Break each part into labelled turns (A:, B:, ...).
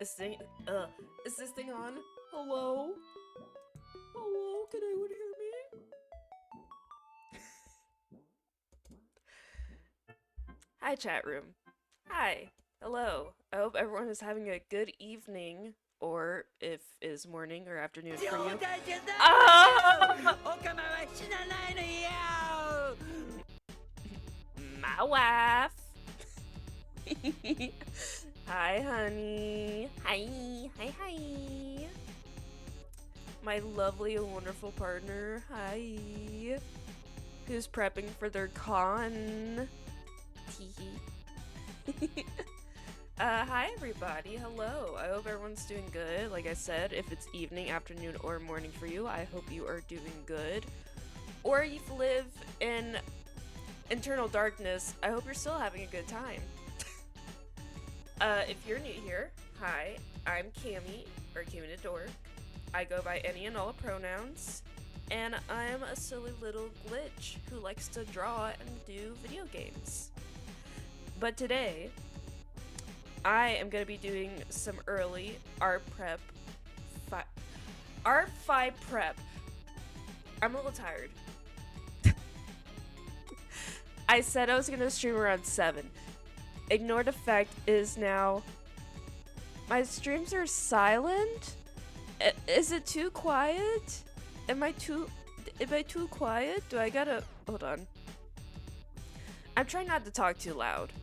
A: Is thing is this thing on? Hello? Hello, can anyone hear me? Hi, chat room. Hi. Hello. I hope everyone is having a good evening, or if it is morning or afternoon for you. Ah! My wife. Hi, honey. Hi. Hi, hi. My lovely and wonderful partner. Hi. Who's prepping for their con. Teehee. Hi everybody, hello. I hope everyone's doing good. Like I said, if it's evening, afternoon, or morning for you, I hope you are doing good. Or you live in internal darkness, I hope you're still having a good time. If you're new here, hi, I'm Cammy, or Cammy the Dork. I go by any and all pronouns, and I'm a silly little glitch who likes to draw and do video games. But today, I am going to be doing some early art prep. Art 5 prep. I'm a little tired. I said I was going to stream around 7. Ignore the fact is now my streams are silent. Is it too quiet? Am I too quiet? Do I gotta hold on? I'm trying not to talk too loud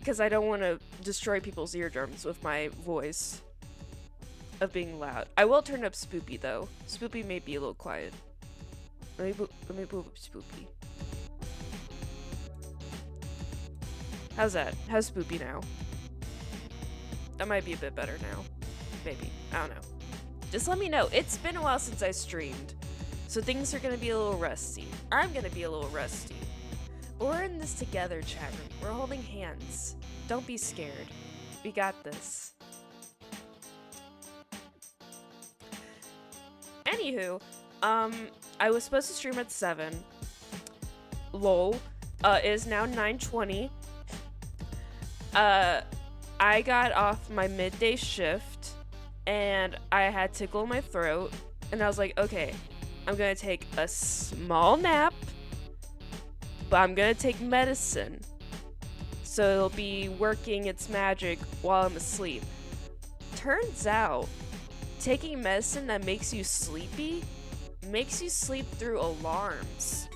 A: because I don't want to destroy people's eardrums with my voice of being loud. I will turn up Spoopy though. Spoopy may be a little quiet. Let me move up Spoopy. How's that? How's Spoopy now? That might be a bit better now. Maybe. I don't know. Just let me know. It's been a while since I streamed, so things are gonna be a little rusty. I'm gonna be a little rusty. But we're in this together, chat room. We're holding hands. Don't be scared. We got this. Anywho, I was supposed to stream at 7. Lol. It is now 9:20. I got off my midday shift and I had tickle in my throat, and I was like, okay, I'm gonna take a small nap, but I'm gonna take medicine so it'll be working its magic while I'm asleep. Turns out, taking medicine that makes you sleepy makes you sleep through alarms.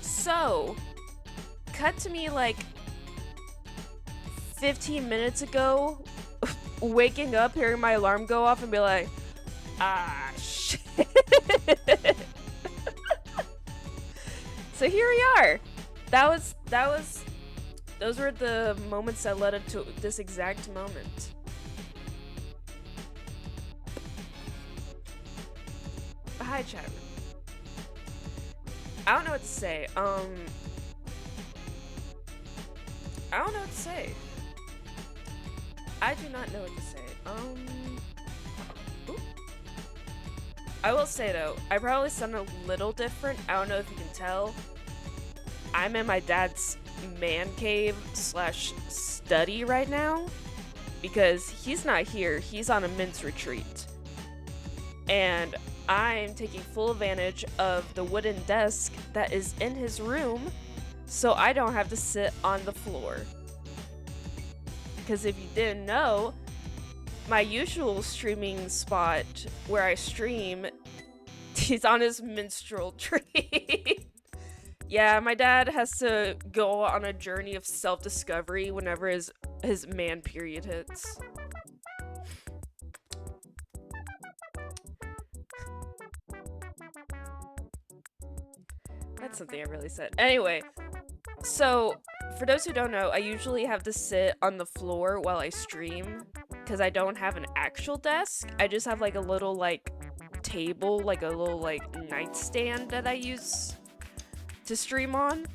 A: So, cut to me like 15 minutes ago, waking up, hearing my alarm go off, and be like, ah, shit. So here we are. Those were the moments that led up to this exact moment. Hi, chat room. I don't know what to say. I don't know what to say. I do not know what to say. Ooh. I will say though, I probably sound a little different. I don't know if you can tell. I'm in my dad's man cave / study right now because he's not here. He's on a men's retreat. And I'm taking full advantage of the wooden desk that is in his room so I don't have to sit on the floor. Because if you didn't know, my usual streaming spot where I stream, he's on his menstrual tree. Yeah, my dad has to go on a journey of self-discovery whenever his man period hits. That's something I really said. Anyway, so for those who don't know, I usually have to sit on the floor while I stream because I don't have an actual desk. I just have like a little like table, like a little like nightstand that I use to stream on.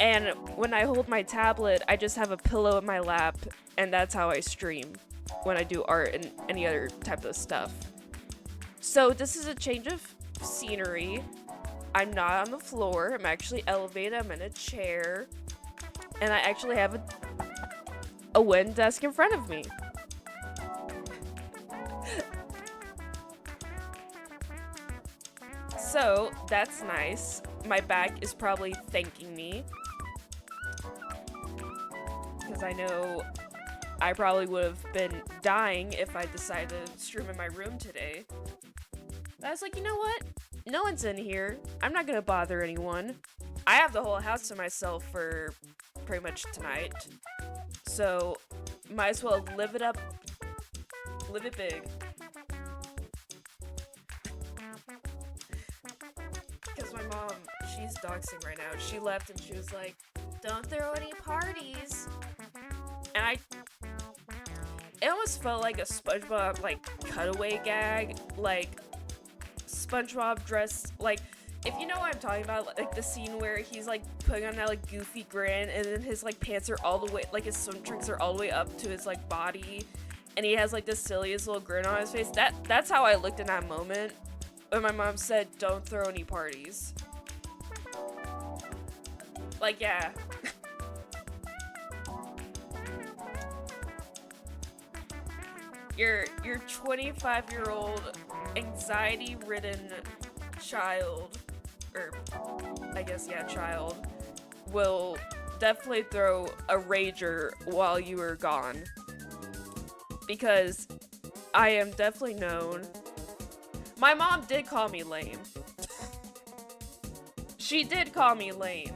A: And when I hold my tablet, I just have a pillow in my lap, and that's how I stream when I do art and any other type of stuff. So this is a change of scenery. I'm not on the floor. I'm actually elevated. I'm in a chair. and I actually have a wooden desk in front of me. So that's nice. My back is probably thanking me, because I know I probably would have been dying if I decided to stream in my room today. But I was like, you know what? No one's in here. I'm not gonna bother anyone. I have the whole house to myself for pretty much tonight. So, might as well live it up. Live it big. Because my mom, she's doxing right now. She left and she was like, don't throw any parties. And it almost felt like a SpongeBob, like, cutaway gag. Like, SpongeBob dressed, like, if you know what I'm talking about, like, the scene where he's, like, putting on that, like, goofy grin, and then his, like, pants are all the way, like, his swim trunks are all the way up to his, like, body, and he has, like, the silliest little grin on his face. That's how I looked in that moment when my mom said, don't throw any parties. Like, yeah. Your 25-year-old anxiety-ridden child, or I guess, yeah, child, will definitely throw a rager while you are gone. Because I am definitely known. My mom did call me lame. She did call me lame.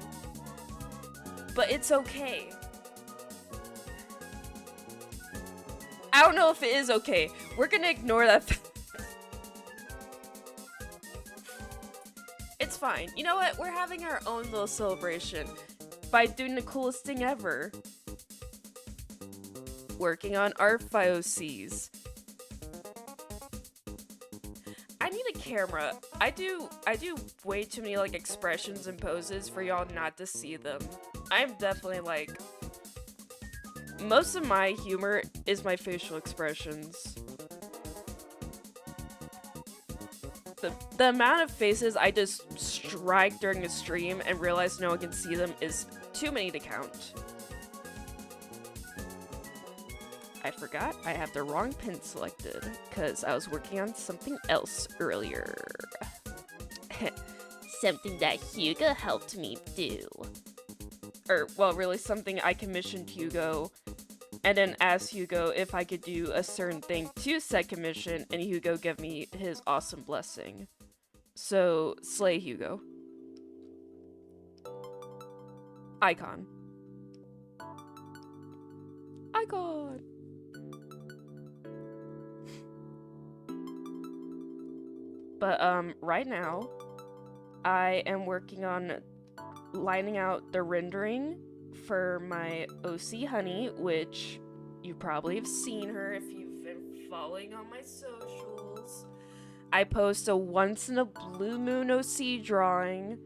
A: But it's okay. I don't know if it is okay. We're gonna ignore that. It's fine. You know what? We're having our own little celebration by doing the coolest thing ever. Working on art FOCs. I need a camera. I do way too many like expressions and poses for y'all not to see them. I'm definitely like, most of my humor is my facial expressions. The amount of faces I just strike during a stream and realize no one can see them is too many to count. I forgot I have the wrong pin selected because I was working on something else earlier. Something that Hugo helped me do. Or, well, really something I commissioned Hugo and then asked Hugo if I could do a certain thing to said commission, and Hugo gave me his awesome blessing. So, slay Hugo. Icon. Icon! But, right now, I am working on lining out the rendering for my OC Honey, which you probably have seen her if you've been following on my socials. I post a once in a blue moon OC drawing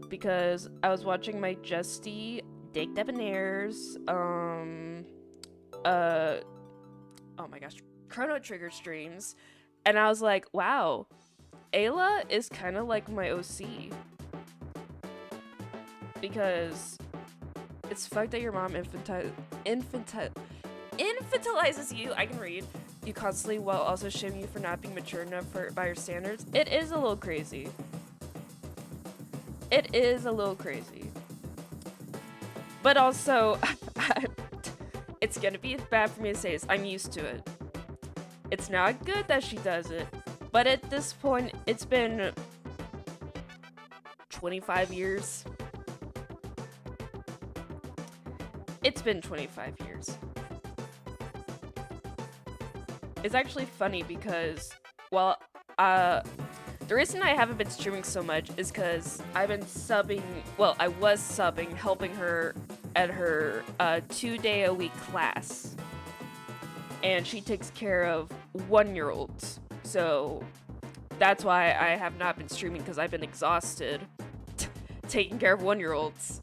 A: because I was watching my Justy Dick Debonair's oh my gosh, Chrono Trigger streams, and I was like, wow, Ayla is kind of like my OC. Because it's fucked that your mom infantilizes you. I can read. You constantly, while also shaming you for not being mature enough by your standards. It is a little crazy. It is a little crazy. But also, it's gonna be bad for me to say this. I'm used to it. It's not good that she does it. But at this point, it's been 25 years. It's been 25 years. It's actually funny because, well, the reason I haven't been streaming so much is because I've been subbing, well, I was subbing, helping her at her 2-day-a-week class. And she takes care of 1-year-olds. So that's why I have not been streaming, because I've been exhausted taking care of 1-year-olds.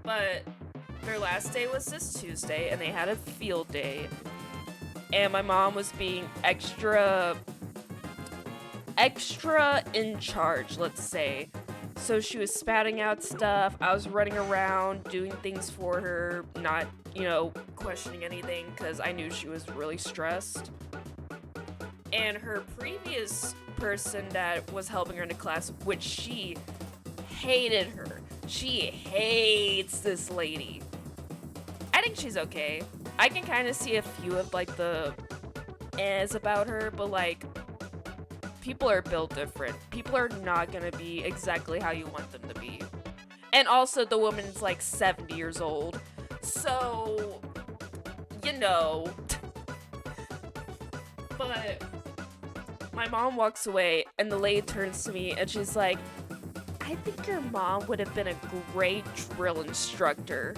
A: But their last day was this Tuesday, and they had a field day. And my mom was being extra in charge, let's say. So she was spouting out stuff. I was running around doing things for her, not, questioning anything because I knew she was really stressed. And her previous person that was helping her in the class, which she hated her. She hates this lady. I think she's okay. I can kind of see a few of like the ehs about her, but like people are built different. People are not gonna be exactly how you want them to be. And also the woman's like 70 years old. So, But my mom walks away and the lady turns to me and she's like, I think your mom would have been a great drill instructor.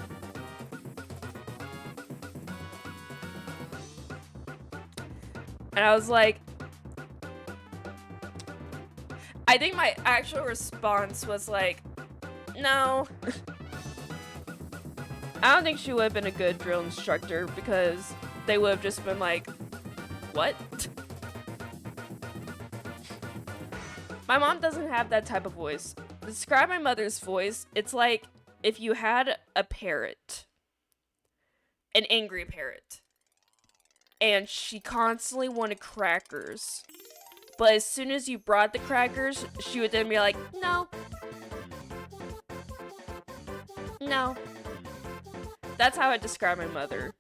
A: And I was like, I think my actual response was like, no. I don't think she would have been a good drill instructor because they would have just been like, what? My mom doesn't have that type of voice. To describe my mother's voice, it's like if you had a parrot, an angry parrot, and she constantly wanted crackers. But as soon as you brought the crackers, she would then be like, no. No. That's how I describe my mother.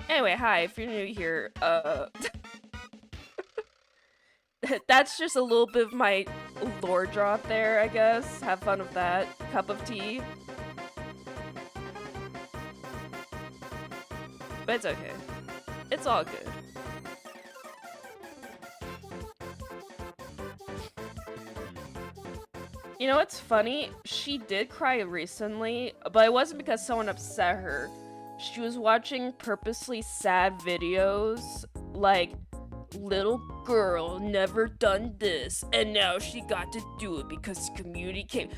A: Anyway, hi, if you're new here, that's just a little bit of my lore drop there, I guess. Have fun with that. Cup of tea. But it's okay. It's all good. You know what's funny? She did cry recently, but it wasn't because someone upset her. She was watching purposely sad videos, like, little girl never done this, and now she got to do it because the community came.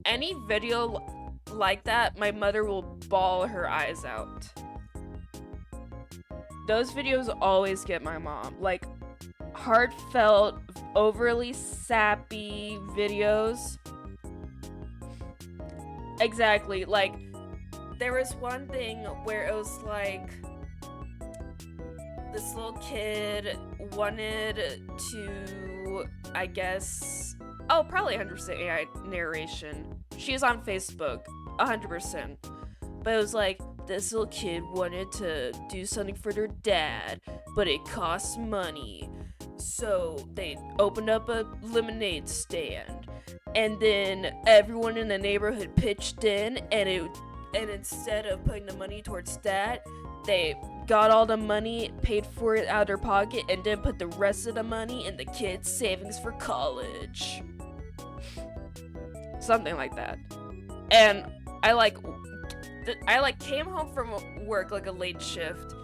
A: Any video like that, my mother will bawl her eyes out. Those videos always get my mom. Like, heartfelt, overly sappy videos. Exactly, like, there was one thing where it was like, this little kid wanted to, I guess, probably 100% AI narration. She's on Facebook, 100%. But it was like, this little kid wanted to do something for their dad, but it costs money. So they opened up a lemonade stand. And then everyone in the neighborhood pitched in, and instead of putting the money towards that, they got all the money, paid for it out of their pocket, and then put the rest of the money in the kid's savings for college. Something like that. And I came home from work, like a late shift,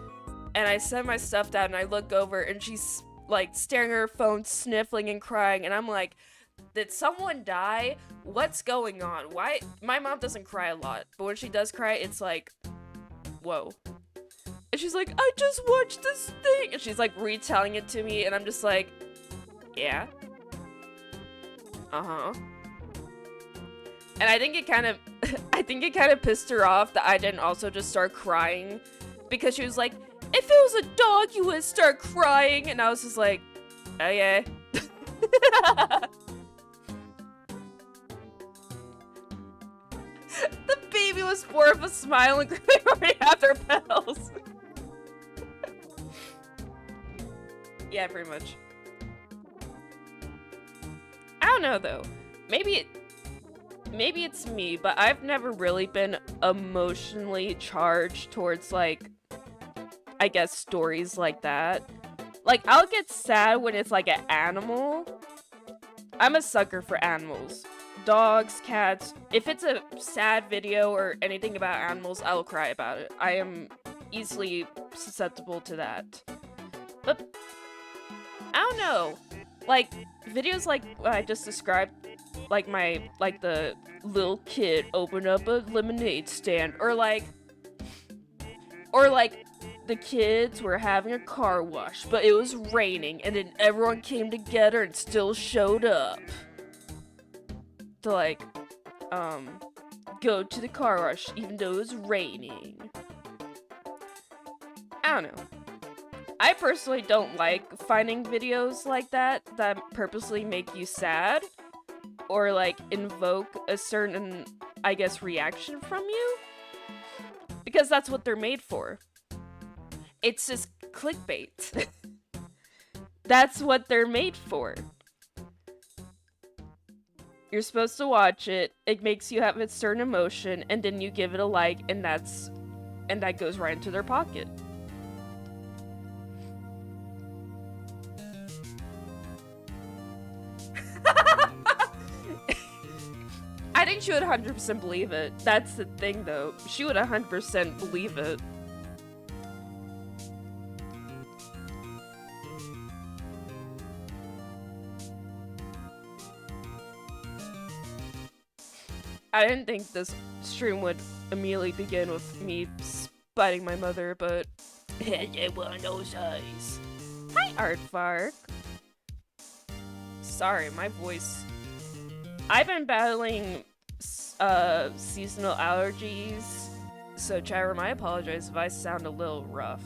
A: and I set my stuff down and I look over and she's like staring at her phone, sniffling and crying, and I'm like, did someone die? What's going on? Why? My mom doesn't cry a lot, but when she does cry, it's like, whoa. And she's like, I just watched this thing, and she's like retelling it to me, and I'm just like, yeah. Uh-huh. And I think it kind of pissed her off that I didn't also just start crying, because she was like, if it was a dog, you would start crying, and I was just like, oh yeah. The baby was more of a smile and they already have their petals. Yeah, pretty much. I don't know though. Maybe it's me, but I've never really been emotionally charged towards, like, I guess, stories like that. Like, I'll get sad when it's like an animal. I'm a sucker for animals. Dogs, cats. If it's a sad video or anything about animals, I'll cry about it. I am easily susceptible to that. But I don't know. Like, videos like what I just described, like the little kid opened up a lemonade stand, or like Or like the kids were having a car wash, but it was raining, and then everyone came together and still showed up to like go to the car wash even though it was raining. I don't know. I personally don't like finding videos like that purposely make you sad or like invoke a certain, I guess, reaction from you, because that's what they're made for. It's just clickbait. That's what they're made for. You're supposed to watch it, it makes you have a certain emotion, and then you give it a like, and that goes right into their pocket. I think she would 100% believe it. That's the thing, though. She would 100% believe it. I didn't think this stream would immediately begin with me spiting my mother, but it one of those days. Hi, Aardvark. Sorry, my voice. I've been battling seasonal allergies, so Chatroom, I apologize if I sound a little rough.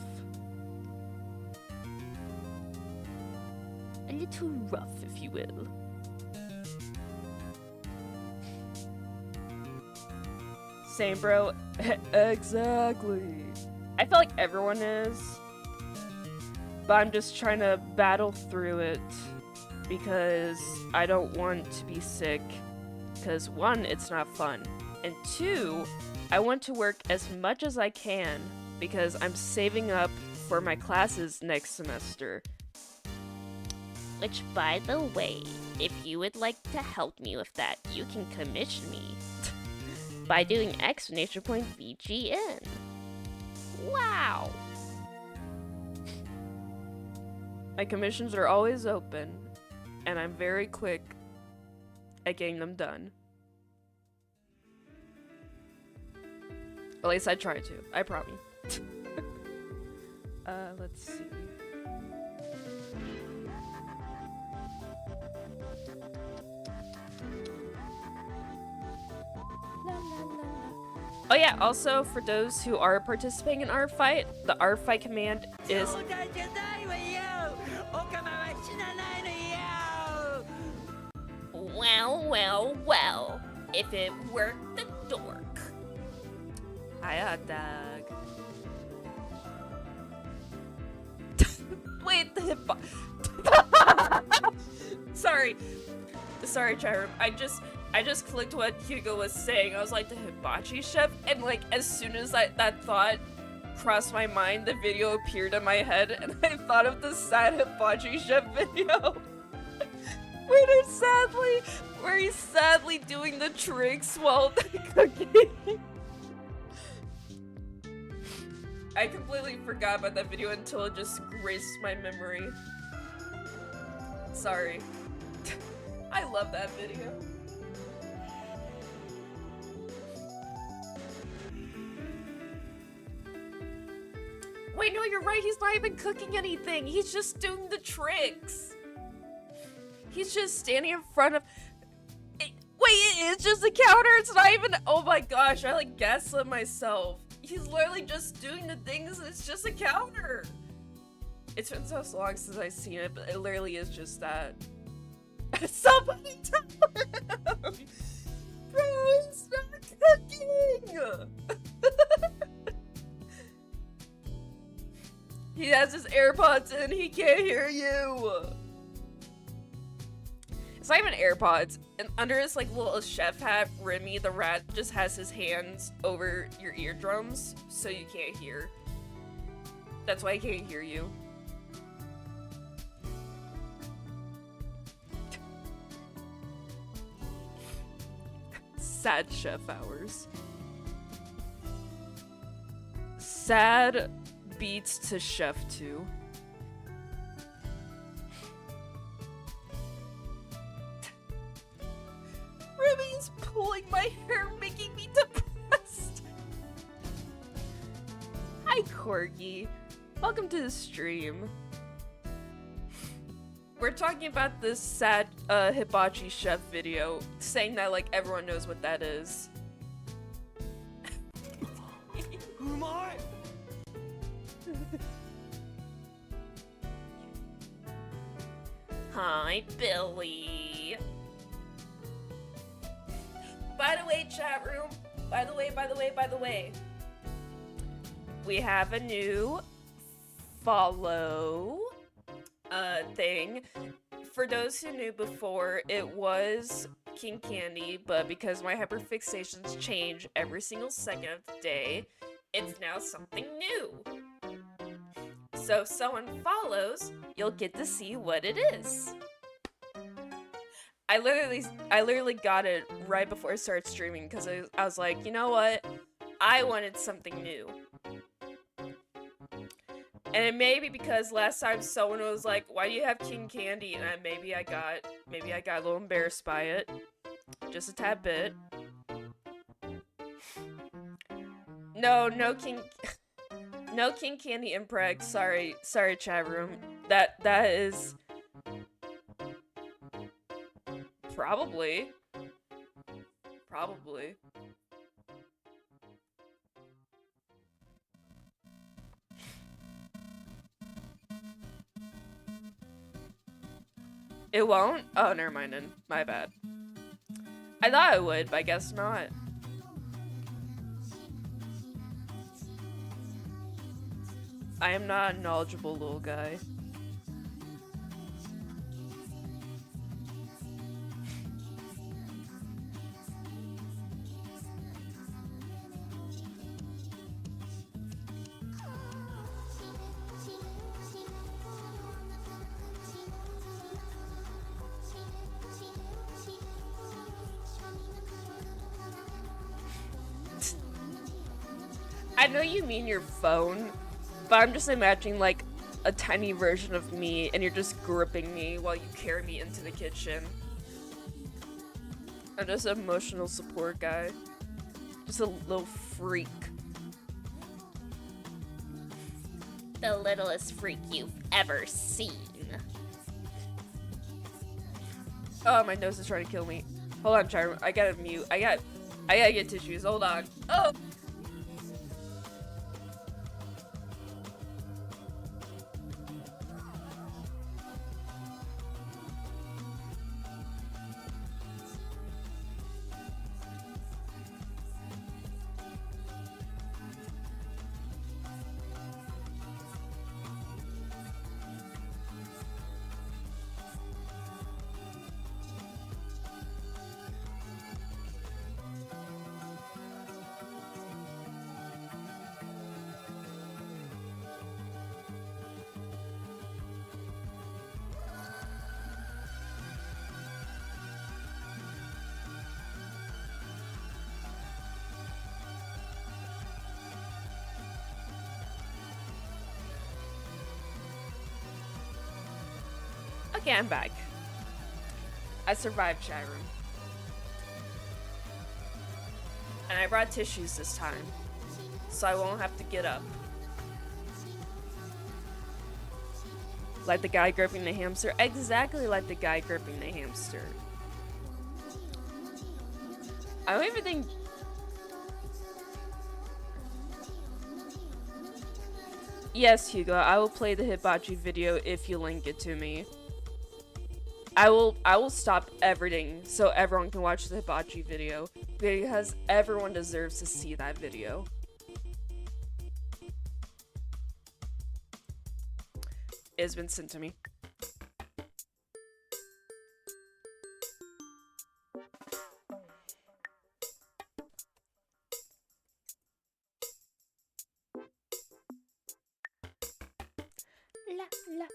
A: A little rough, if you will. Same, bro. Exactly. I feel like everyone is, but I'm just trying to battle through it because I don't want to be sick, because 1, it's not fun, and 2, I want to work as much as I can because I'm saving up for my classes next semester. Which, by the way, if you would like to help me with that, you can commission me by doing exclamation point VGN. Wow! My commissions are always open, and I'm very quick at getting them done. At least I try to, I promise. Let's see. Oh yeah, also for those who are participating in our fight, the our fight command is well, if it worked the dork. Hiya, dog. Wait, the hip Sorry, Chatroom. I just clicked what Hugo was saying. I was like, the hibachi chef, and like as soon as that thought crossed my mind, the video appeared in my head, and I thought of the sad hibachi chef video. where he's sadly doing the tricks while cooking. I completely forgot about that video until it just graced my memory. Sorry. I love that video. Wait, no, you're right. He's not even cooking anything. He's just doing the tricks. He's just standing in front of... Wait, it's just a counter? It's not even... Oh my gosh, I like gaslit myself. He's literally just doing the things. It's just a counter. It's been so long since I've seen it, but it literally is just that. Somebody tell him! Bro, he's not cooking! He has his AirPods in, he can't hear you! It's not even AirPods. And under his like little chef hat, Remy the rat just has his hands over your eardrums, so you can't hear. That's why he can't hear you. Sad chef hours. Sad beats to Chef 2. Remy's pulling my hair, making me depressed. Hi, Corgi. Welcome to the stream. We're talking about this sad hibachi chef video, saying that like everyone knows what that is. Hi, Billy. By the way, chat room. By the way. We have a new follow thing. For those who knew before, it was King Candy, but because my hyperfixations change every single second of the day, it's now something new. So if someone follows, you'll get to see what it is. I literally got it right before I started streaming because I was like, you know what? I wanted something new. And it may be because last time someone was like, why do you have King Candy? And maybe I got a little embarrassed by it. Just a tad bit. No King Candy Impreg. Sorry chat room. That is probably. It won't? Oh, never mind then. My bad. I thought it would, but I guess not. I am not a knowledgeable little guy. I know you mean your phone, but I'm just imagining like a tiny version of me and you're just gripping me while you carry me into the kitchen. I'm just an emotional support guy. Just a little freak. The littlest freak you've ever seen. Oh, my nose is trying to kill me. Hold on, Charm. I gotta mute. I gotta get tissues. Hold on. Oh! Okay, I'm back. I survived, chat room. And I brought tissues this time, so I won't have to get up. Like the guy gripping the hamster? Exactly like the guy gripping the hamster. I don't even think... Yes, Hugo, I will play the hibachi video if you link it to me. I will stop everything so everyone can watch the hibachi video because everyone deserves to see that video. It's been sent to me. La la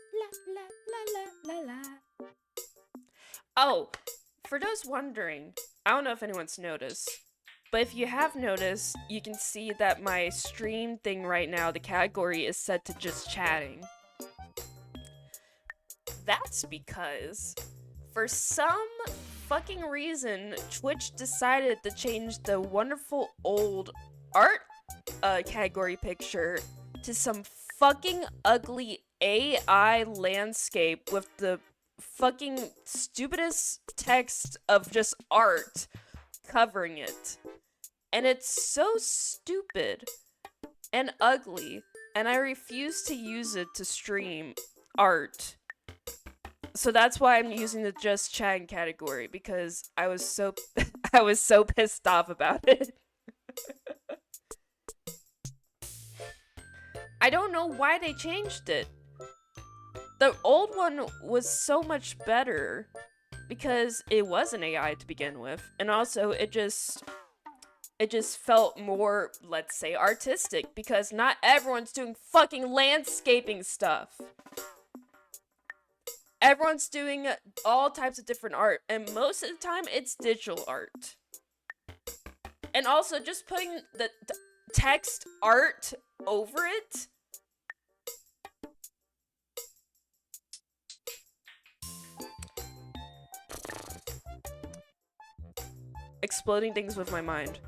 A: la la la la la. Oh, for those wondering, I don't know if anyone's noticed, but if you have noticed, you can see that my stream thing right now, the category is set to just chatting. That's because, for some fucking reason, Twitch decided to change the wonderful old art category picture to some fucking ugly AI landscape with the fucking stupidest text of just art covering it. And it's so stupid and ugly, and I refuse to use it to stream art. So that's why I'm using the just chatting category, because I was so I was so pissed off about it. I don't know why they changed it. The old one was so much better because it was an AI to begin with, and also it just felt more, let's say, artistic, because not everyone's doing fucking landscaping stuff. Everyone's doing all types of different art, and most of the time it's digital art. And also just putting the text art over it. Exploding things with my mind.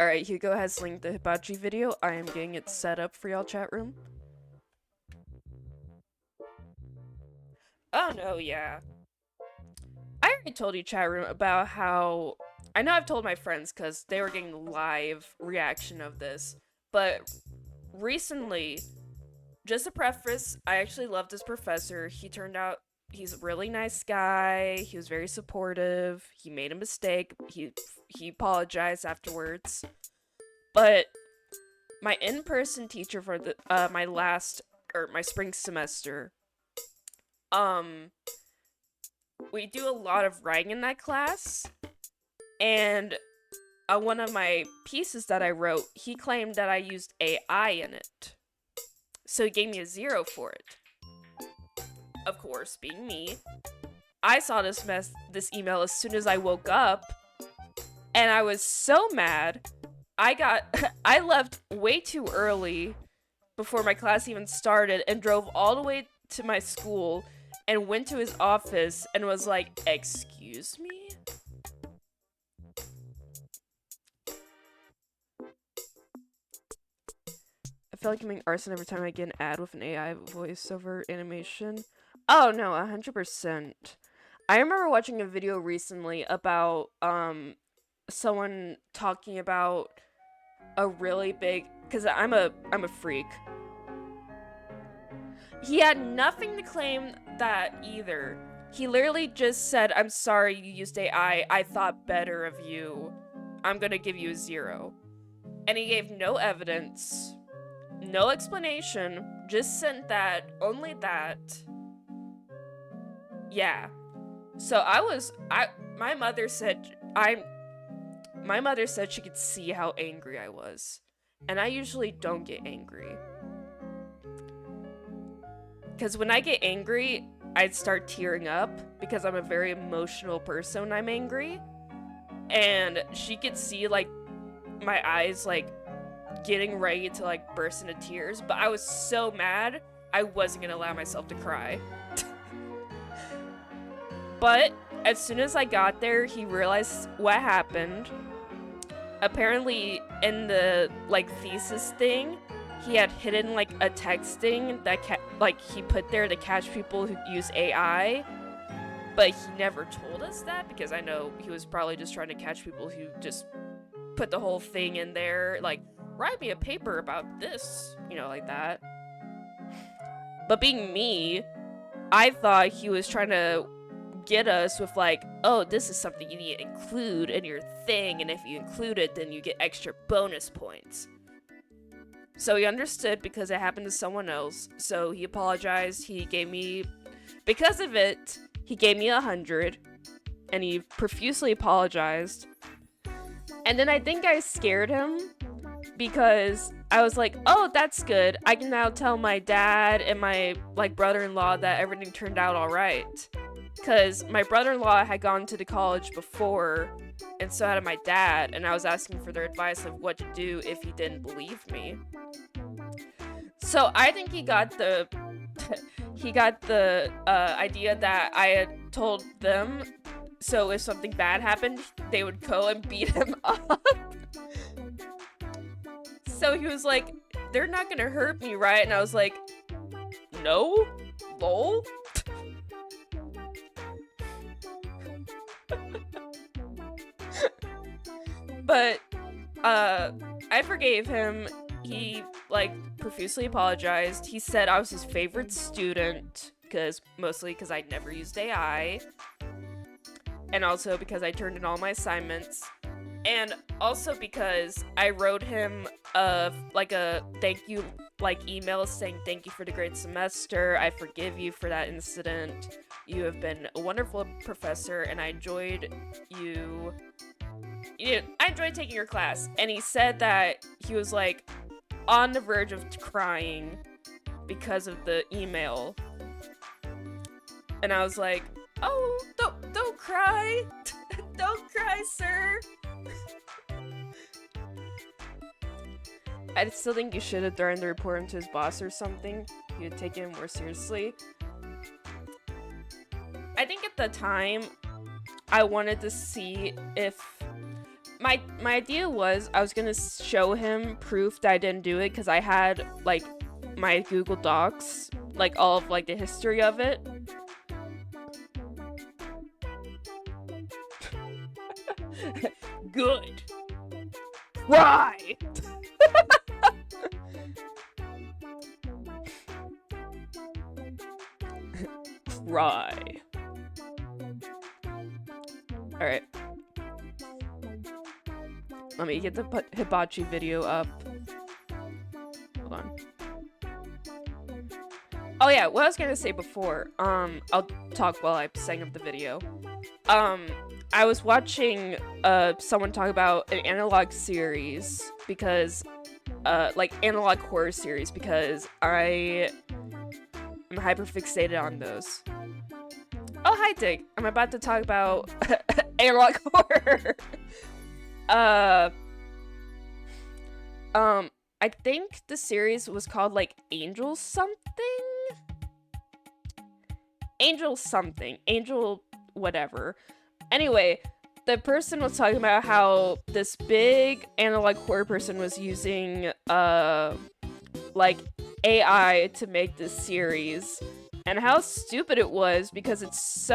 A: Alright, Hugo has linked the Hibachi video. I am getting it set up for y'all chat room. Oh no, yeah. I already told you, chat room, about how... I know I've told my friends because they were getting live reaction of this, but recently, just a preface, I actually loved this professor. He turned out, he's a really nice guy. He was very supportive. He made a mistake. He apologized afterwards. But my in-person teacher for the my spring semester, we do a lot of writing in that class. And one of my pieces that I wrote, he claimed that I used AI in it. So he gave me a 0 for it. Of course, being me, I saw this email as soon as I woke up, and I was so mad. I left way too early before my class even started and drove all the way to my school and went to his office and was like, "Excuse me?" I feel like I'm being arson every time I get an ad with an AI voiceover animation. Oh no, 100%. I remember watching a video recently about someone talking about a really big, because I'm a freak. He had nothing to claim that either. He literally just said, "I'm sorry you used AI. I thought better of you. I'm gonna give you a 0." And he gave no evidence. No explanation, just sent that, only that. Yeah. So my mother said she could see how angry I was. And I usually don't get angry. Because when I get angry, I'd start tearing up because I'm a very emotional person when I'm angry. And she could see, like, my eyes, like, getting ready to, like, burst into tears, but I was so mad I wasn't gonna allow myself to cry. But as soon as I got there, he realized what happened. Apparently in the, like, thesis thing, he had hidden, like, a texting that he put there to catch people who use AI, but he never told us that, because I know he was probably just trying to catch people who just put the whole thing in there, like, "Write me a paper about this," you know, like that. But being me, I thought he was trying to get us with, like, "Oh, this is something you need to include in your thing, and if you include it, then you get extra bonus points." So he understood because it happened to someone else, so he apologized. He gave me, because of it, he gave me 100, and he profusely apologized. And then I think I scared him, because I was like, "Oh, that's good. I can now tell my dad and my, like, brother-in-law that everything turned out all right." Because my brother-in-law had gone to the college before, and so had my dad, and I was asking for their advice of what to do if he didn't believe me. So I think he got the idea that I had told them, so if something bad happened, they would go and beat him up. So he was like, "They're not gonna hurt me, right?" And I was like, "No, lol." But I forgave him. He like profusely apologized. He said I was his favorite student mostly because I'd never used AI, and also because I turned in all my assignments, and also because I wrote him like a thank you email saying thank you for the great semester. I forgive you for that incident. You have been a wonderful professor, and I enjoyed you. I enjoyed taking your class. And he said that he was like on the verge of crying because of the email. And I was like, "Oh, don't cry. Don't cry, sir." I still think you should have thrown the report into his boss or something. He would take it more seriously. I think at the time, I wanted to see if my idea was I was gonna show him proof that I didn't do it because I had like my Google Docs, like all of like the history of it. Good. Cry. Cry. All right. Let me get the hibachi video up. Hold on. Oh yeah, what I was gonna say before, I'll talk while I sang up the video. I was watching someone talk about an analog series because like analog horror series because I am hyper fixated on those. Oh hi Dick, I'm about to talk about analog horror. I think the series was called like Angel something? Angel whatever. Anyway, the person was talking about how this big analog horror person was using like AI to make this series and how stupid it was because it's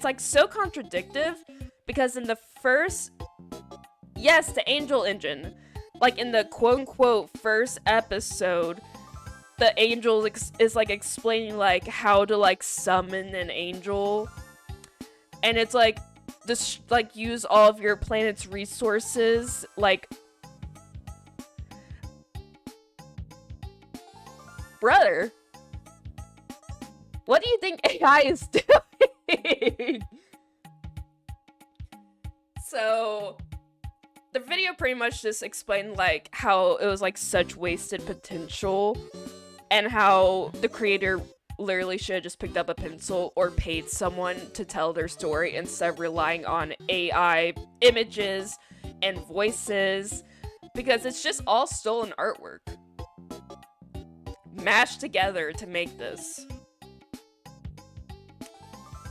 A: like so contradictive because in the first the Angel Engine, like in the quote-unquote first episode, the angel is like explaining like how to like summon an angel, and it's like this like use all of your planet's resources, like brother, what do you think AI is doing? So the video pretty much just explained like how it was like such wasted potential and how the creator literally should have just picked up a pencil or paid someone to tell their story instead of relying on AI images and voices because it's just all stolen artwork mashed together to make this.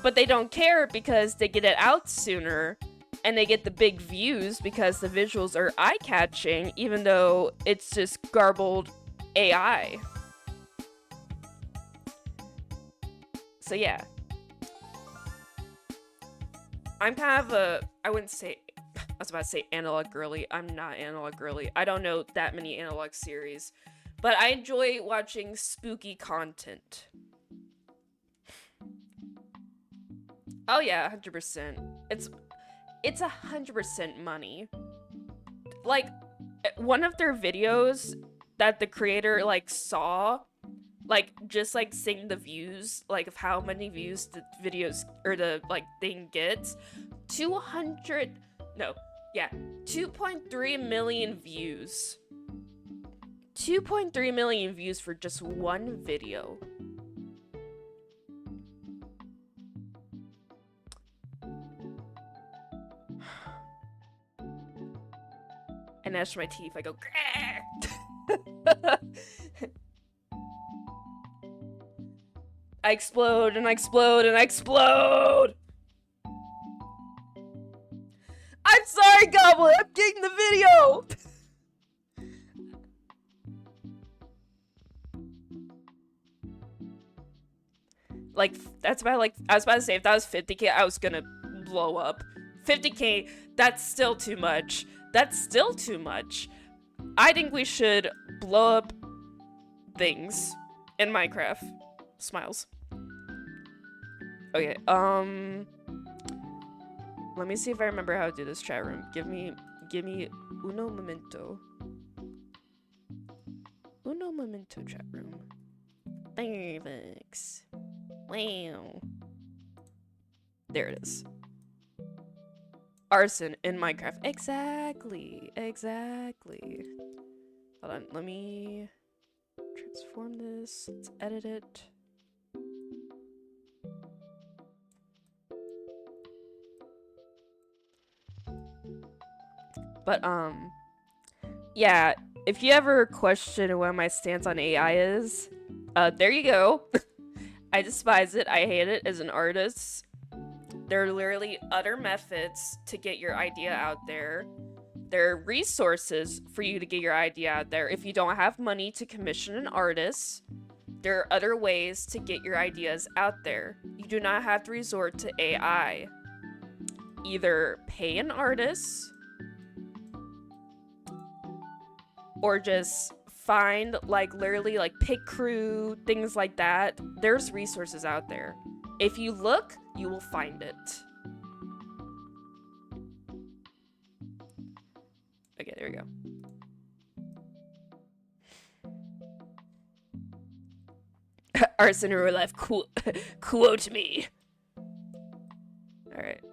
A: But they don't care because they get it out sooner. And they get the big views because the visuals are eye-catching, even though it's just garbled AI. So yeah. I'm kind of I was about to say analog girly. I'm not analog girly. I don't know that many analog series. But I enjoy watching spooky content. Oh yeah, 100%. It's 100% money. Like, one of their videos that the creator, like, saw, like, just, like, seeing the views, like, of how many views the videos, or the, like, thing gets, 2.3 million views. 2.3 million views for just one video. I gnash my teeth. I go, I explode and I explode and I explode! I'm sorry, Goblin! I'm getting the video! Like, that's about, like, I was about to say, if that was 50k, I was gonna blow up. 50k, that's still too much. That's still too much. I think we should blow up things in Minecraft. Smiles. Okay, let me see if I remember how to do this, chat room. Give me uno momento. Uno momento, chat room. Thanks. Wow. There it is. Arson in Minecraft. Exactly. Hold on, let me transform this. Let's edit it. But, yeah, if you ever question what my stance on AI is, there you go. I despise it. I hate it as an artist. There are literally other methods to get your idea out there. There are resources for you to get your idea out there. If you don't have money to commission an artist, there are other ways to get your ideas out there. You do not have to resort to AI. Either pay an artist, or just find, like, literally, like, Pit Crew, things like that. There's resources out there. If you look, you will find it. Okay, there we go. Arson in real life, quote me. Alright.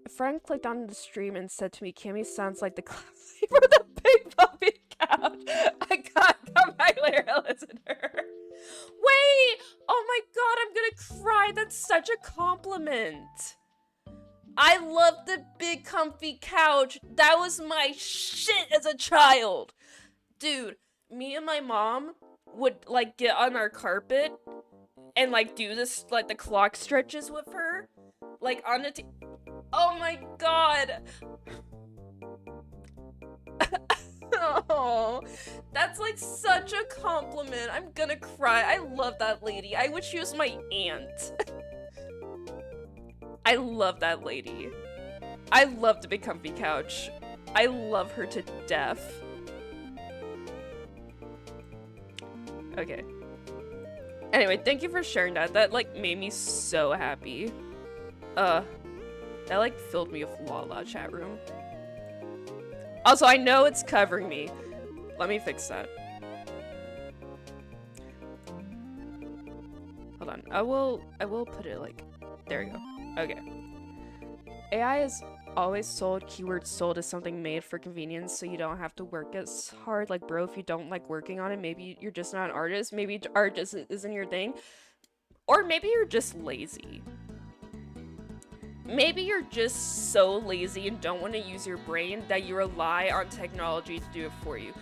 A: A friend clicked on the stream and said to me, Cammy sounds like the class for the big puppy couch. I can't come back later, listener. Wait! Oh my god, I'm gonna cry. That's such a compliment. I love the big comfy couch. That was my shit as a child. Dude, me and my mom would, like, get on our carpet and, like, do this, like, the clock stretches with her. Like, on the oh my god. Oh, that's, like, such a compliment. I'm gonna cry. I love that lady. I wish she was my aunt. I love that lady. I love the big comfy couch. I love her to death. Okay. Anyway, thank you for sharing that. That, like, made me so happy. That, like, filled me with Lala, chat room. Also, I know it's covering me. Let me fix that. Hold on. I will put it, like, there we go. Okay. AI is always sold, keyword sold as something made for convenience, so you don't have to work as hard. Like, bro, if you don't like working on it, maybe you're just not an artist. Maybe art just isn't your thing. Or maybe you're just lazy. Maybe you're just so lazy and don't want to use your brain that you rely on technology to do it for you.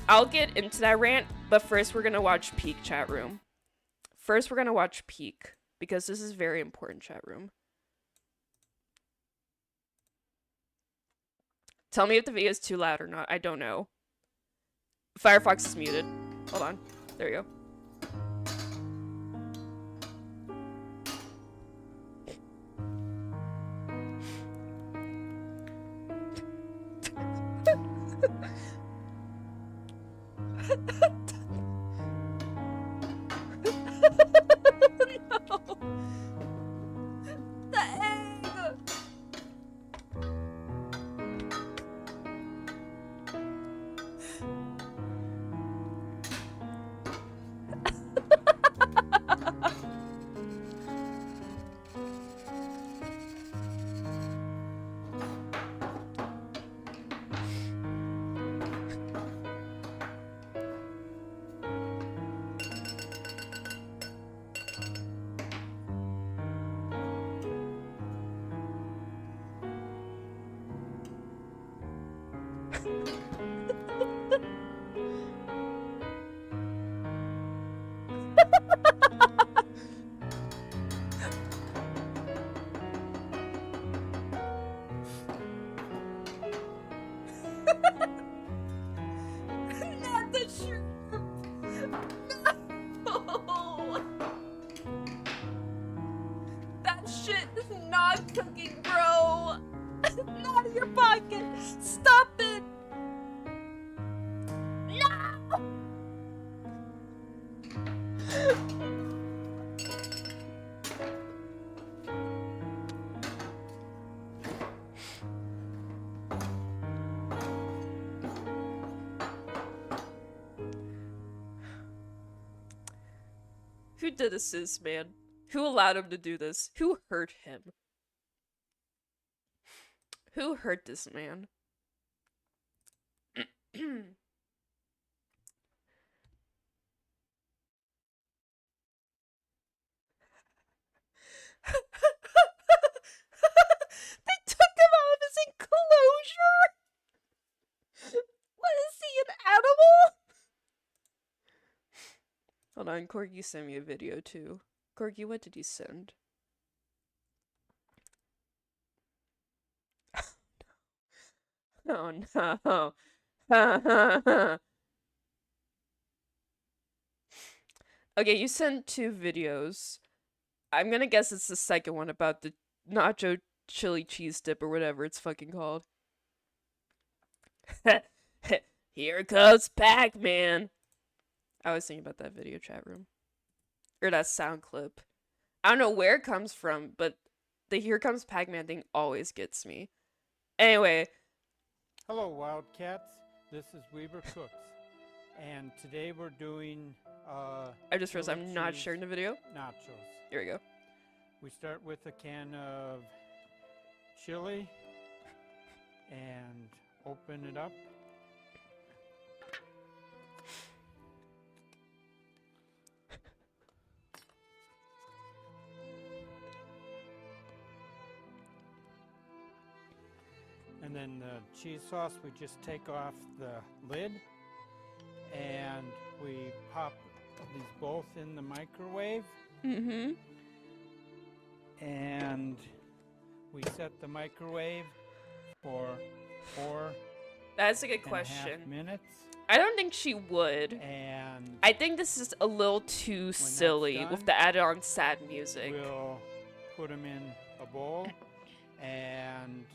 A: I'll get into that rant, but first we're gonna watch Peak, chat room. First we're gonna watch Peak, because this is very important, chat room. Tell me if the video is too loud or not. I don't know. Firefox is muted. Hold on. There you go. No. The egg. Not the shrimp! No! That shit is not cooking, bro! Not in your pocket! Stop it! No! Who did this, man? Who allowed him to do this? Who hurt him? Who hurt this man? They took him out of his enclosure! What is he, an animal? Hold on, Corgi sent me a video too. Corgi, what did he send? Oh no. Okay, you sent 2 videos. I'm gonna guess it's the second one about the nacho chili cheese dip or whatever it's fucking called. Here comes Pac-Man. I was thinking about that video chat room. Or that sound clip. I don't know where it comes from, but the Here Comes Pac-Man thing always gets me. Anyway.
B: Hello, Wildcats. This is Weber Cooks. And today we're doing
A: I just realized I'm not sharing the video.
B: Nachos.
A: Here we go.
B: We start with a can of chili and open it up. And then the cheese sauce, we just take off the lid and we pop these both in the microwave.
A: Mm-hmm.
B: And we set the microwave for 4
A: That's a good
B: and a
A: question.
B: half minutes.
A: I don't think she would.
B: And
A: I think this is a little too silly with the added-on sad music.
B: We'll put them in a bowl and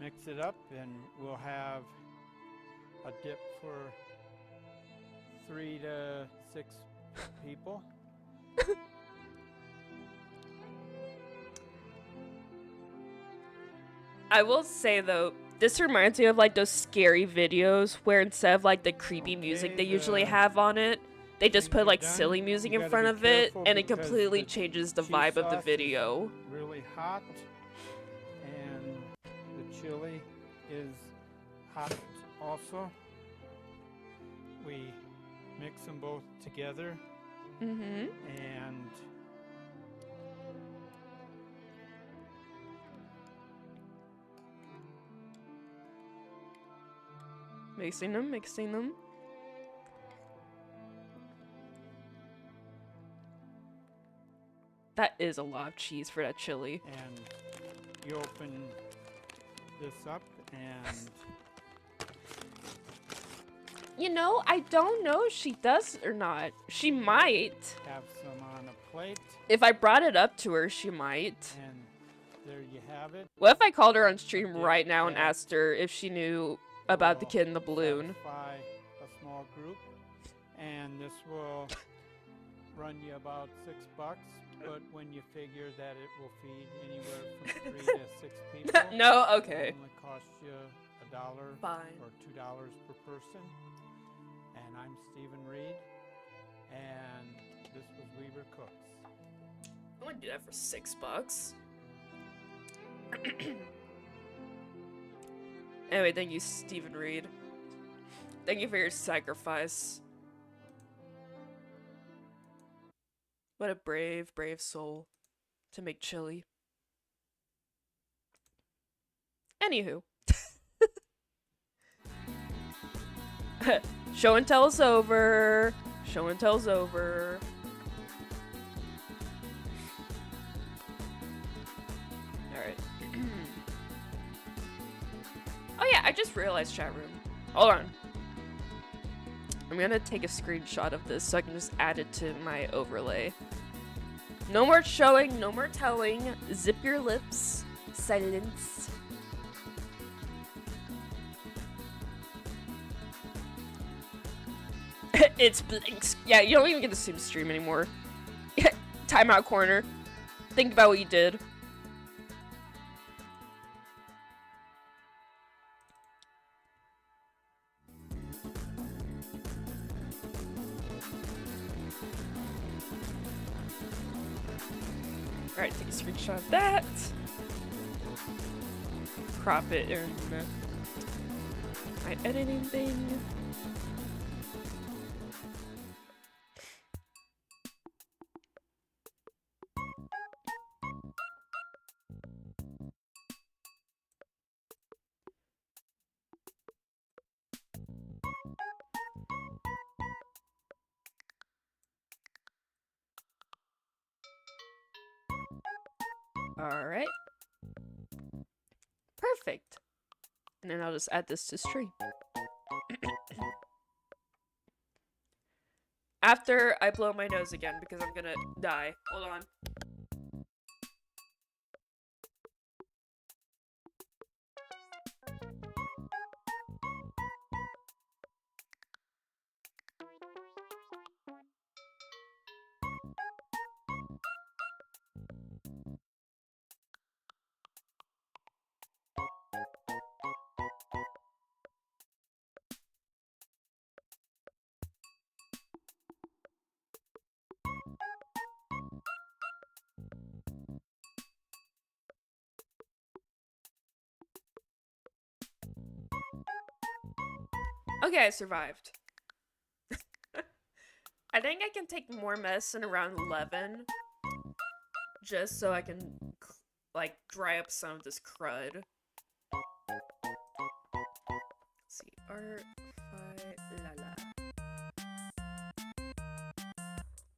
B: mix it up, and we'll have a dip for 3 to 6 people.
A: I will say though, this reminds me of like those scary videos where instead of like the creepy music they usually have on it, they just put like silly music in front of it, and it completely changes the vibe of the video.
B: Really hot, and the chili is hot also. We mix them both together,
A: Mm-hmm.
B: and
A: Mixing them. That is a lot of cheese for that chili.
B: and you open this up, and
A: You know, I don't know if she does or not. She might.
B: have some on a plate,
A: If I brought it up to her, she might.
B: and there you have it.
A: What if I called her on stream
B: Yeah,
A: right now and
B: yeah.
A: asked her if she knew about the
B: Will
A: kid in the balloon?
B: satisfy a small group, and this will run you about $6, but when you figure that it will feed anywhere from 3 to 6 people,
A: No,
B: it
A: okay.
B: only cost you $1
A: Fine.
B: or $2 per person. And I'm Stephen Reed, and this was Weber Cooks.
A: I wouldn't do that for $6. Anyway, thank you, Stephen Reed. Thank you for your sacrifice. What a brave, brave soul to make chili. Anywho. Show and tell's over. Show and tell's over. Alright. Oh yeah, I just realized, chat room. Hold on. I'm gonna take a screenshot of this so I can just add it to my overlay. No more showing, no more telling. Zip your lips. Silence. It's blinks. Yeah, you don't even get to see the stream anymore. Timeout corner. Think about what you did. Alright, take a screenshot of that. Crop it in my editing thing. Alright. Perfect. And then I'll just add this to stream. After I blow my nose again because I'm gonna die. Hold on. Okay, I survived. I think I can take more medicine around 11. Just so I can, like, dry up some of this crud. Let's see. Art, fight, la la.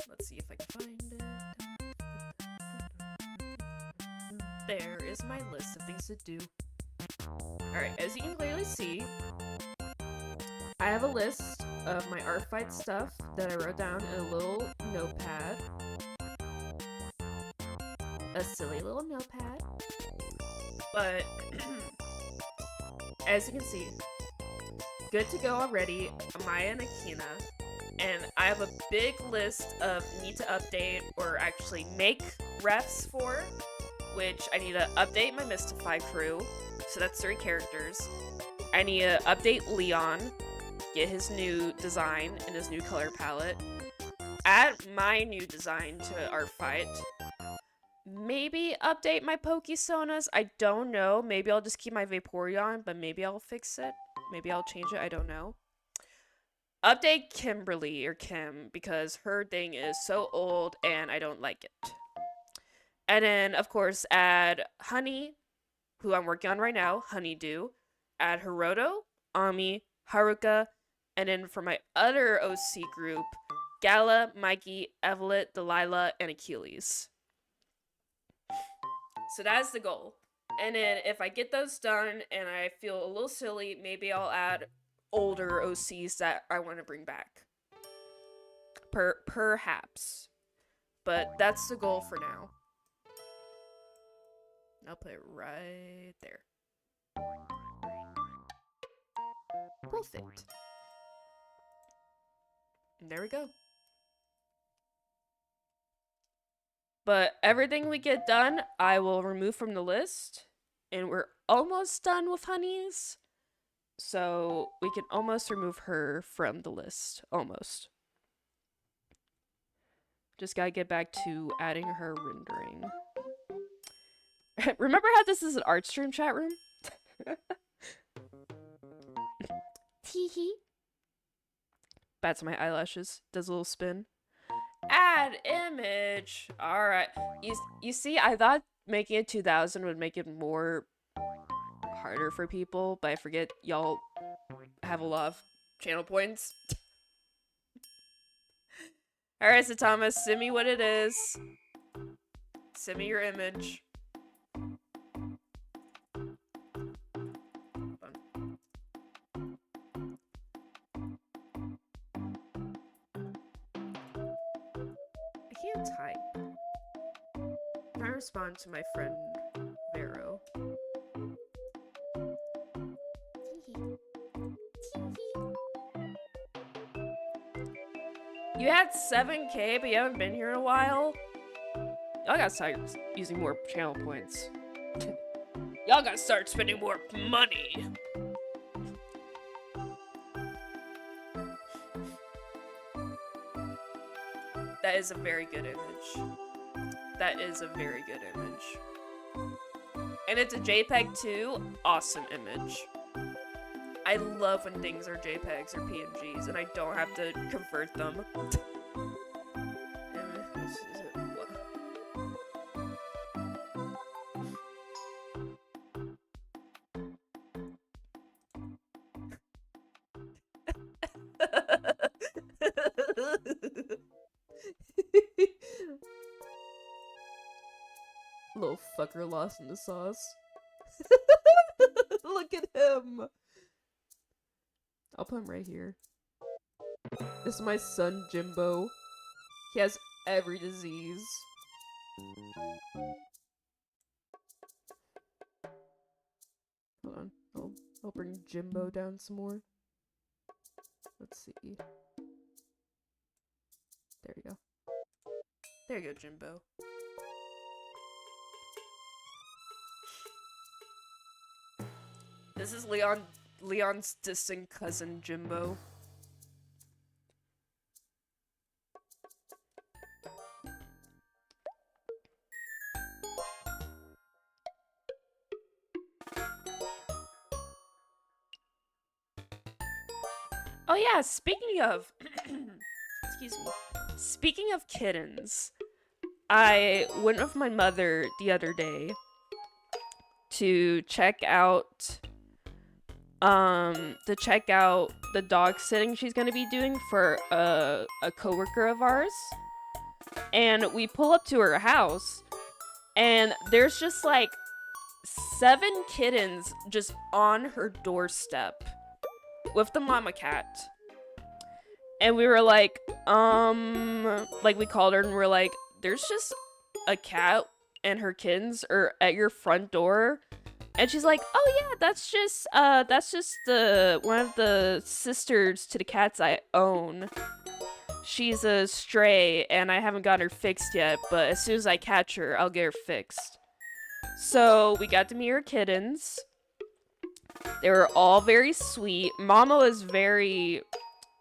A: Let's see if I can find it. There is my list of things to do. Alright, as you can clearly see, I have a list of my art fight stuff that I wrote down in a little notepad. A silly little notepad. But, as you can see, good to go already, Maya and Akina. And I have a big list of need to update or actually make refs for, which I need to update my Mystify crew. So that's 3 characters. I need to update Leon, get his new design and his new color palette. Add my new design to Art Fight. Maybe update my Pokesonas. I don't know. Maybe I'll just keep my Vaporeon, but maybe I'll fix it. Maybe I'll change it. I don't know. Update Kimberly or Kim because her thing is so old and I don't like it. And then, of course, add Honey, who I'm working on right now, Honeydew. Add Hiroto, Ami, Haruka, and then for my other OC group, Gala, Mikey, Evelyn, Delilah, and Achilles. So that's the goal. And then if I get those done and I feel a little silly, maybe I'll add older OCs that I want to bring back. Perhaps. But that's the goal for now. I'll put it right there. Perfect. And there we go. But everything we get done, I will remove from the list. And we're almost done with Honeys. So we can almost remove her from the list. Almost. Just gotta get back to adding her rendering. Remember how this is an art stream chat room? Teehee. Bats my eyelashes. Does a little spin. Add image. Alright. You see, I thought making it 2000 would make it more harder for people, but I forget y'all have a lot of channel points. Alright, so Thomas, send me what it is. Send me your image. can't type. Can I respond to my friend Vero? You had 7K, but you haven't been here in a while? Y'all gotta start using more channel points. Y'all gotta start spending more money. That is a very good image. That is a very good image. And it's a JPEG too. Awesome image. I love when things are JPEGs or PNGs and I don't have to convert them. Little fucker lost in the sauce. Look at him. I'll put him right here. This is my son, Jimbo. He has every disease. Hold on. I'll bring Jimbo down some more. Let's see. There you go. There you go, Jimbo. This is Leon's distant cousin, Jimbo. Oh yeah, speaking of excuse me. Speaking of kittens, I went with my mother the other day to check out the dog sitting she's gonna be doing for a coworker of ours. And we pull up to her house and there's just like 7 kittens just on her doorstep with the mama cat. And we were like we called her and we're like, there's just a cat and her kittens are at your front door. And she's like, oh yeah, that's just the one of the sisters to the cats I own. She's a stray and I haven't got her fixed yet, but as soon as I catch her, I'll get her fixed. So we got to meet her kittens. They were all very sweet. Mama was very,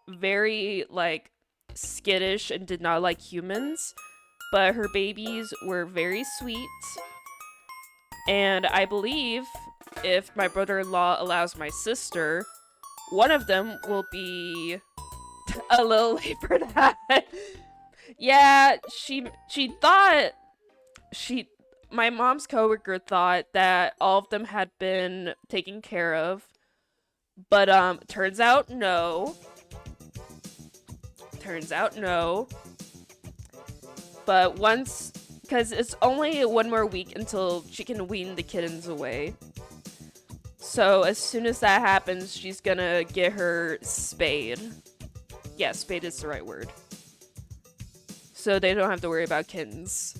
A: very like skittish and did not like humans, but her babies were very sweet. And I believe if my brother-in-law allows my sister, one of them will be a little late for that. Yeah, my mom's coworker thought that all of them had been taken care of. But turns out no. But once, because it's only 1 more week until she can wean the kittens away. So as soon as that happens, she's gonna get her spayed. Yeah, spayed is the right word. So they don't have to worry about kittens.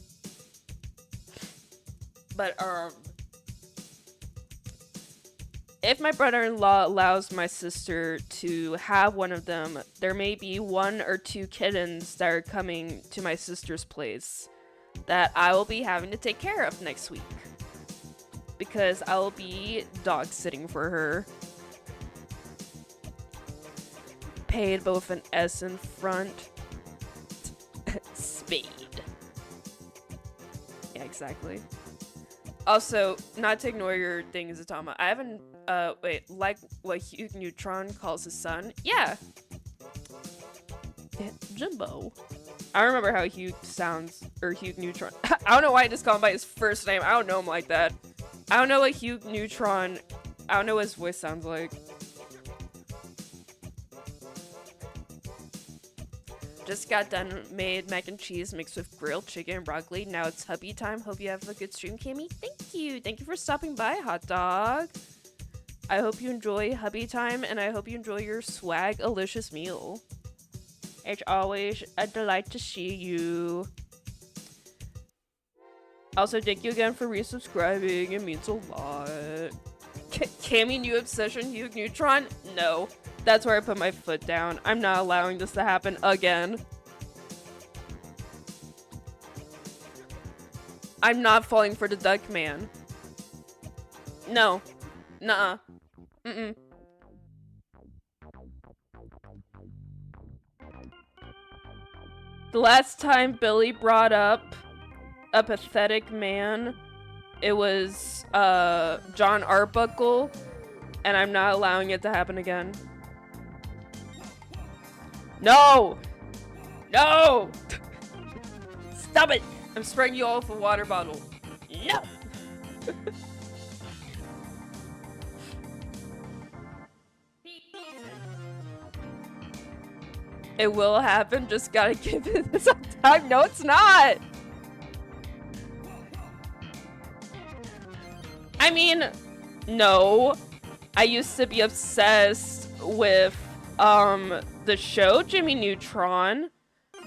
A: But if my brother-in-law allows my sister to have one of them, there may be 1 or 2 kittens that are coming to my sister's place that I will be having to take care of next week. Because I will be dog sitting for her. Paid both an S in front. Spade. Yeah, exactly. Also, not to ignore your thing, Zatama. I haven't, like what Hugh Neutron calls his son? Yeah. Jimbo. I don't remember how Hugh sounds, or Hugh Neutron. I don't know why I just call him by his first name. I don't know him like that. I don't know what Hugh Neutron, I don't know what his voice sounds like. Just got done made mac and cheese mixed with grilled chicken and broccoli. Now it's hubby time. Hope you have a good stream, Kimmy. Thank you. Thank you for stopping by, hot dog. I hope you enjoy hubby time and I hope you enjoy your swag-alicious meal. It's always a delight to see you. Also, thank you again for resubscribing. It means a lot. Cammy new obsession, Hugh Neutron? No. That's where I put my foot down. I'm not allowing this to happen again. I'm not falling for the duck man. No. Nuh-uh. Mm-mm. The last time Billy brought up a pathetic man, it was John Arbuckle, and I'm not allowing it to happen again. No! No! Stop it! I'm spraying you all with a water bottle. No! It will happen, just gotta give it some time. No, it's not! I mean, no. I used to be obsessed with, the show Jimmy Neutron,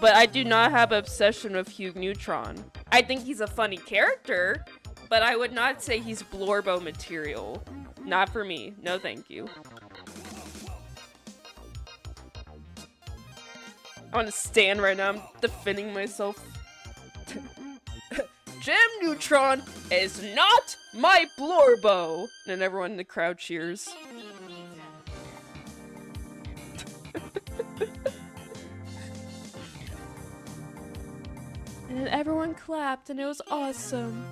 A: but I do not have an obsession with Hugh Neutron. I think he's a funny character, but I would not say he's Blorbo material. Not for me. No, thank you. I want to stand right now. I'm defending myself. Jim Neutron is not my Blorbo! And everyone in the crowd cheers. And everyone clapped and it was awesome.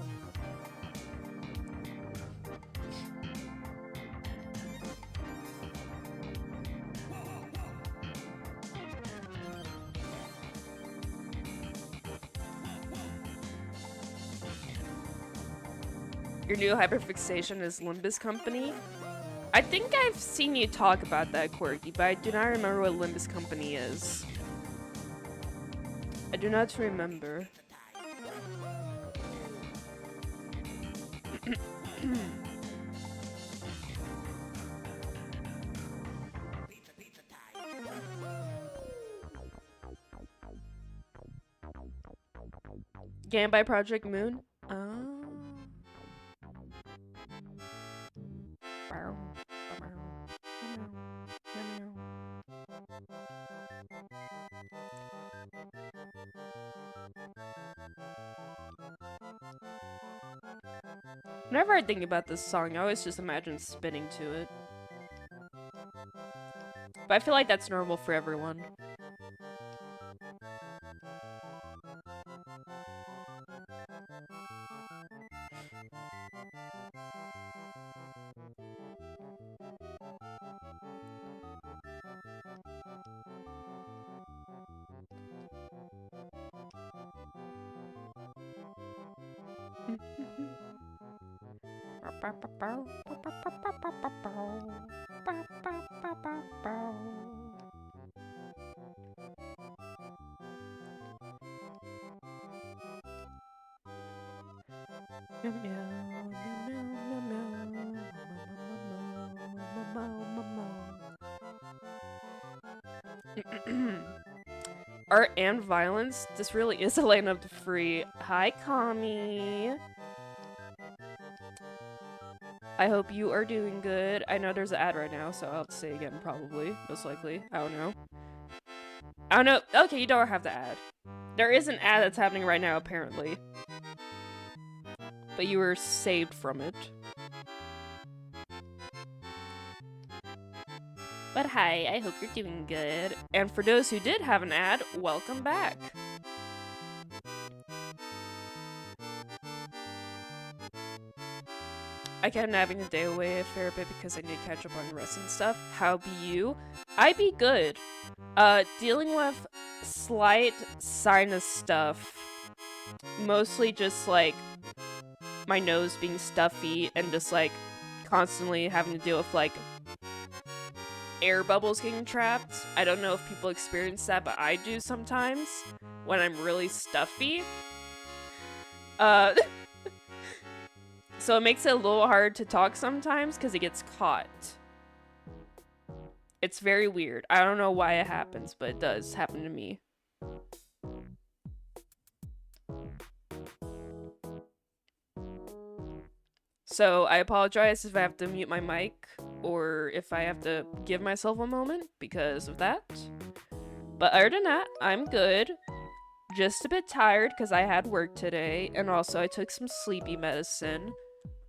A: Your new hyperfixation is Limbus Company? I think I've seen you talk about that, Quirky, but I do not remember what Limbus Company is. I do not remember. Game by Project Moon? Oh. Whenever I think about this song, I always just imagine spinning to it. But I feel like that's normal for everyone. Art and violence? This really is a land of the free. Hi, Kami. I hope you are doing good. I know there's an ad right now, so I'll have to say again, probably. Most likely. I don't know. I don't know. Okay, you don't have the ad. There is an ad that's happening right now, apparently. But you were saved from it. But hi, I hope you're doing good. And for those who did have an ad, welcome back. I kept nabbing the day away a fair bit because I need to catch up on rest and stuff. How be you? I be good. Dealing with slight sinus stuff. Mostly just like my nose being stuffy and just like constantly having to deal with like air bubbles getting trapped. I don't know if people experience that, but I do sometimes when I'm really stuffy. So it makes it a little hard to talk sometimes because it gets caught. It's very weird. I don't know why it happens, but it does happen to me. So I apologize if I have to mute my mic or if I have to give myself a moment because of that. But other than that, I'm good. Just a bit tired because I had work today, and also I took some sleepy medicine.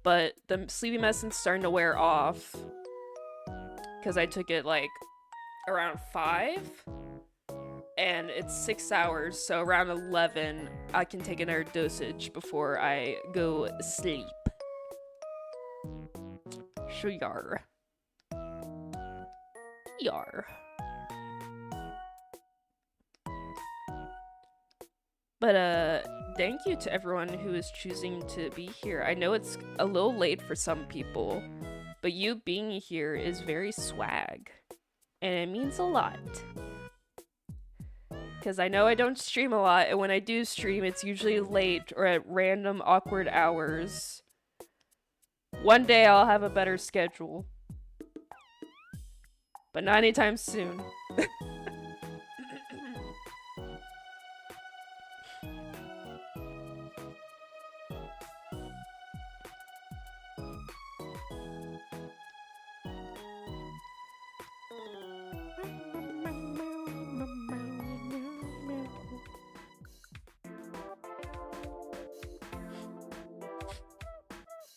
A: But the sleepy medicine's starting to wear off because I took it like around 5. And it's 6 hours, so around 11 I can take another dosage before I go sleep. So yar. Yar. But thank you to everyone who is choosing to be here. I know it's a little late for some people, but you being here is very swag. And it means a lot. Because I know I don't stream a lot, and when I do stream, it's usually late or at random awkward hours. One day I'll have a better schedule. But not anytime soon.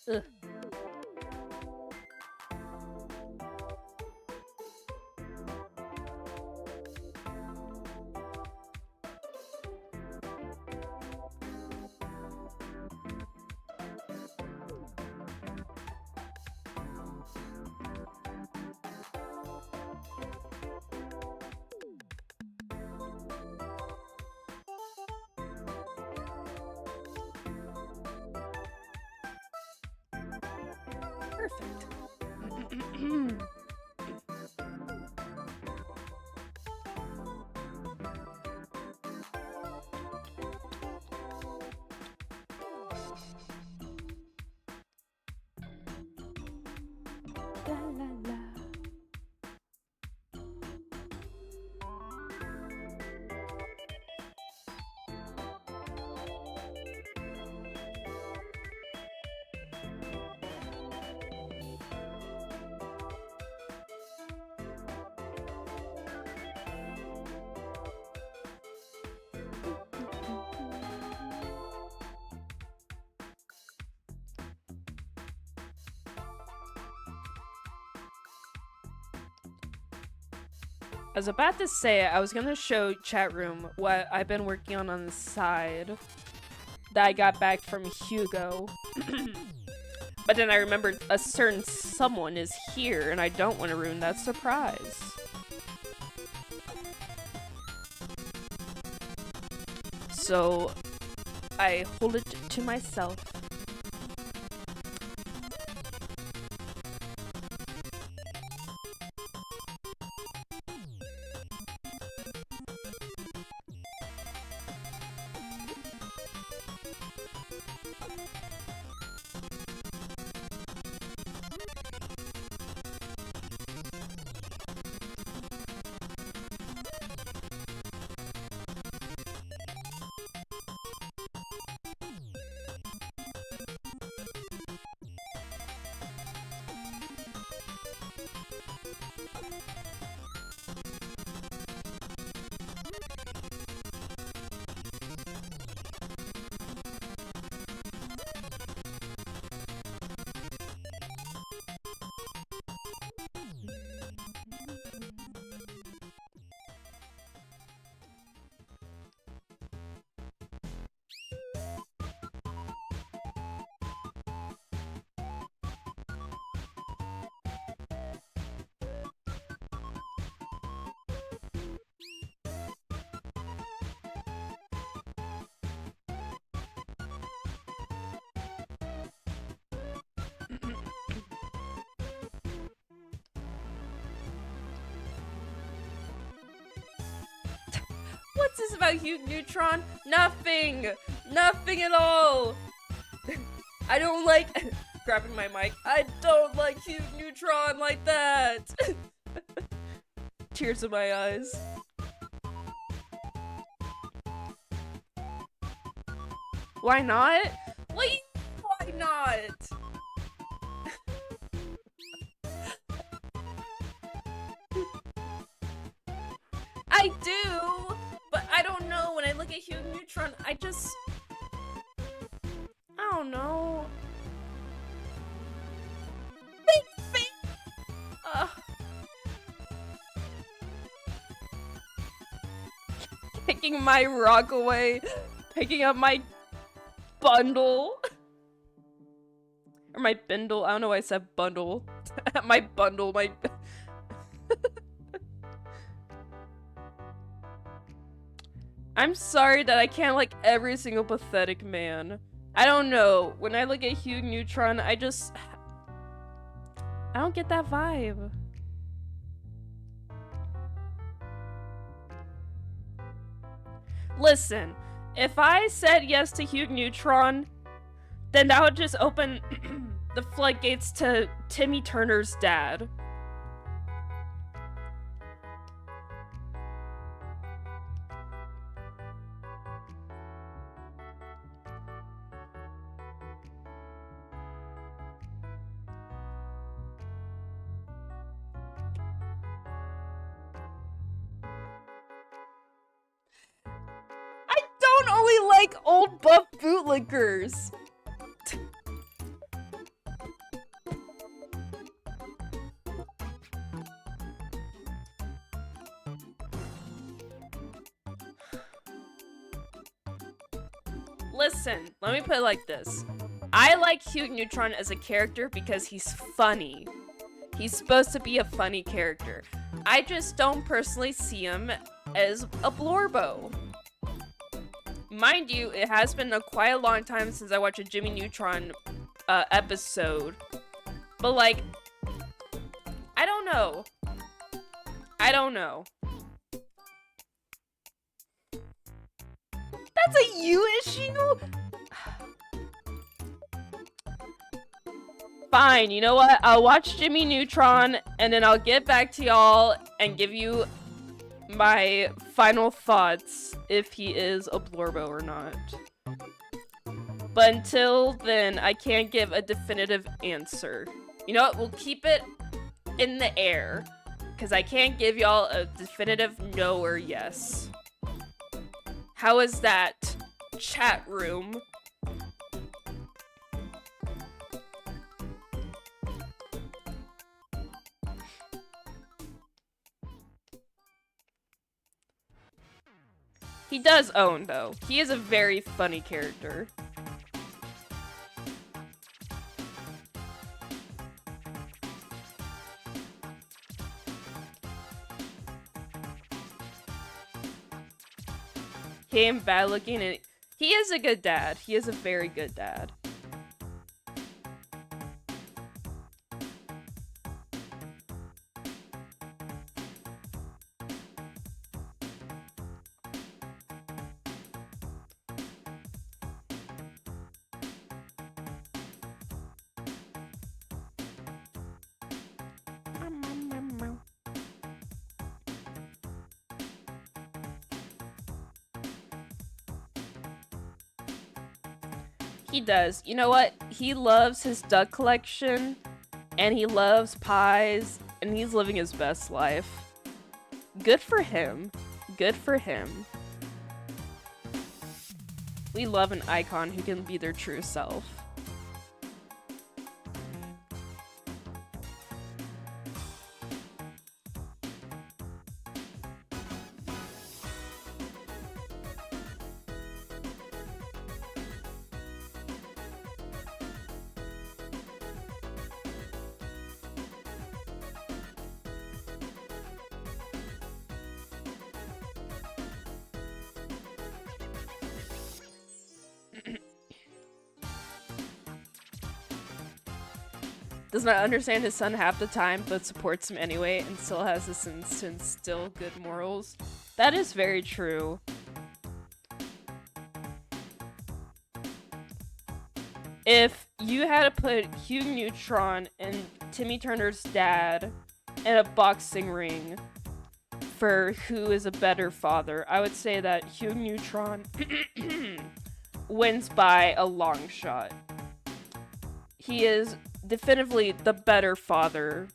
A: Ugh. Perfect. La la la. I was about to say, I was gonna show chat room what I've been working on the side that I got back from Hugo. But then I remembered a certain someone is here and I don't want to ruin that surprise. So I hold it to myself. What's this about Huge Neutron? Nothing! Nothing at all! I don't like... grabbing my mic. I don't like Huge Neutron like that! Tears in my eyes. Why not? Why not? I do, but I don't know. When I look at Hugh Neutron, I don't know. Taking my rock away, picking up my bundle. Or my bindle. I don't know why I said bundle. My bundle, my... I'm sorry that I can't like every single pathetic man. I don't know. When I look at Hugh Neutron, I don't get that vibe. Listen, if I said yes to Hugh Neutron, then that would just open the floodgates to Timmy Turner's dad. I don't only like old buff bootlickers. Listen, let me put it like this. I like Hugh Neutron as a character because he's funny. He's supposed to be a funny character. I just don't personally see him as a Blorbo. Mind you, it has been quite a long time since I watched a Jimmy Neutron episode. But like, I don't know. I don't know. That's a you issue? Fine, you know what? I'll watch Jimmy Neutron, and then I'll get back to y'all and give you my final thoughts if he is a Blorbo or not. But until then, I can't give a definitive answer. You know what? We'll keep it in the air, because I can't give y'all a definitive no or yes. How is that, chat room? He does own, though. He is a very funny character. He ain't bad looking, and he is a good dad. He is a very good dad. He does. You know what? He loves his duck collection, and he loves pies, and he's living his best life. Good for him. Good for him. We love an icon who can be their true self. Does not understand his son half the time, but supports him anyway, and still has this to instill good morals. That is very true. If you had to put Hugh Neutron and Timmy Turner's dad in a boxing ring for who is a better father, I would say that Hugh Neutron wins by a long shot. He is definitively the better father.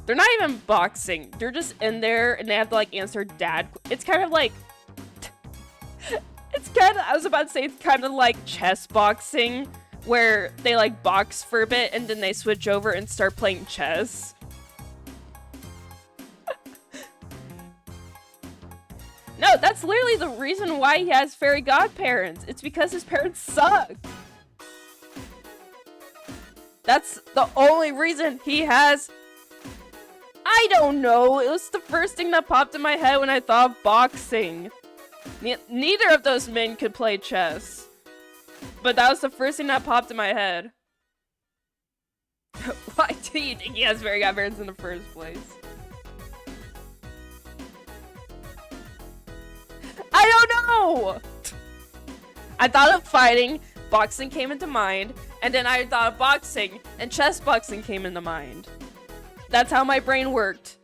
A: They're not even boxing. They're just in there and they have to like answer dad. It's kind of like, I was about to say it's kind of like chess boxing, where they like box for a bit and then they switch over and start playing chess. No, that's literally the reason why he has fairy godparents. It's because his parents suck. That's the only reason he has... I don't know. It was the first thing that popped in my head when I thought of boxing. Neither of those men could play chess. But that was the first thing that popped in my head. Why do you think he has fairy godparents in the first place? I don't know! I thought of fighting, boxing came into mind, and then I thought of boxing, and chess boxing came into mind. That's how my brain worked.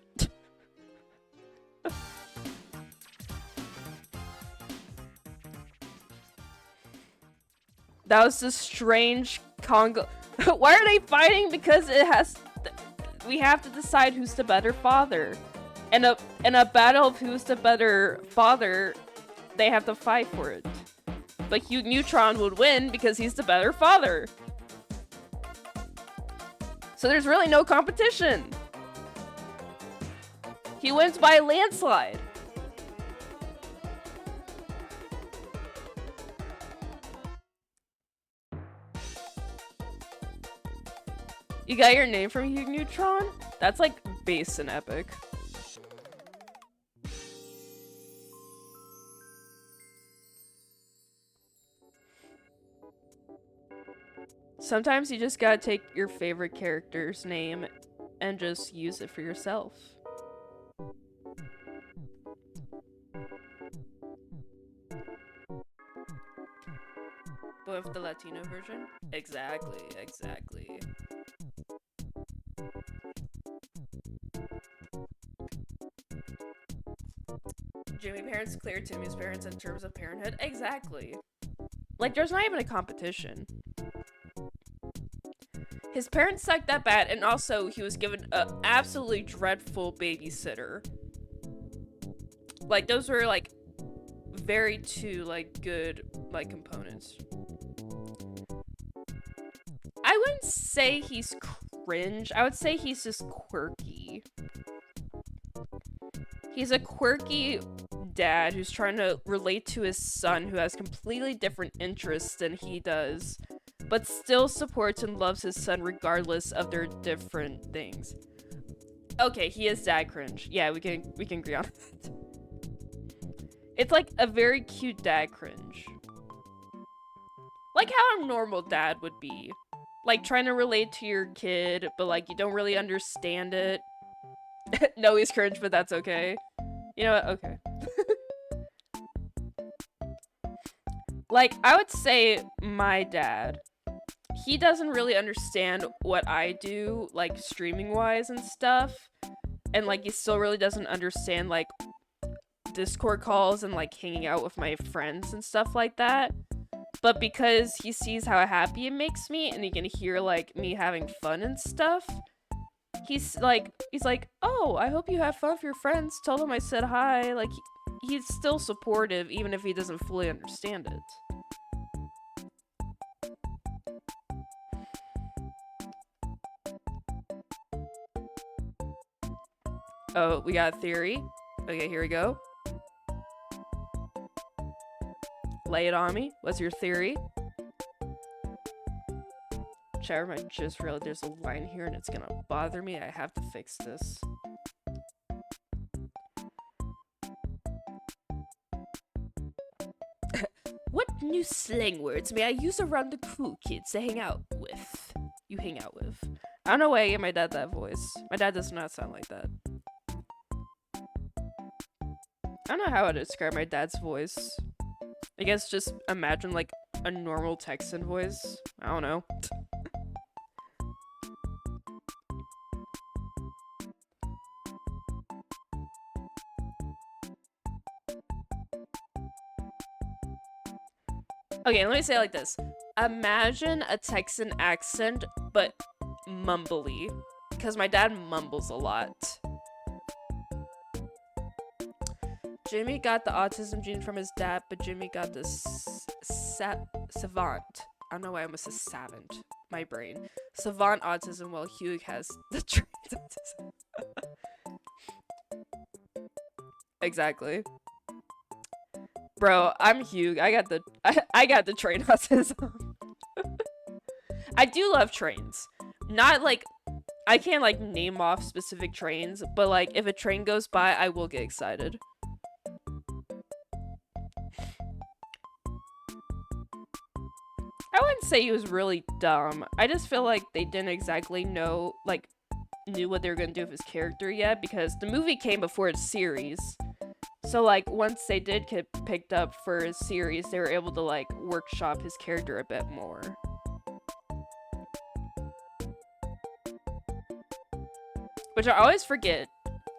A: That was a strange Congo. Why are they fighting? Because it has... we have to decide who's the better father. And a battle of who's the better father, they have to fight for it. But Hugh Neutron would win because he's the better father. So there's really no competition. He wins by a landslide. You got your name from Hugh Neutron? That's like base and epic. Sometimes you just gotta take your favorite character's name and just use it for yourself. But with the Latino version? Exactly, exactly. Jimmy parents clear Timmy's parents in terms of parenthood? Exactly. Like, there's not even a competition. His parents sucked that bad, and also he was given an absolutely dreadful babysitter. Like, those were, like, very two, like, good, like, components. I wouldn't say he's cringe. I would say he's just quirky. He's a quirky dad who's trying to relate to his son who has completely different interests than he does, but still supports and loves his son regardless of their different things. Okay, he is dad cringe. Yeah, we can agree on that. It's like a very cute dad cringe. Like how a normal dad would be. Like trying to relate to your kid, but like you don't really understand it. No, he's cringe, but that's okay. You know what? Okay. Like, I would say my dad, he doesn't really understand what I do, like, streaming-wise and stuff. And, like, he still really doesn't understand, like, Discord calls and, like, hanging out with my friends and stuff like that. But because he sees how happy it makes me, and he can hear, like, me having fun and stuff, he's like, oh, I hope you have fun with your friends. Tell them I said hi. Like, he's still supportive, even if he doesn't fully understand it. Oh, we got a theory. Okay, here we go. Lay it on me. What's your theory? Chat room, I just realized there's a line here and it's gonna bother me. I have to fix this. What new slang words may I use around the cool kids to hang out with? You hang out with. I don't know why I gave my dad that voice. My dad does not sound like that. I don't know how to describe my dad's voice. I guess just imagine like a normal Texan voice. I don't know. Okay, let me say it like this. Imagine a Texan accent, but mumbly. Because my dad mumbles a lot. Jimmy got the autism gene from his dad, but Jimmy got the savant. I don't know why I almost said savant. My brain. Savant autism, while Hugh has the trained autism. Exactly. Bro, I'm Hugh. I got the train autism. I do love trains. Not like I can't like name off specific trains, but like if a train goes by, I will get excited. I wouldn't say he was really dumb. I just feel like they didn't exactly know, like, knew what they were gonna do with his character yet, because the movie came before the series. So, like, once they did get picked up for a series, they were able to, like, workshop his character a bit more. Which I always forget.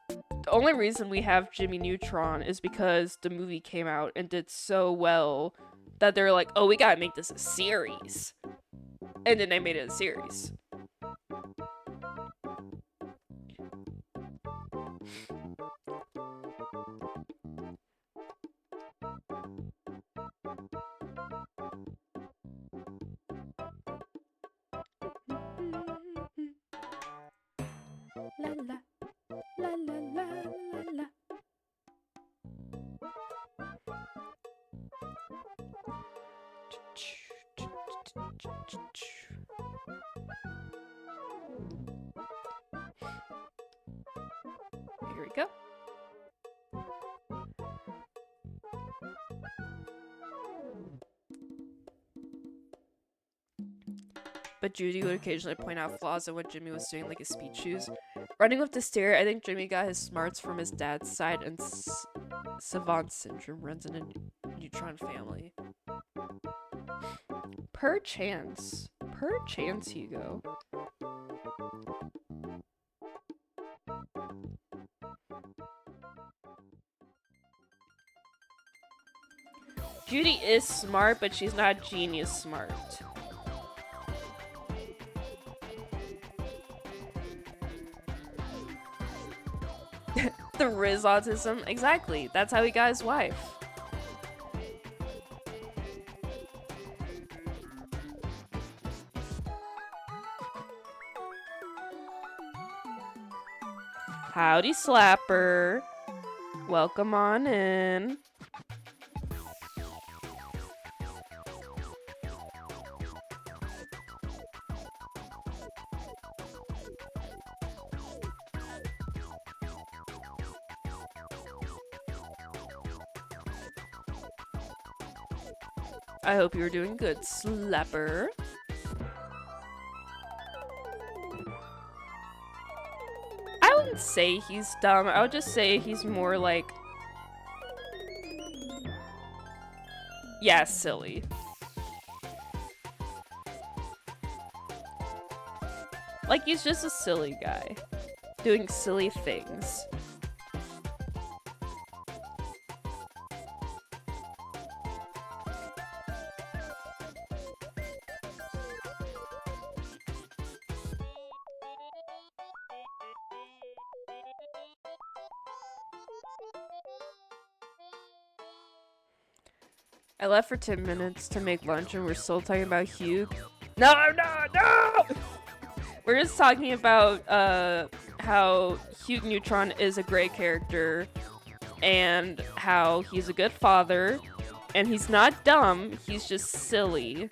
A: The only reason we have Jimmy Neutron is because the movie came out and did so well that they're like, oh, we gotta make this a series. And then they made it a series. La la la la la la la. Here we go. But Judy would occasionally point out flaws in what Jimmy was doing, like his speed shoes. Running with Dysteria, I think Jimmy got his smarts from his dad's side, and Savant syndrome runs in a Neutron family. Perchance, Hugo. Judy is smart, but she's not genius smart. The Riz autism, exactly. That's how he got his wife. Howdy, Slapper. Welcome on in. I hope you're doing good, Slapper. I wouldn't say he's dumb. I would just say he's more like... yeah, silly. Like, he's just a silly guy. Doing silly things. I left for 10 minutes to make lunch and we're still talking about Hugh. No! We're just talking about how Hugh Neutron is a great character and how he's a good father and he's not dumb, he's just silly.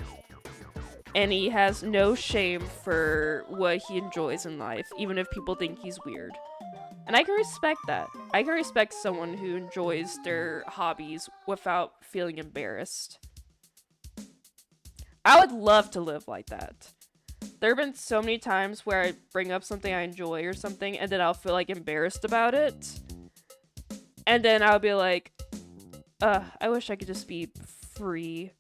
A: And he has no shame for what he enjoys in life, even if people think he's weird. And I can respect that. I can respect someone who enjoys their hobbies without feeling embarrassed. I would love to live like that. There have been so many times where I bring up something I enjoy or something, and then I'll feel like embarrassed about it. And then I'll be like, I wish I could just be free.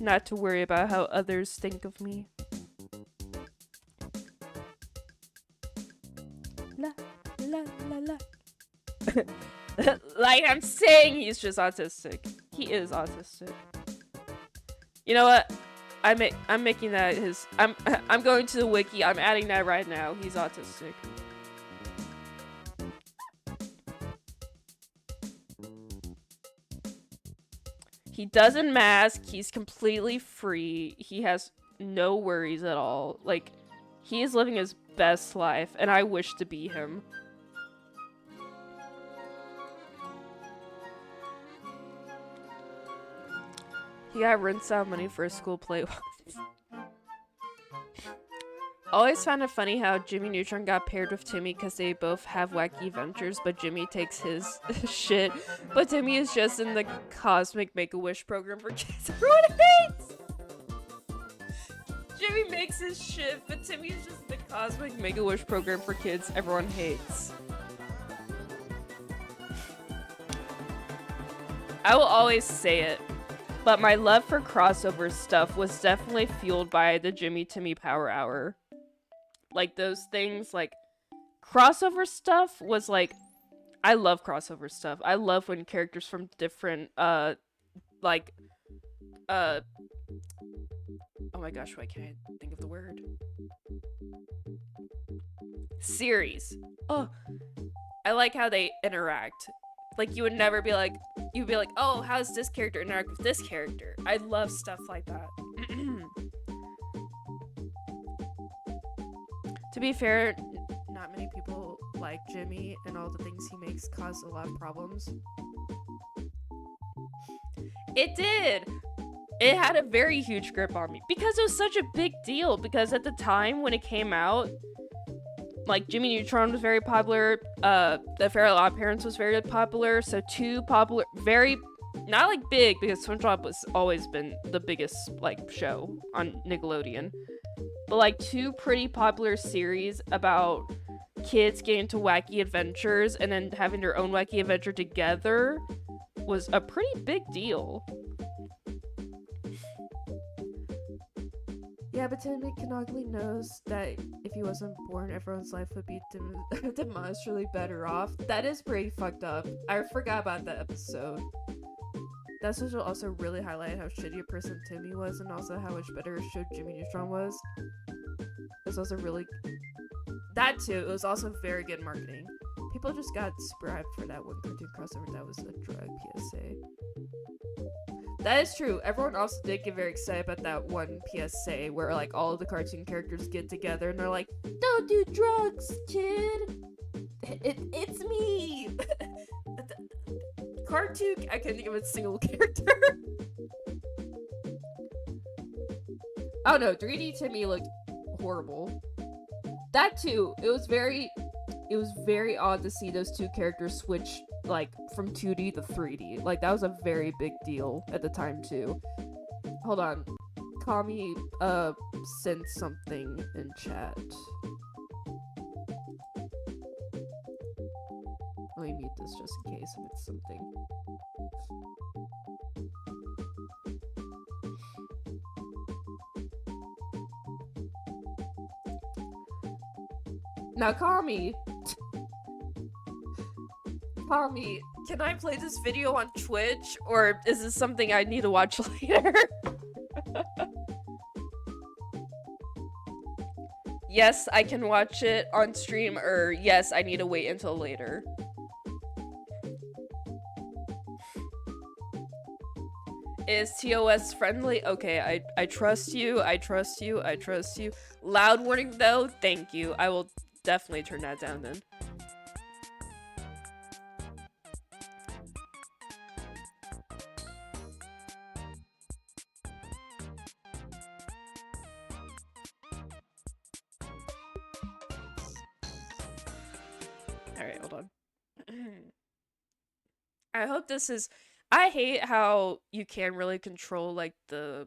A: Not to worry about how others think of me. La la la la. Like I'm saying, he's just autistic. He is autistic. You know what? I'm making that his. I'm going to the wiki. I'm adding that right now. He's autistic. He doesn't mask. He's completely free. He has no worries at all. Like, he is living his best life, and I wish to be him. He got rinsed out money for a school play. Always found it funny how Jimmy Neutron got paired with Timmy because they both have wacky adventures, but Jimmy takes his shit. But Timmy is just in the Cosmic Make-A-Wish program for kids everyone hates! Jimmy makes his shit, but Timmy is just in the Cosmic Make-A-Wish program for kids everyone hates. I will always say it, but my love for crossover stuff was definitely fueled by the Jimmy Timmy Power Hour. Like, those things, like, crossover stuff was, like, I love crossover stuff. I love when characters from different, oh my gosh, why can't I think of the word? Series. Oh, I like how they interact. Like, you would never be like, you'd be like, oh, how does this character interact with this character? I love stuff like that. To be fair, not many people like Jimmy, and all the things he makes cause a lot of problems. It did! It had a very huge grip on me because it was such a big deal, because at the time when it came out, like, Jimmy Neutron was very popular, The Fairly Odd Parents was very popular, so two popular, very, not like big, because SpongeBob has always been the biggest, like, show on Nickelodeon, but like two pretty popular series about kids getting into wacky adventures and then having their own wacky adventure together was a pretty big deal. Yeah, but Timmy Canonically knows that if he wasn't born, everyone's life would be demonstrably better off. That is pretty fucked up. I forgot about that episode. That social also really highlighted how shitty a person Timmy was, and also how much better a show Jimmy Neutron was. It was also really... That too, it was also very good marketing. People just got subscribed for that one cartoon crossover that was a drug PSA. That is true. Everyone also did get very excited about that one PSA where, like, all of the cartoon characters get together and they're like, don't do drugs, kid! It's me! Cartoon... I can't think of a single character. Oh no, 3D Timmy looked horrible. That too, it was very odd to see those two characters switch, like, from 2D to 3D. Like, that was a very big deal at the time too. Hold on. Kami sent something in chat. Let me mute this just in case if it's something. Now, Kami! Kami, can I play this video on Twitch? Or is this something I need to watch later? Yes, I can watch it on stream, or yes, I need to wait until later. Is TOS friendly? Okay, I trust you, I trust you, I trust you. Loud warning though, thank you. I will definitely turn that down then. Alright, hold on. I hope this is... I hate how you can't really control, like, the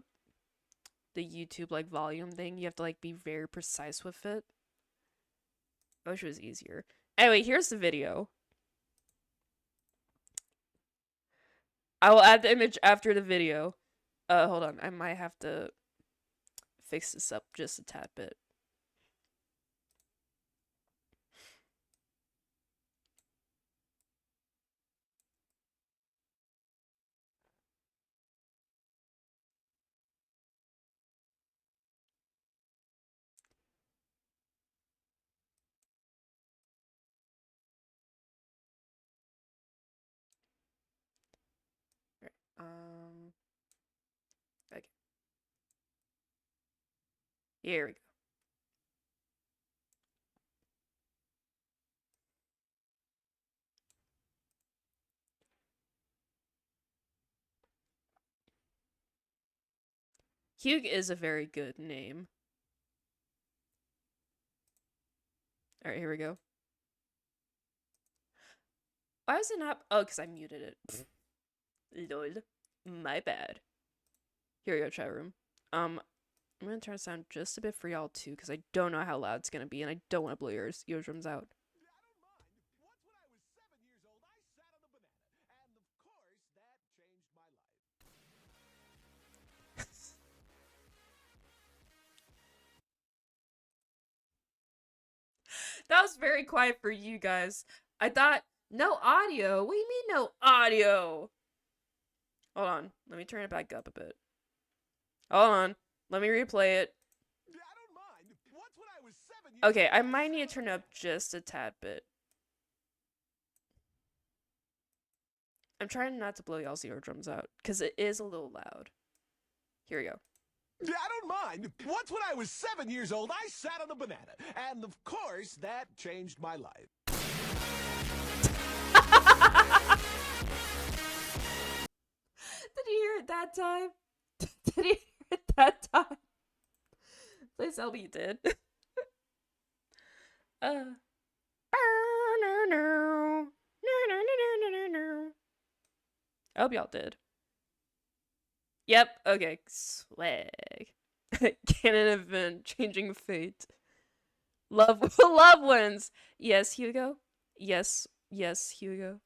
A: YouTube, like, volume thing. You have to, like, be very precise with it. I wish it was easier. Anyway, here's the video. I will add the image after the video. Hold on. I might have to fix this up just a tad bit. Okay. Here we go. Hugh is a very good name. Alright, here we go. Why is it not? Oh, because I muted it. Lol. My bad. Here we go, chat room. I'm gonna turn the sound just a bit for y'all too, because I don't know how loud it's gonna be, and I don't want to blow your eardrums out. That was very quiet for you guys. I thought, no audio? What do you mean no audio? Hold on. Let me turn it back up a bit. Hold on. Let me replay it. Okay, I might need to turn it up just a tad bit. I'm trying not to blow y'all's eardrums out, because it is a little loud. Here we go.
C: I don't mind. Once when I was 7 years old, I sat on a banana. And of course, that changed my life.
A: Did you hear it that time? Did you hear it that time? Please tell me you did. I hope y'all did. Yep, okay, swag. Canon event, changing fate. Love ones. Yes, Hugo. Yes, Hugo.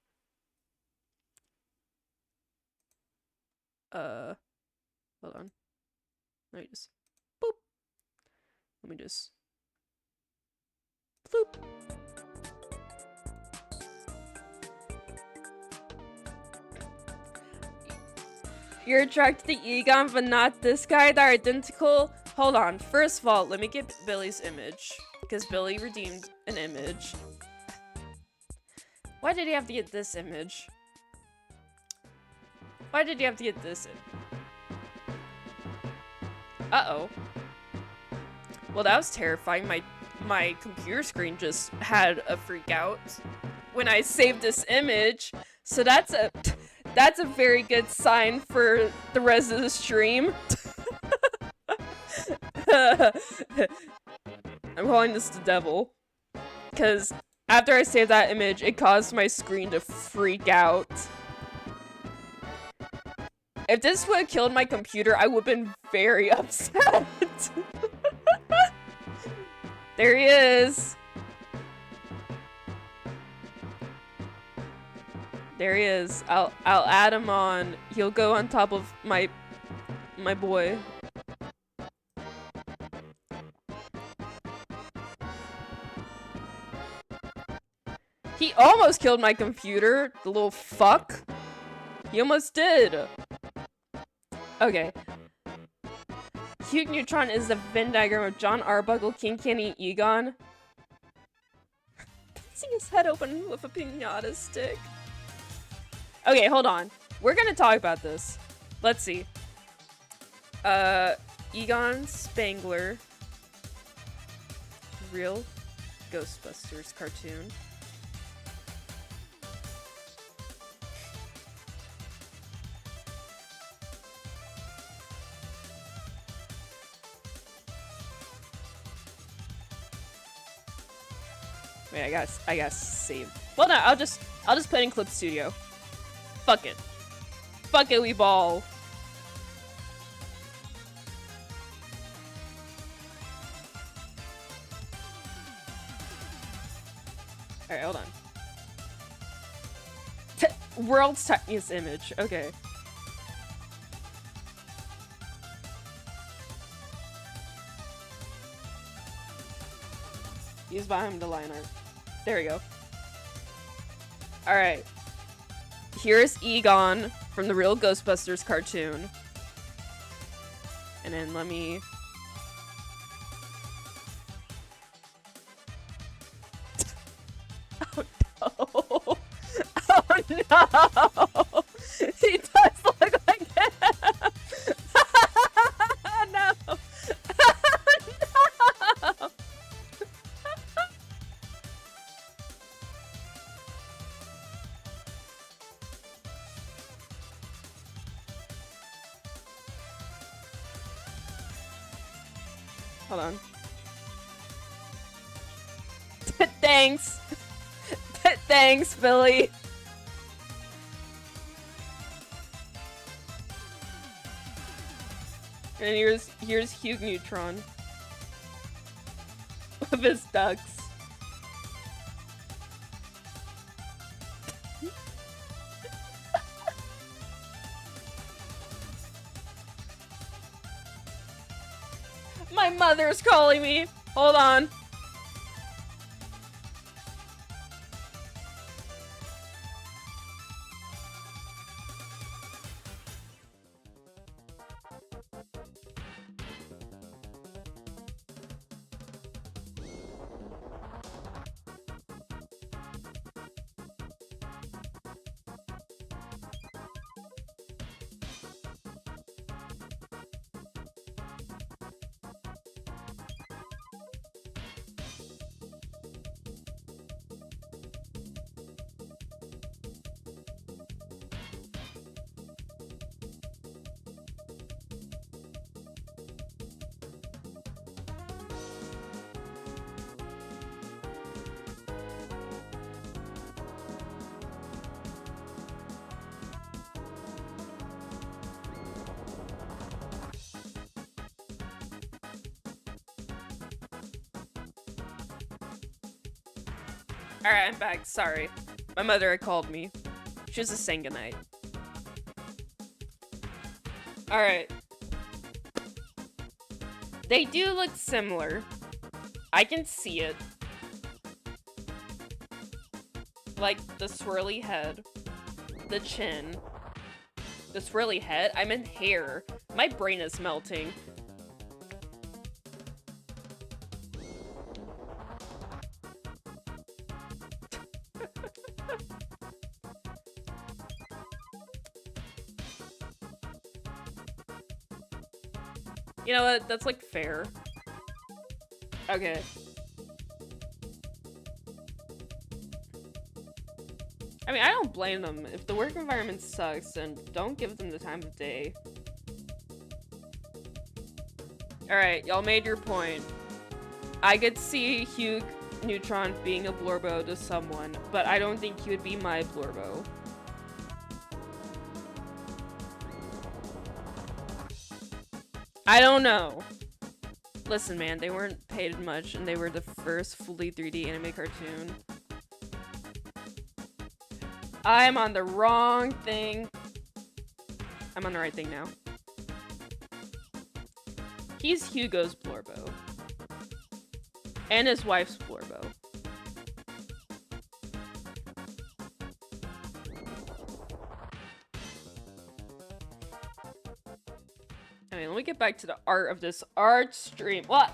A: Hold on. Let me just boop. Let me just bloop. You're attracted to Egon, but not this guy. They're identical. Hold on. First of all, let me get Billy's image, because Billy redeemed an image. Why did he have to get this image? Why did he have to get this in? Uh-oh. Well, that was terrifying. My computer screen just had a freak out when I saved this image. So that's a very good sign for the rest of the stream. I'm calling this the devil. Because after I saved that image, it caused my screen to freak out. If this would have killed my computer, I would have been very upset. There he is. There he is. I'll add him on. He'll go on top of my boy. He almost killed my computer, the little fuck. He almost did. Okay. Hugh Neutron is the Venn diagram of Jon Arbuckle, King Kenny, Egon. See his head open with a piñata stick. Okay, hold on. We're gonna talk about this. Let's see. Egon Spangler. Real Ghostbusters cartoon. Wait, I gotta save. Well, no, I'll just put in Clip Studio. Fuck it. Fuck it, we ball. Alright, hold on. World's tiniest image. Okay. Use behind the line art. There we go. Alright. Here's Egon from the Real Ghostbusters cartoon. And then let me... Oh no! Oh no! He does look Hold on. Thanks. Thanks, Billy. And here's Hugh Neutron. With his ducks. My mother's calling me. Hold on. Alright, I'm back. Sorry. My mother had called me. She was a Sangonite. Alright. They do look similar. I can see it. Like, the swirly head. The chin. The swirly head? I meant hair. My brain is melting. You know what? That's like fair. Okay. I mean, I don't blame them. If the work environment sucks, then don't give them the time of day. Alright, y'all made your point. I could see Hugh Neutron being a Blorbo to someone, but I don't think he would be my Blorbo. I don't know. Listen, man, they weren't paid much, and they were the first fully 3D anime cartoon. I'm on the wrong thing. I'm on the right thing now. He's Hugo's Blorbo. And his wife's Blorbo. I mean, let me get back to the art of this art stream. What?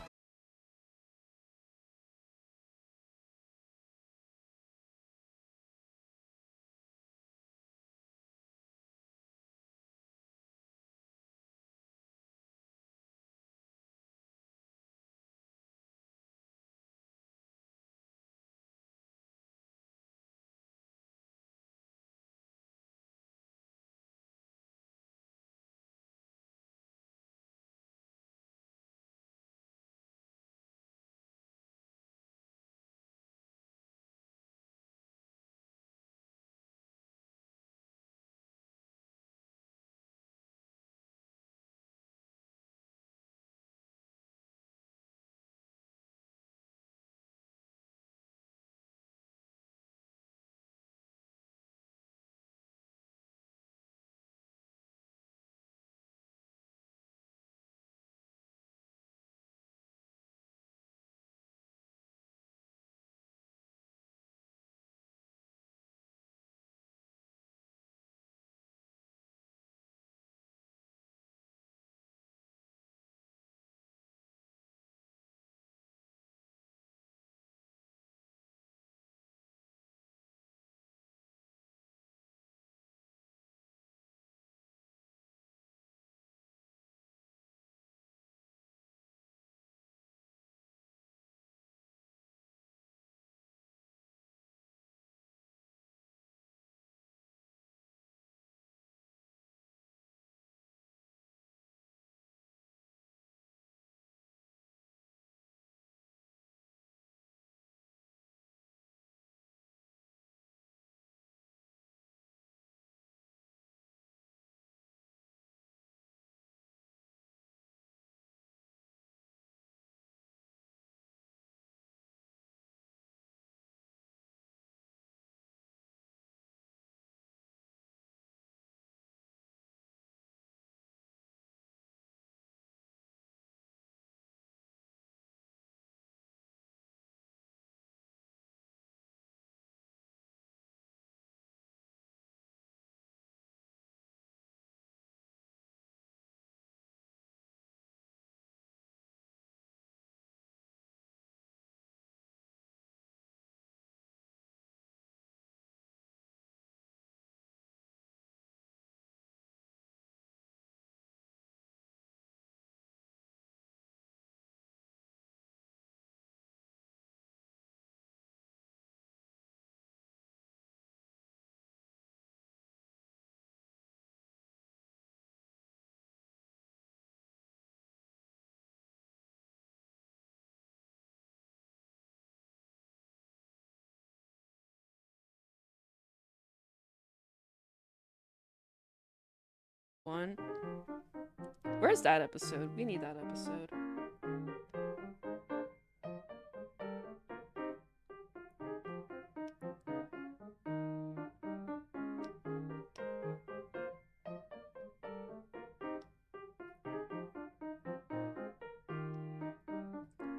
A: one. Where's that episode? We need that episode.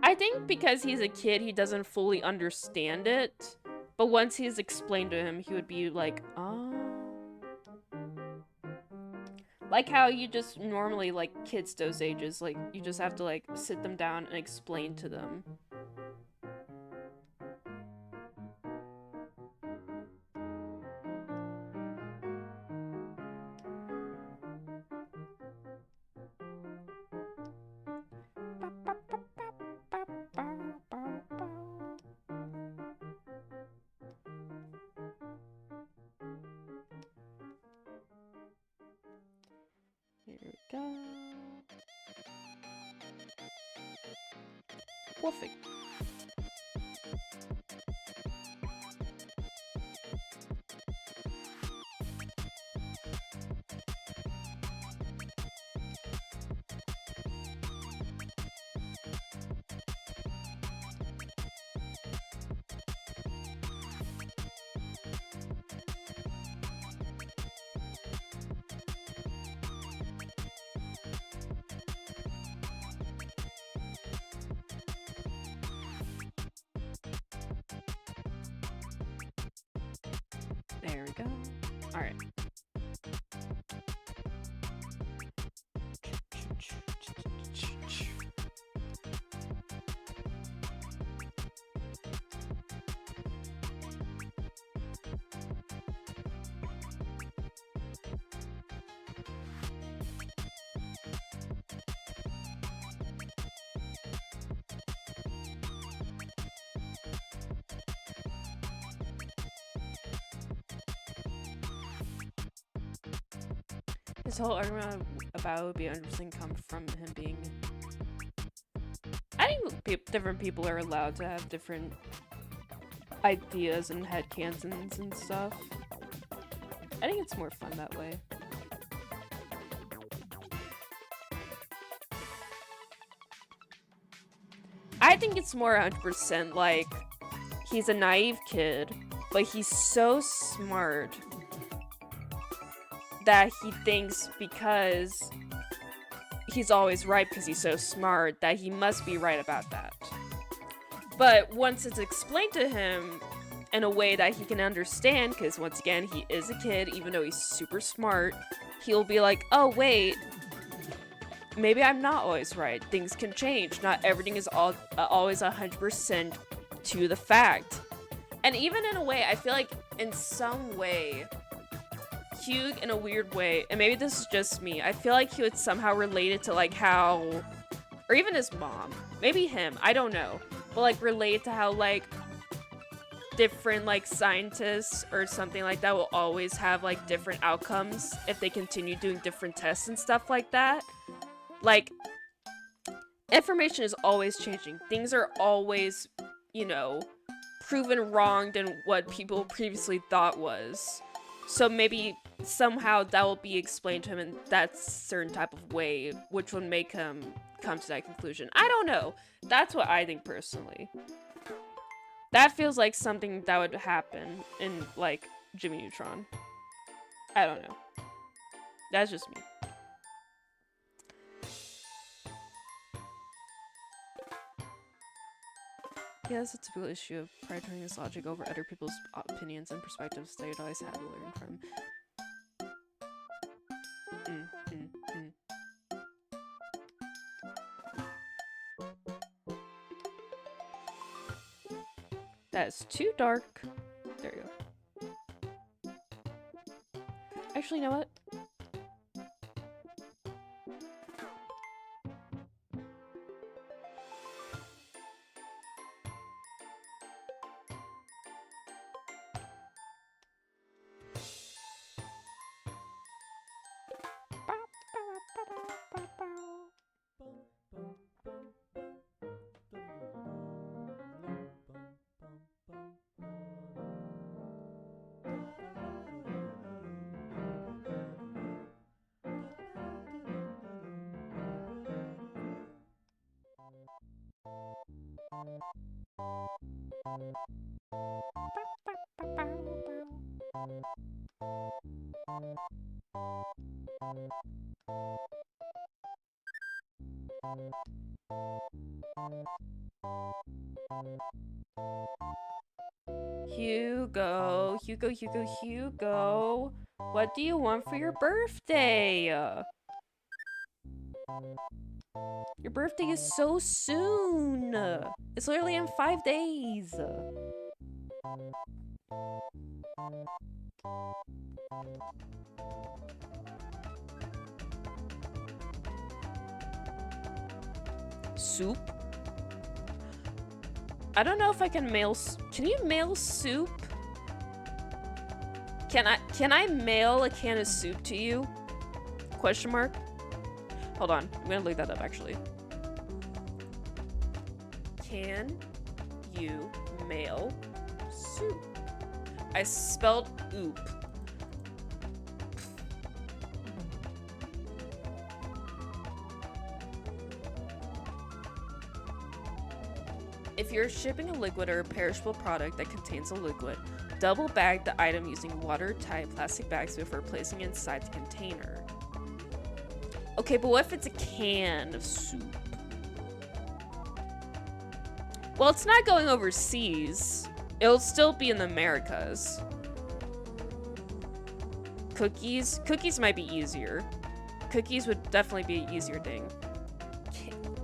A: I think because he's a kid, he doesn't fully understand it. But once he's explained to him, he would be like, oh. Like how you just normally, like, kids those ages, like, you just have to, like, sit them down and explain to them. Here we go. Perfect. There we go. All right. This whole argument about it would be interesting come from him being... I think different people are allowed to have different ideas and headcanons and stuff. I think it's more fun that way. I think it's more 100% like, he's a naive kid, but he's so smart that he thinks because he's always right because he's so smart that he must be right about that. But once it's explained to him in a way that he can understand, because once again, he is a kid, even though he's super smart, he'll be like, oh wait, maybe I'm not always right. Things can change. Not everything is always 100% to the fact. And even in a way, I feel like in some way, Hugh, in a weird way, and maybe this is just me, I feel like he would somehow relate it to like how, or even his mom, maybe him, I don't know, but like relate to how like different like scientists or something like that will always have like different outcomes if they continue doing different tests and stuff like that. Like, information is always changing. Things are always, you know, proven wrong than what people previously thought was. So maybe somehow that will be explained to him in that certain type of way, which would make him come to that conclusion. I don't know. That's what I think personally. That feels like something that would happen in, like, Jimmy Neutron. I don't know. That's just me. Yeah, that's a typical issue of prioritizing his logic over other people's opinions and perspectives that you'd always had to learn from. That is too dark. There you go. Actually, you know what? Hugo, Hugo, Hugo, Hugo. What do you want for your birthday? Your birthday is so soon. It's literally in 5 days. Soup? I don't know if I can mail. Can you mail soup? Can I mail a can of soup to you? Question mark. Hold on, I'm gonna look that up actually. Can you mail soup? I spelled oop. If you're shipping a liquid or a perishable product that contains a liquid, double bag the item using watertight plastic bags before placing it inside the container. Okay, but what if it's a can of soup? Well, it's not going overseas. It'll still be in the Americas. Cookies? Cookies might be easier. Cookies would definitely be an easier thing.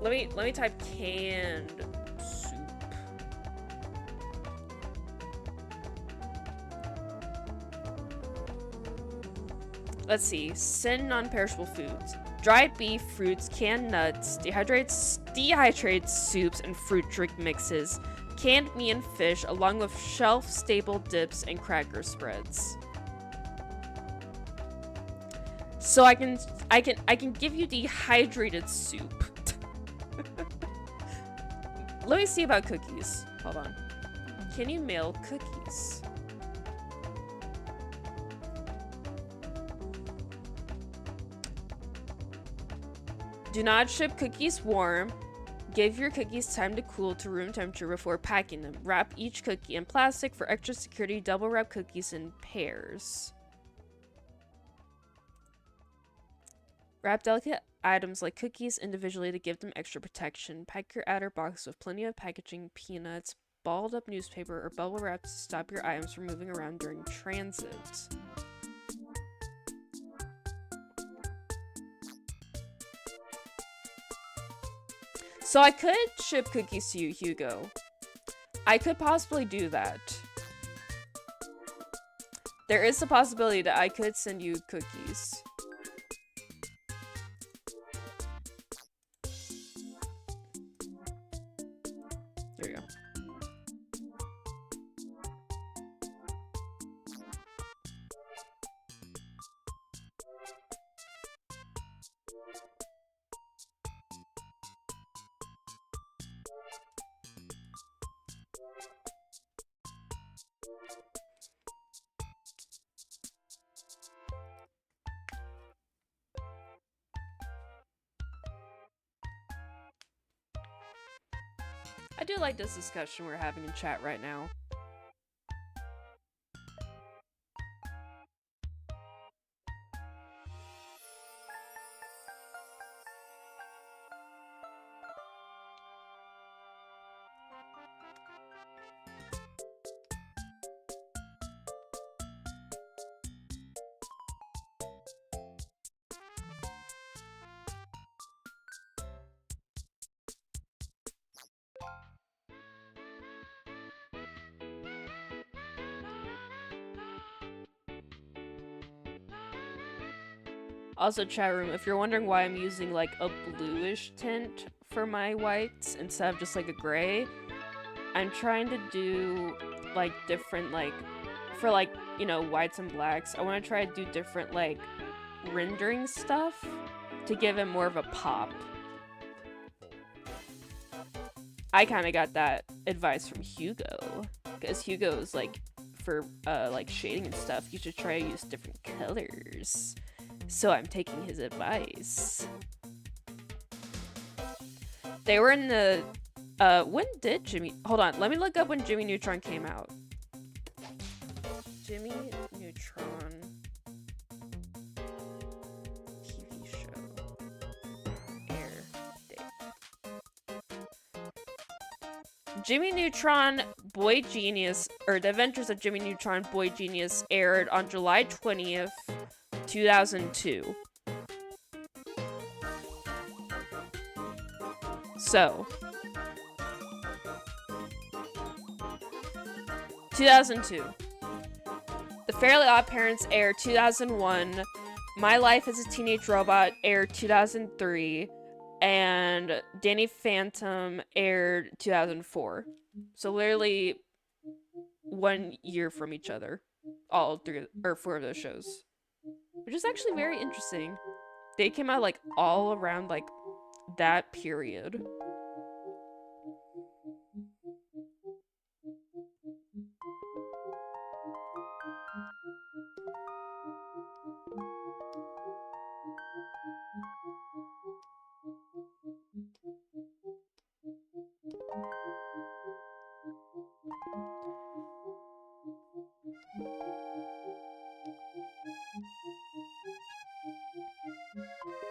A: Let me type canned soup. Let's see. Send non-perishable foods. Dried beef, fruits, canned nuts, dehydrated soups, and fruit drink mixes, canned meat and fish, along with shelf-stable dips and cracker spreads. So I can give you dehydrated soup. Let me see about cookies. Hold on. Can you mail cookies? Do not ship cookies warm. Give your cookies time to cool to room temperature before packing them. Wrap each cookie in plastic for extra security. Double wrap cookies in pairs. Wrap delicate items like cookies individually to give them extra protection. Pack your outer box with plenty of packaging, peanuts, balled up newspaper, or bubble wrap to stop your items from moving around during transit. So I could ship cookies to you, Hugo. I could possibly do that. There is a possibility that I could send you cookies. Here we go. I do like this discussion we're having in chat right now. Also, chat room, if you're wondering why I'm using like a bluish tint for my whites instead of just like a gray, I'm trying to do like different like for like, you know, whites and blacks. I want to try to do different like rendering stuff to give it more of a pop. I kind of got that advice from Hugo, because Hugo's like for like shading and stuff, you should try to use different colors. So I'm taking his advice. They were in the When did hold on, let me look up when Jimmy Neutron came out. Jimmy Neutron TV show. Air date. Jimmy Neutron Boy Genius, or The Adventures of Jimmy Neutron Boy Genius aired on July 20th, 2002. So, 2002. The Fairly Odd Parents aired 2001. My Life as a Teenage Robot aired 2003. And Danny Phantom aired 2004. So literally 1 year from each other. All 3 or 4 of those shows. Which is actually very interesting. They came out like all around like that period.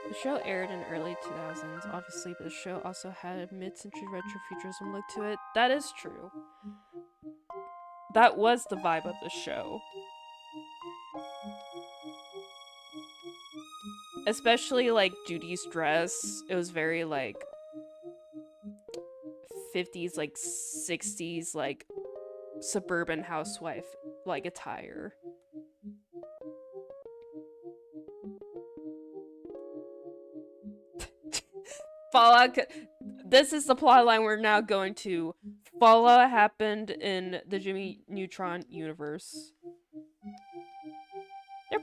A: The show aired in early 2000s, obviously, but the show also had a mid-century retrofuturism look to it. That is true. That was the vibe of the show. Especially, like, Judy's dress. It was very, like, 50s, like, 60s, like, suburban housewife, like, attire. Fallout. This is the plotline we're now going to. Fallout happened in the Jimmy Neutron universe. They're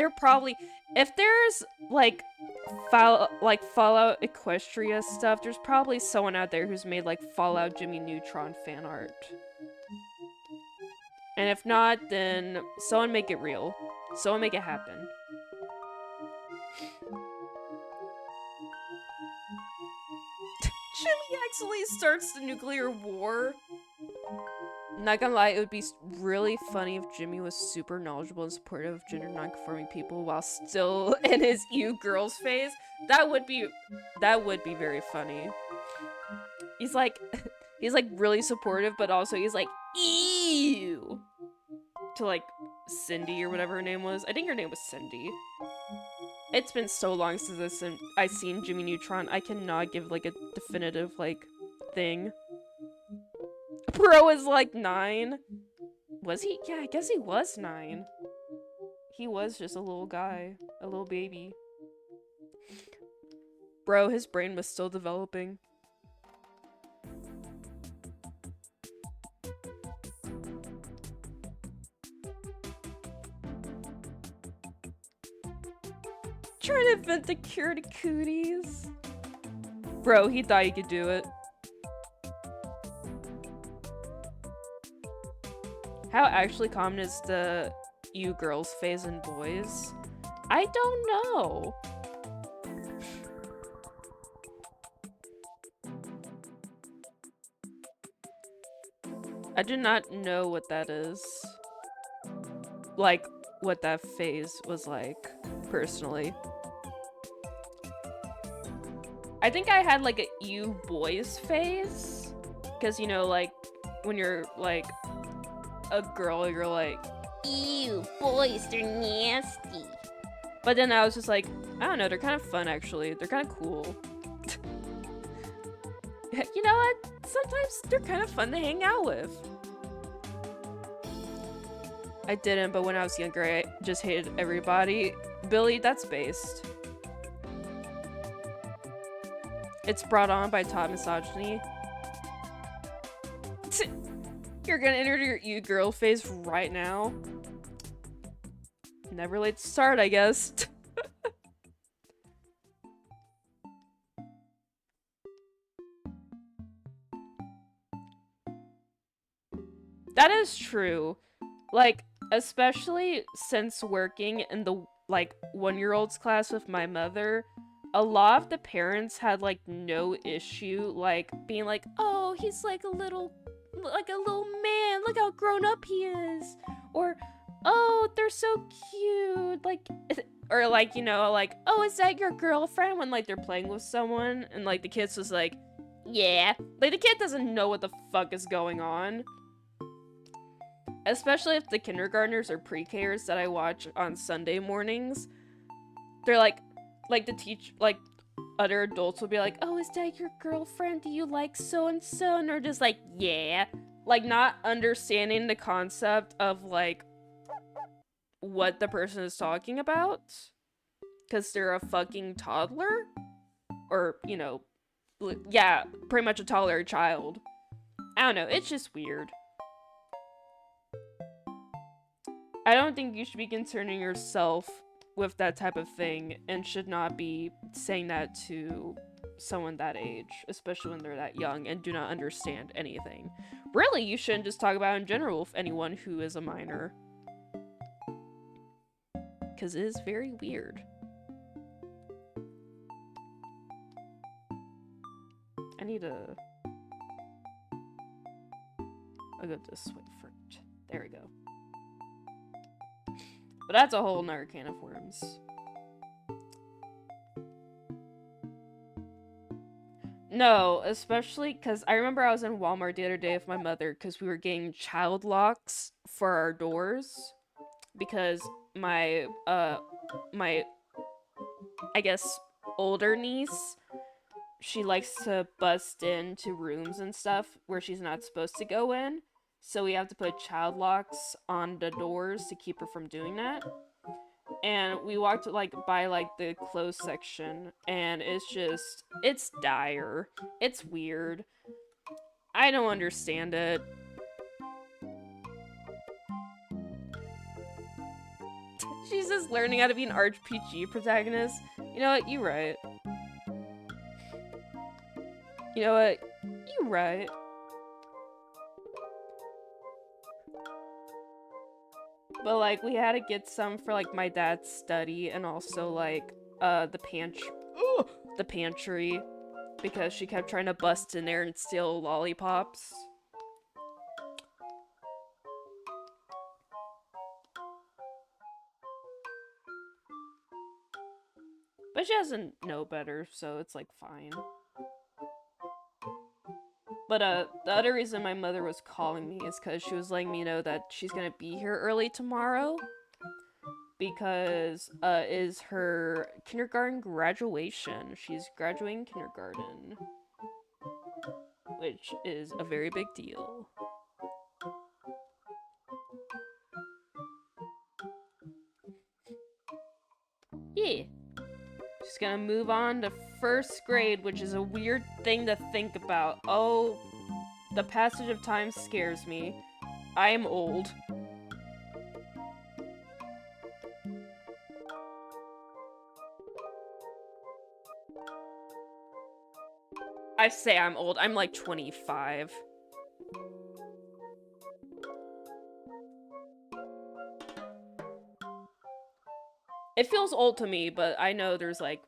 A: probably, if there's like Fallout Equestria stuff, there's probably someone out there who's made like Fallout Jimmy Neutron fan art. And if not, then someone make it real. Someone make it happen. Jimmy actually starts the nuclear war. Not gonna lie, it would be really funny if Jimmy was super knowledgeable and supportive of gender non-conforming people while still in his ew girls phase. That would be very funny. He's like really supportive, but also he's like, ew, to like Cindy or whatever her name was. I think her name was Cindy. It's been so long since I've seen Jimmy Neutron. I cannot give like a definitive like thing. Bro is like 9. Was he? Yeah, I guess he was 9. He was just a little guy, a little baby. Bro, his brain was still developing. Trying to invent the cure to cooties. Bro, he thought he could do it. How actually common is the you girls phase in boys? I don't know. I do not know what that is. Like, what that phase was like, personally. I think I had like a you boys phase. Because, you know, like, when you're like a girl, you're like, ew, boys, they're nasty. But then I was just like, I don't know, they're kind of fun actually. They're kind of cool. You know what? Sometimes they're kind of fun to hang out with. I didn't, but when I was younger, I just hated everybody. Billy, that's based. It's brought on by top misogyny. You're gonna enter your you girl phase right now. Never late to start, I guess. That is true. Like, especially since working in the, like, 1-year-olds class with my mother, a lot of the parents had like no issue like being like, oh, he's like a little man, look how grown up he is, or oh, they're so cute, like, or like, you know, like, oh, is that your girlfriend, when like they're playing with someone and like the kid's just like, yeah, like the kid doesn't know what the fuck is going on. Especially if the kindergartners or pre-Kers that I watch on Sunday mornings, they're like the like other adults will be like, oh, is that your girlfriend? Do you like so-and-so? And they're just like, yeah. Like, not understanding the concept of, like, what the person is talking about. Because they're a fucking toddler. Or, you know, yeah, pretty much a toddler child. I don't know, it's just weird. I don't think you should be concerning yourself with that type of thing, and should not be saying that to someone that age, especially when they're that young and do not understand anything. Really, you shouldn't just talk about it in general with anyone who is a minor. Because it is very weird. I need to... I'll go this way first. There we go. But that's a whole nother can of worms. No, especially because I remember I was in Walmart the other day with my mother because we were getting child locks for our doors. Because my, I guess, older niece, she likes to bust into rooms and stuff where she's not supposed to go in. So we have to put child locks on the doors to keep her from doing that. And we walked like by like the clothes section, and it's dire. It's weird. I don't understand it. She's just learning how to be an RPG protagonist. You know what? You're right. You know what? You're right. But, like, we had to get some for, like, my dad's study, and also, like, the pantry, because she kept trying to bust in there and steal lollipops. But she doesn't know better, so it's, like, fine. But, the other reason my mother was calling me is because she was letting me know that she's gonna be here early tomorrow. Because, is her kindergarten graduation. She's graduating kindergarten. Which is a very big deal. Yeah. She's gonna move on to first grade, which is a weird thing to think about. Oh, the passage of time scares me. I am old. I say I'm old. I'm like 25. It feels old to me, but I know there's like,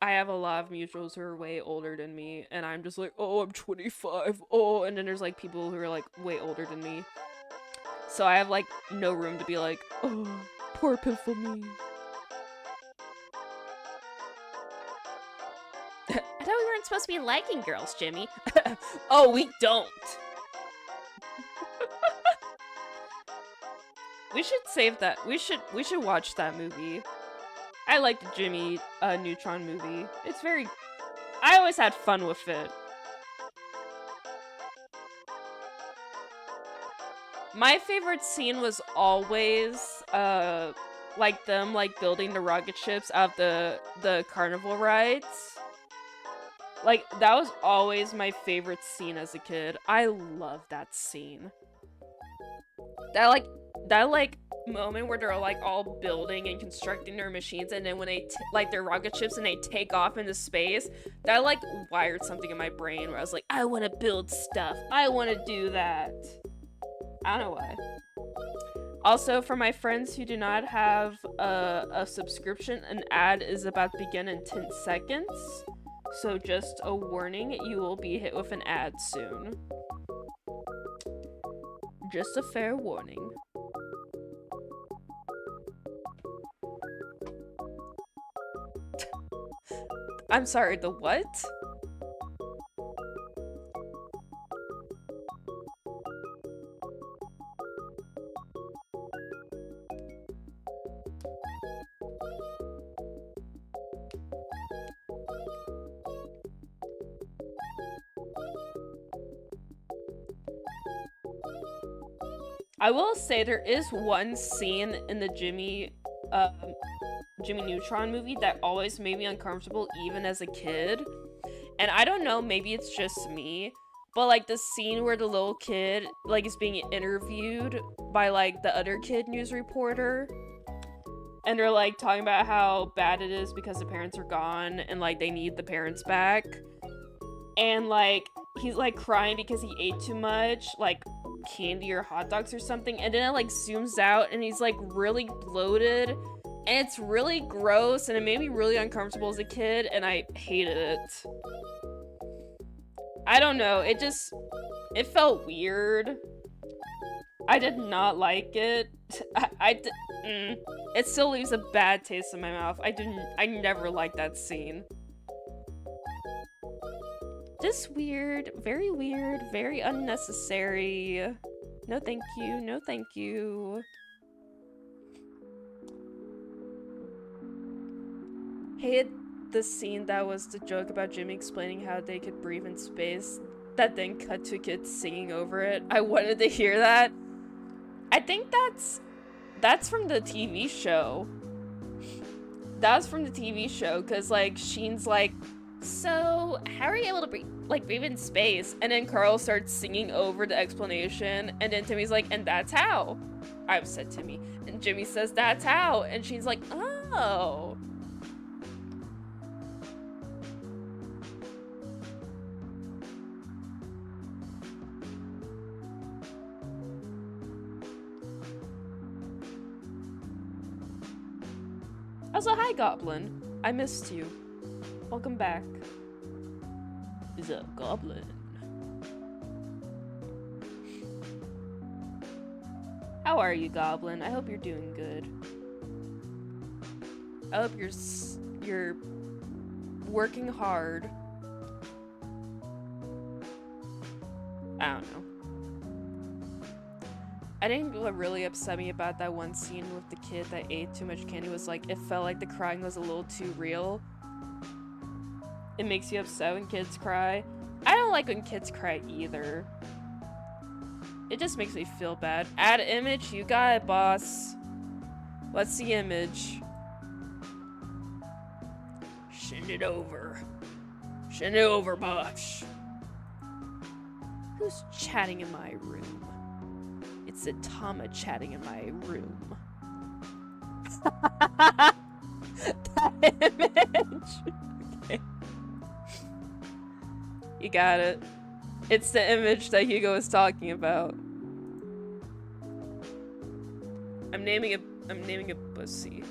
A: I have a lot of mutuals who are way older than me, and I'm just like, oh, I'm 25, oh, and then there's like people who are like way older than me. So I have like no room to be like, oh, poor pitiful me. I thought we weren't supposed to be liking girls, Jimmy. Oh, we don't. We should save that. We should watch that movie. I like the Jimmy Neutron movie. It's very... I always had fun with it. My favorite scene was always, like them, like, building the rocket ships out of the carnival rides. Like, that was always my favorite scene as a kid. I love that scene. That moment where they're like all building and constructing their machines, and then when they like their rocket ships and they take off into space, that like wired something in my brain where I was like, I want to build stuff. I want to do that. I don't know why. Also, for my friends who do not have a subscription, an ad is about to begin in 10 seconds. So just a warning, you will be hit with an ad soon. Just a fair warning. I'm sorry, the what? I will say there is one scene in the Jimmy Neutron movie that always made me uncomfortable even as a kid. And I don't know, maybe it's just me, but like the scene where the little kid like is being interviewed by like the other kid news reporter, and they're like talking about how bad it is because the parents are gone and like they need the parents back. And like he's like crying because he ate too much, like candy or hot dogs or something, and then it like zooms out and he's like really bloated and it's really gross and it made me really uncomfortable as a kid and I hated it. I don't know, it felt weird. I did not like it. It still leaves a bad taste in my mouth. I never liked that scene. Just weird, very unnecessary. No thank you, no thank you. Hated the scene that was the joke about Jimmy explaining how they could breathe in space that then cut to kids singing over it. I wanted to hear that. I think that's from the TV show. That was from the TV show, because like Sheen's like, so how are you able to breathe in space? And then Carl starts singing over the explanation, and then Timmy's like, and that's how. I've said Timmy. And Jimmy says, that's how. And Sheen's like, oh. Also, hi Goblin. I missed you. Welcome back. Is a goblin. How are you, Goblin? I hope you're doing good. I hope you're working hard. I don't know. I think what really upset me about that one scene with the kid that ate too much candy was like, it felt like the crying was a little too real. It makes you upset when kids cry. I don't like when kids cry either. It just makes me feel bad. Add image, you got it, boss. What's the image? Send it over. Send it over, boss. Who's chatting in my room? It's Atama chatting in my room. That image. Okay. You got it. It's the image that Hugo was talking about. I'm naming a pussy.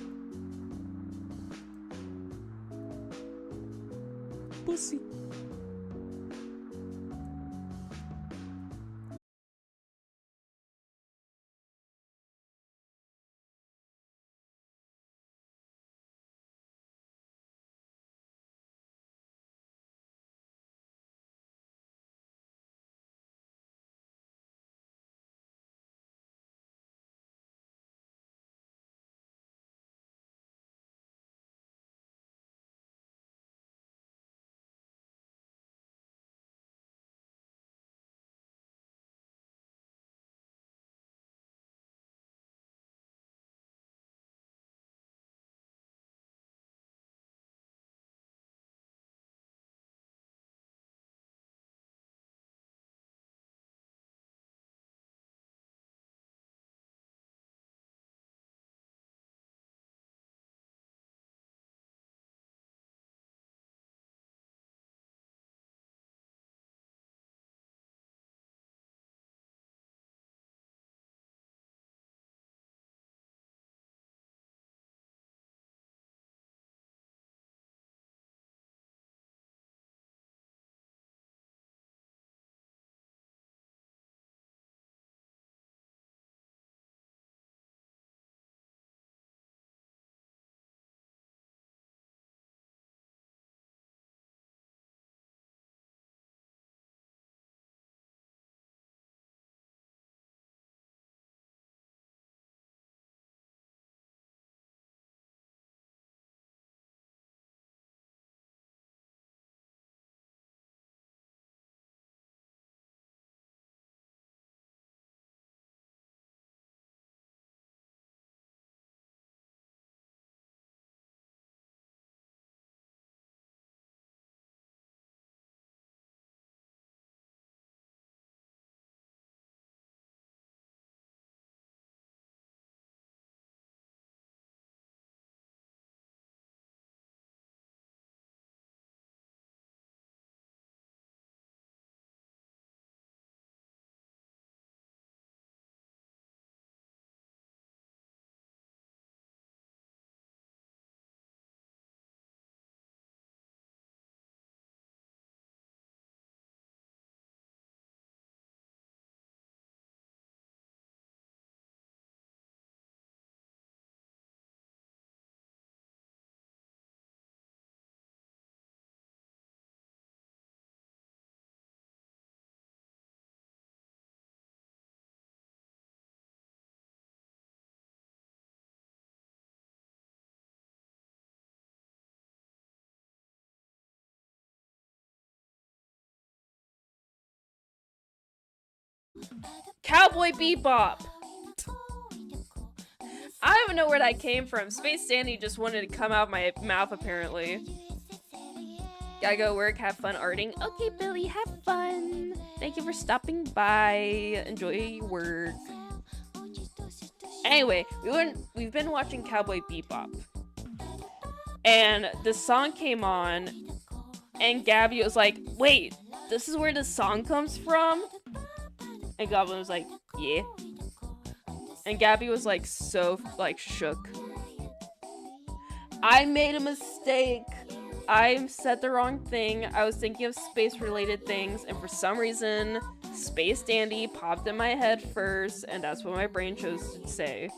A: Pussy. Cowboy Bebop. I don't even know where that came from. Space Dandy just wanted to come out of my mouth, apparently. Gotta go work, have fun arting. Okay, Billy, have fun. Thank you for stopping by. Enjoy your work. Anyway, we've been watching Cowboy Bebop. And the song came on, and Gabby was like, wait, this is where the song comes from? And Goblin was like, yeah. And Gabby was like so like shook. I made a mistake. I said the wrong thing. I was thinking of space related things, and for some reason Space Dandy popped in my head first, and that's what my brain chose to say.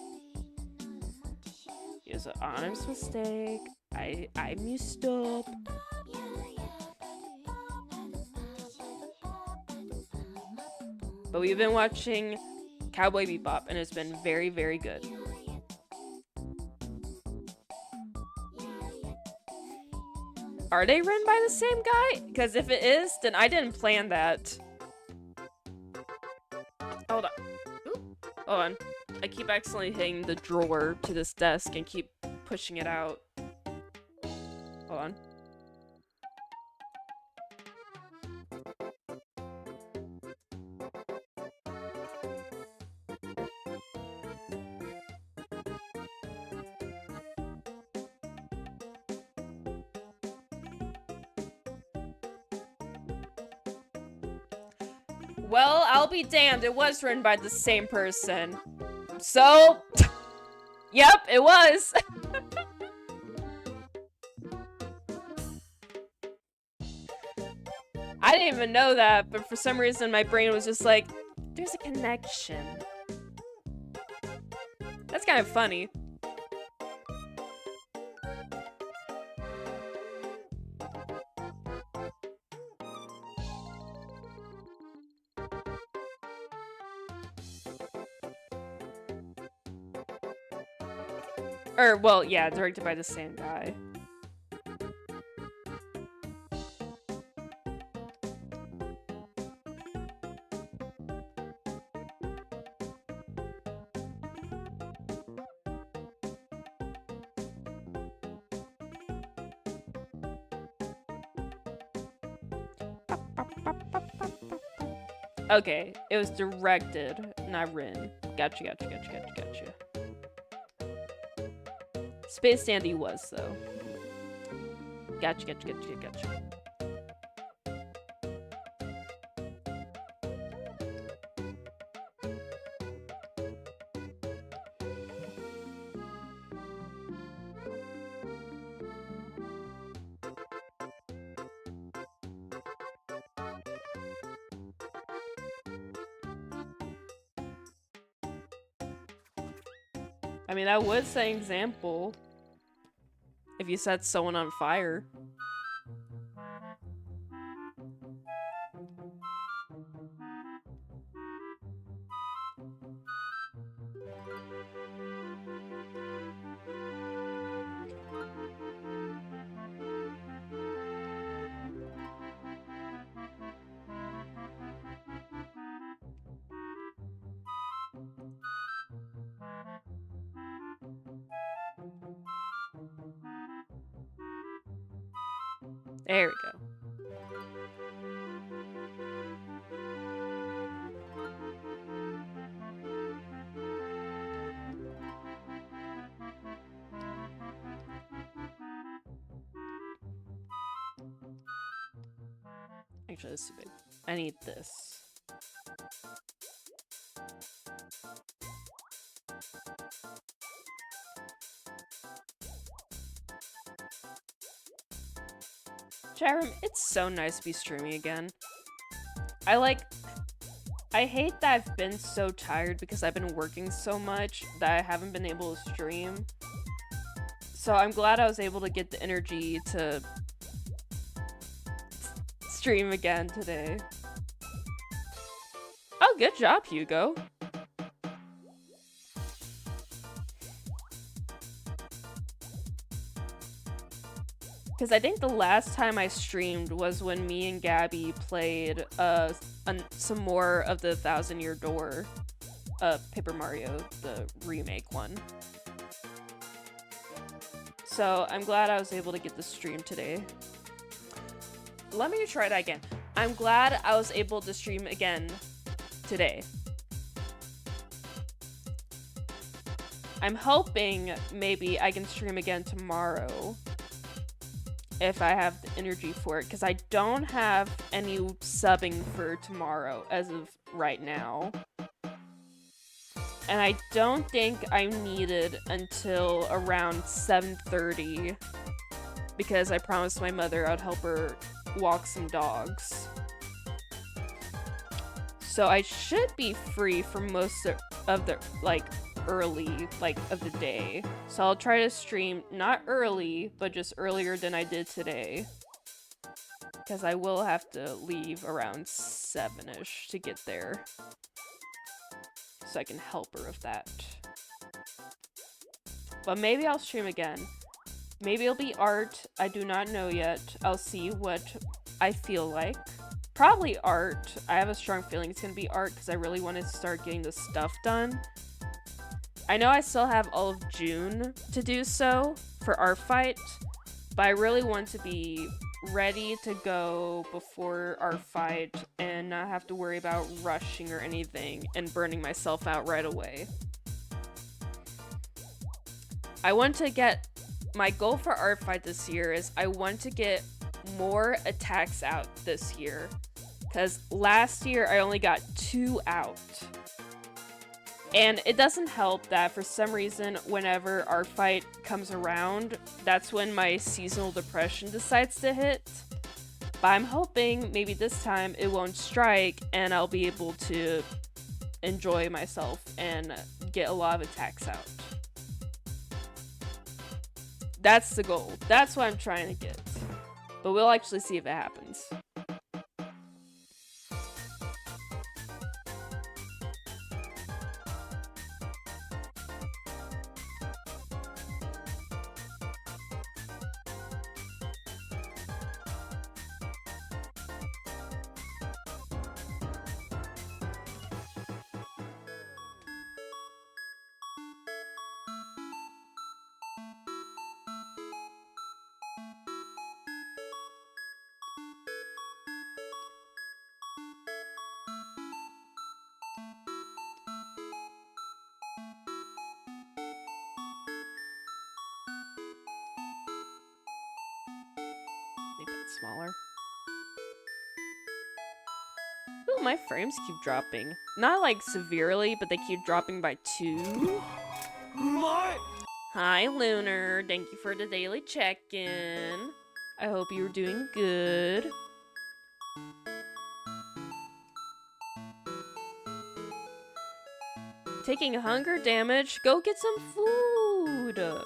A: It was an honest mistake. I messed up. But we've been watching Cowboy Bebop, and it's been very, very good. Are they run by the same guy? Because if it is, then I didn't plan that. Hold on. Oop. Hold on. I keep accidentally hitting the drawer to this desk and keep pushing it out. Hold on. Well, I'll be damned, it was written by the same person. So, yep, it was. I didn't even know that, but for some reason my brain was just like, there's a connection. That's kind of funny. Or, well, yeah, directed by the same guy. Okay, it was directed, not written. Gotcha. Space Dandy was, though. Gotcha. I mean, that would say example. If you set someone on fire. There we go. Actually, this is too big. I need this. Chat room, it's so nice to be streaming again. I hate that I've been so tired because I've been working so much that I haven't been able to stream. So I'm glad I was able to get the energy to stream again today. Oh, good job, Hugo. Because I think the last time I streamed was when me and Gabby played some more of the Thousand Year Door Paper Mario, the remake one. So I'm glad I was able to get the stream today. Let me try that again. I'm glad I was able to stream again today. I'm hoping maybe I can stream again tomorrow if I have the energy for it, because I don't have any subbing for tomorrow as of right now. And I don't think I'm needed until around 7:30 because I promised my mother I'd help her walk some dogs. So I should be free for most of the, early, of the day. So I'll try to stream not early, but just earlier than I did today. Because I will have to leave around 7-ish to get there. So I can help her with that. But maybe I'll stream again. Maybe it'll be art. I do not know yet. I'll see what I feel like. Probably art. I have a strong feeling it's gonna be art because I really want to start getting the stuff done. I know I still have all of June to do so for Art Fight, but I really want to be ready to go before Art Fight and not have to worry about rushing or anything and burning myself out right away. I want to get... My goal for Art Fight this year is I want to get more attacks out this year. Because last year I only got 2 out. And it doesn't help that for some reason whenever Art Fight comes around, that's when my seasonal depression decides to hit. But I'm hoping maybe this time it won't strike and I'll be able to enjoy myself and get a lot of attacks out. That's the goal. That's what I'm trying to get. But we'll actually see if it happens. Smaller. Ooh, my frames keep dropping. Not like severely, but they keep dropping by 2.
C: My!
A: Hi, Lunar. Thank you for the daily check-in. I hope you're doing good. Taking hunger damage. Go get some food.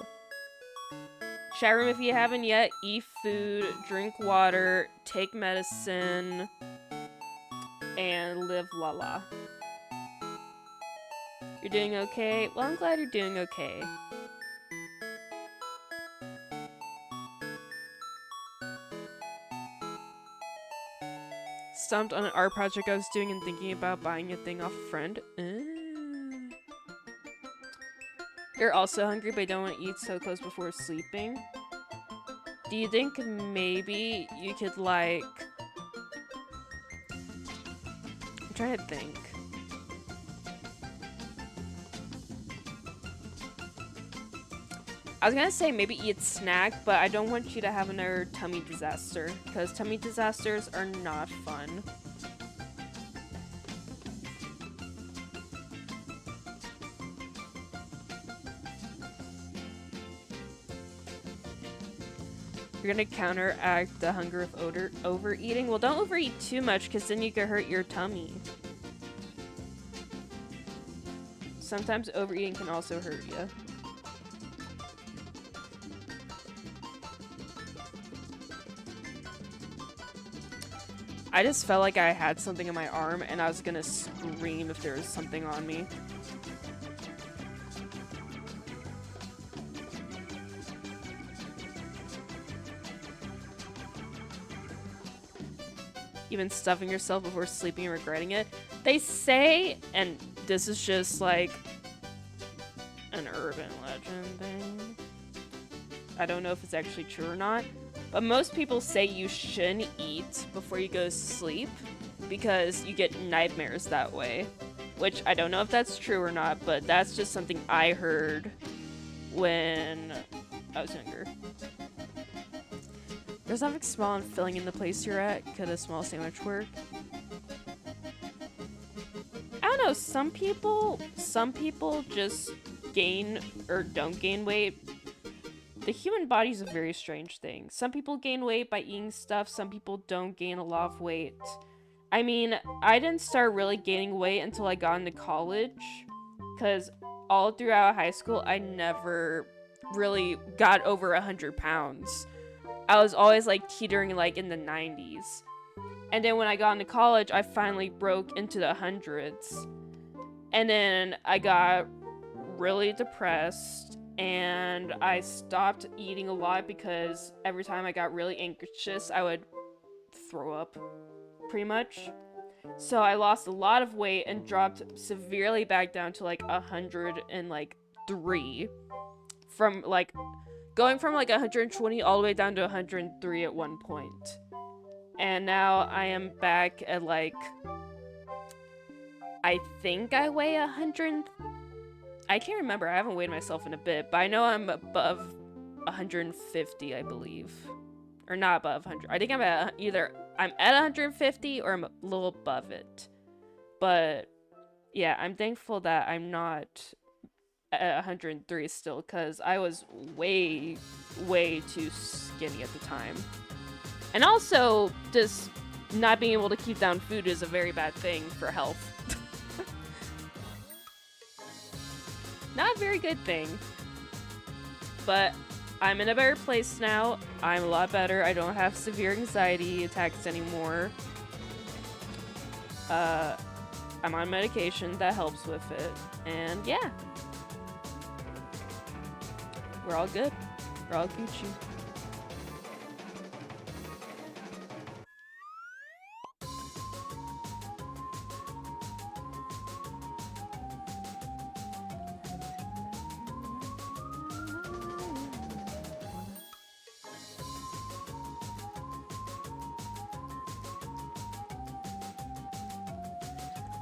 A: Chat room, if you haven't yet, eat food, drink water, take medicine, and live la la. You're doing okay? Well, I'm glad you're doing okay. Stumped on an art project I was doing and thinking about buying a thing off a friend. You're also hungry but don't want to eat so close before sleeping. Do you think maybe you could I'm trying to think. I was gonna say maybe eat snack, but I don't want you to have another tummy disaster because tummy disasters are not fun. You're gonna counteract the hunger of overeating? Well, don't overeat too much because then you could hurt your tummy. Sometimes overeating can also hurt you. I just felt like I had something in my arm and I was gonna scream if there was something on me. even stuffing yourself before sleeping and regretting it. They say, and this is just like an urban legend thing. I don't know if it's actually true or not, but most people say you shouldn't eat before you go to sleep because you get nightmares that way. Which I don't know if that's true or not, but that's just something I heard when I was younger. There's something small and filling in the place you're at. Could a small sandwich work? I don't know, some people just gain or don't gain weight. The human body is a very strange thing. Some people gain weight by eating stuff, some people don't gain a lot of weight. I mean, I didn't start really gaining weight until I got into college, because all throughout high school, I never really got over 100 pounds. I was always like teetering like in the 90s. And then when I got into college, I finally broke into the hundreds. And then I got really depressed and I stopped eating a lot because every time I got really anxious, I would throw up pretty much. So I lost a lot of weight and dropped severely back down to like 103 from like going from like 120 all the way down to 103 at one point. And now I am back at like, I think I weigh 100. I can't remember. I haven't weighed myself in a bit, but I know I'm above 150, I believe. Or not above 100. I think I'm at I'm at 150 or I'm a little above it. But yeah, I'm thankful that I'm not at 103 still, because I was way too skinny at the time. And also, just not being able to keep down food is a very bad thing for health. Not a very good thing. But I'm in a better place now. I'm a lot better. I don't have severe anxiety attacks anymore. I'm on medication that helps with it. And yeah. We're all good. We're all Gucci.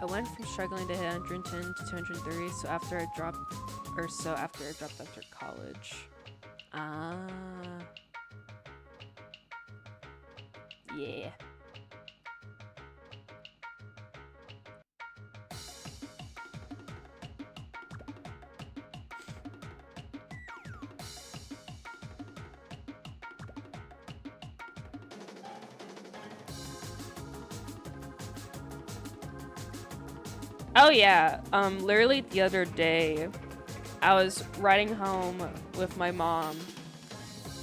A: I went from struggling to hit 110 to 230, so after I dropped after college. Yeah. Oh yeah, literally the other day, I was riding home with my mom,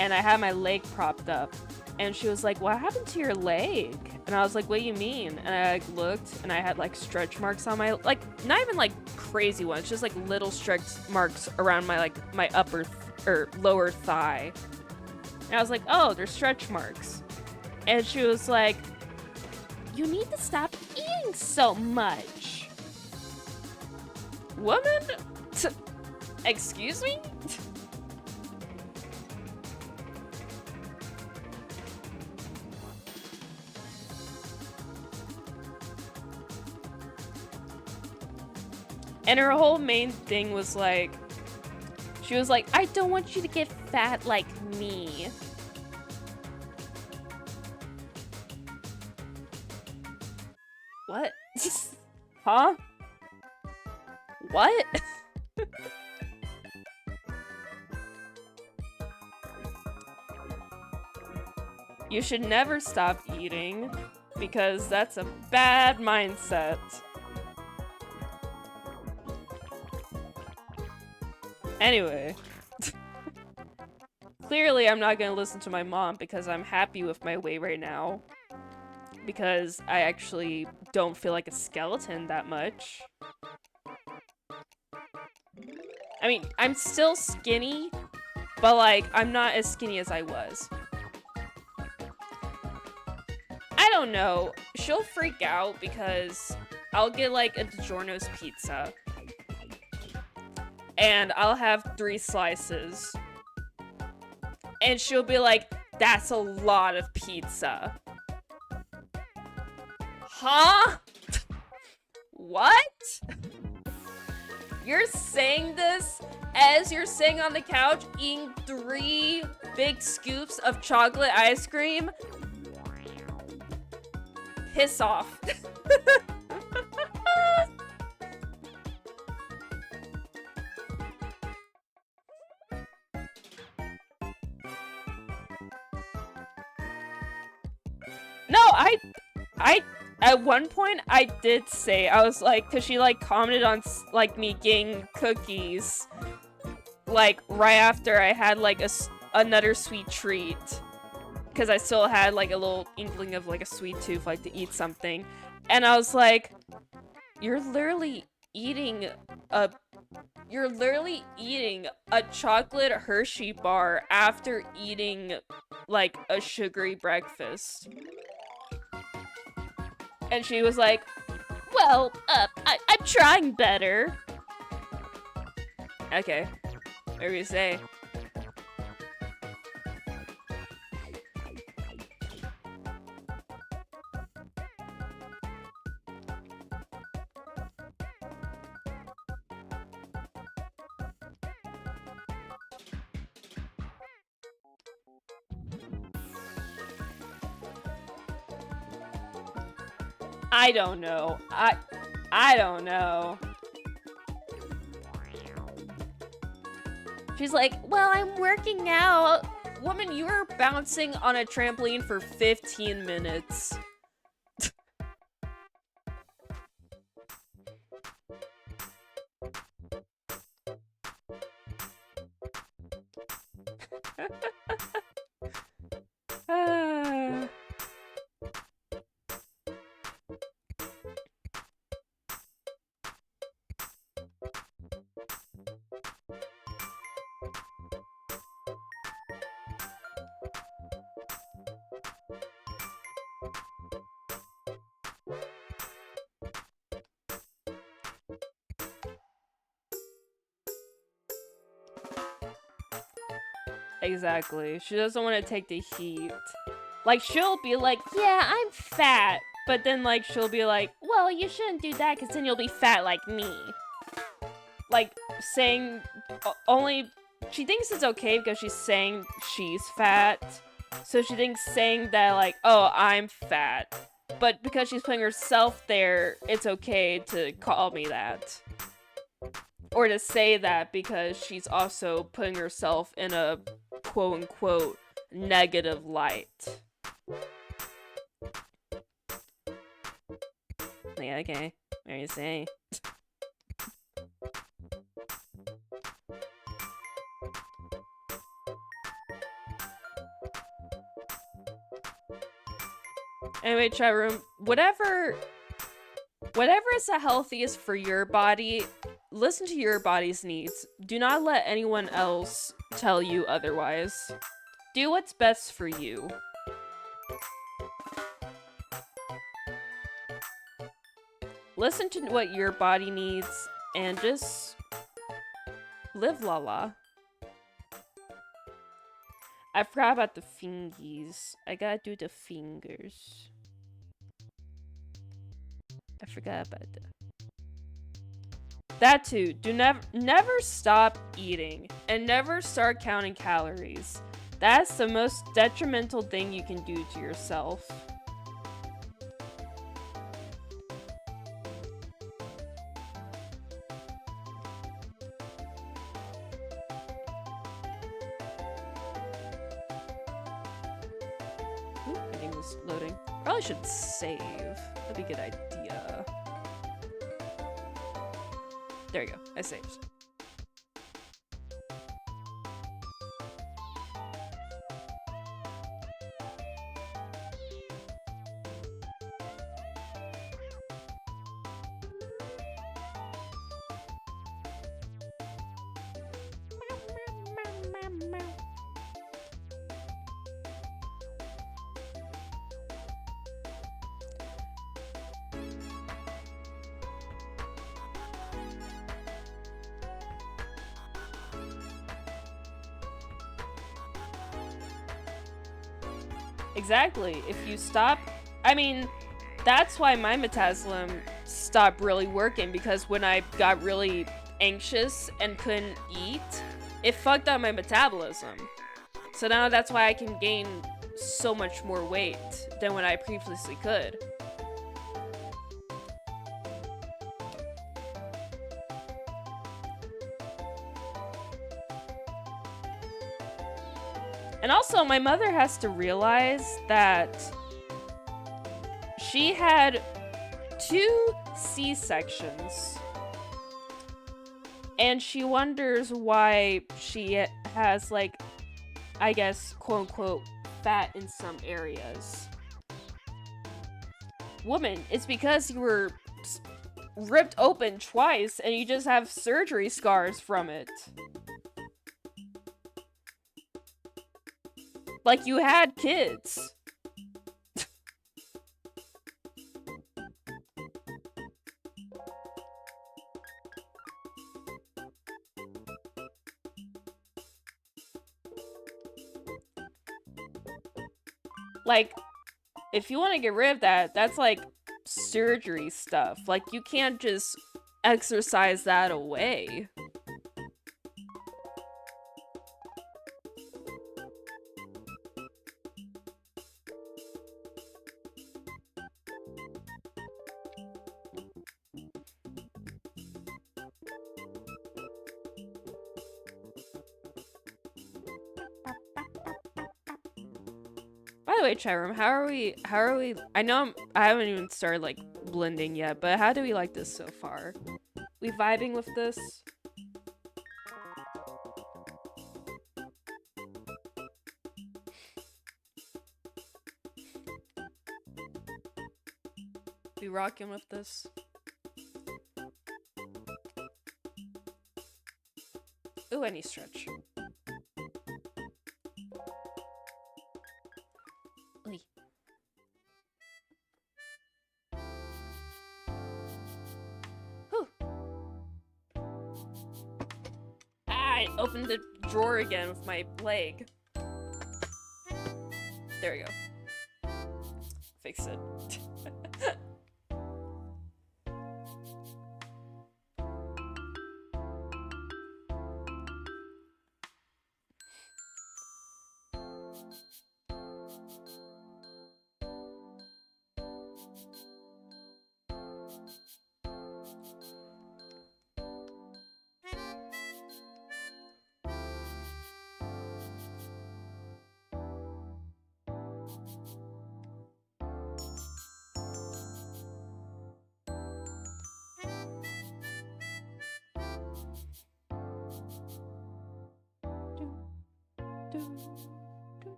A: and I had my leg propped up, and she was like, "What happened to your leg?" And I was like, "What do you mean?" And I like looked, and I had like stretch marks on my, like, not even like crazy ones, just like little stretch marks around my like my upper or lower thigh. And I was like, "Oh, they're stretch marks." And she was like, "You need to stop eating so much." Woman? Excuse me? And her whole main thing was like, she was like, "I don't want you to get fat like me." What? Huh? What? You should never stop eating, because that's a bad mindset. Anyway. Clearly, I'm not gonna listen to my mom because I'm happy with my weight right now. Because I actually don't feel like a skeleton that much. I mean, I'm still skinny, but like, I'm not as skinny as I was. I don't know. She'll freak out because I'll get like a DiGiorno's pizza. And I'll have 3 slices. And she'll be like, that's a lot of pizza. Huh? What? You're saying this as you're sitting on the couch eating 3 big scoops of chocolate ice cream? Piss off. No, I at one point I did say, I was like, cause she like commented on like me getting cookies, like right after I had like another sweet treat, cause I still had like a little inkling of like a sweet tooth, like to eat something, and I was like, you're literally eating a chocolate Hershey bar after eating like a sugary breakfast. And she was like, well, I'm trying better. Okay. What do you say? I don't know. I don't know. She's like, well, I'm working out. Woman, you were bouncing on a trampoline for 15 minutes. Exactly. She doesn't want to take the heat. Like, she'll be like, yeah, I'm fat. But then, like, she'll be like, well, you shouldn't do that because then you'll be fat like me. Like, saying only... She thinks it's okay because she's saying she's fat. So she thinks saying that, like, oh, I'm fat. But because she's putting herself there, it's okay to call me that. Or to say that because she's also putting herself in a quote-unquote negative light. Yeah, okay. What are you saying? Anyway, chat room, whatever is the healthiest for your body, listen to your body's needs. Do not let anyone else tell you otherwise. Do what's best for you. Listen to what your body needs and just live la la. I forgot about the fingies. I gotta do the fingers. I forgot about that. That too. Do never stop eating and never start counting calories. That's the most detrimental thing you can do to yourself. Ooh, my game is loading. Probably should save. That'd be a good idea. There you go. I saved. Exactly. If you stop, I mean, that's why my metabolism stopped really working, because when I got really anxious and couldn't eat, it fucked up my metabolism. So now that's why I can gain so much more weight than when I previously could. And also, my mother has to realize that she had 2 C-sections. And she wonders why she has, like, I guess, quote-unquote, fat in some areas. Woman, it's because you were ripped open twice and you just have surgery scars from it. Like you had kids. Like, if you want to get rid of that, that's like surgery stuff. Like, you can't just exercise that away. By the way, chat room, how are we, I know I haven't even started, like, blending yet, but how do we like this so far? We vibing with this? We rocking with this? Ooh, I need stretch. Oy. Whew. I opened the drawer again with my leg. There we go. Fix it.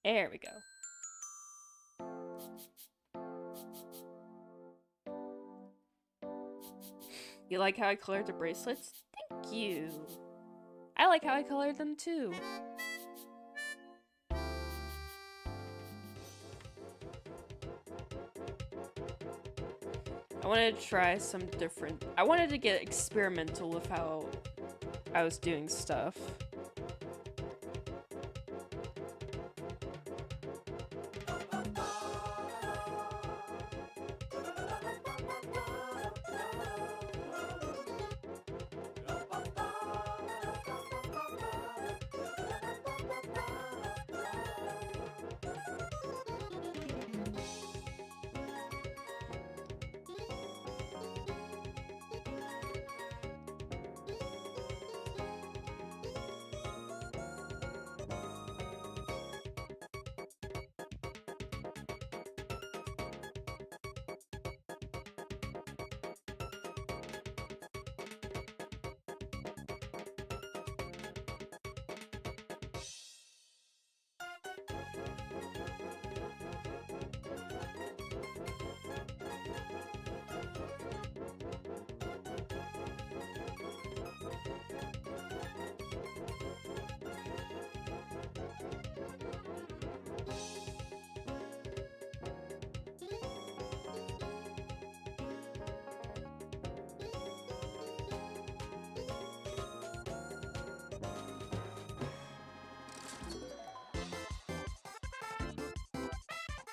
A: There we go. You like how I colored the bracelets? Thank you. I like how I colored them too. I wanted to try some different... I wanted to get experimental with how I was doing stuff.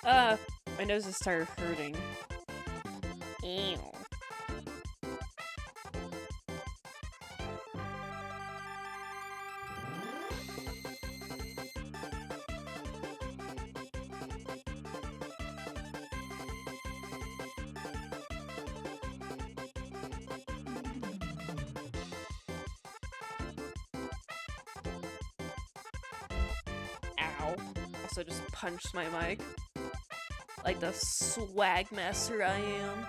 A: My nose has started hurting. Ew. Ow. Also just punched my mic. Like the swag master I am.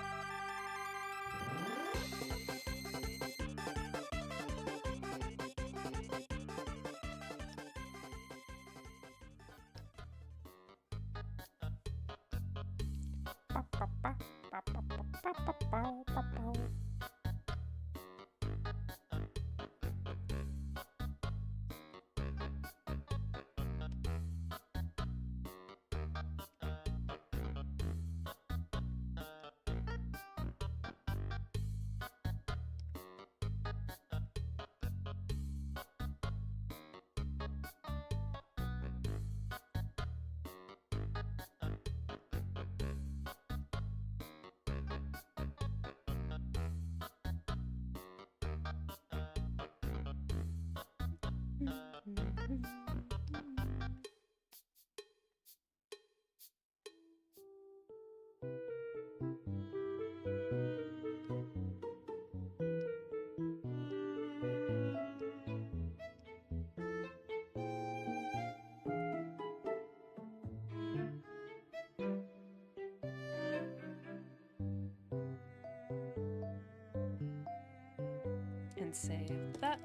A: And save that.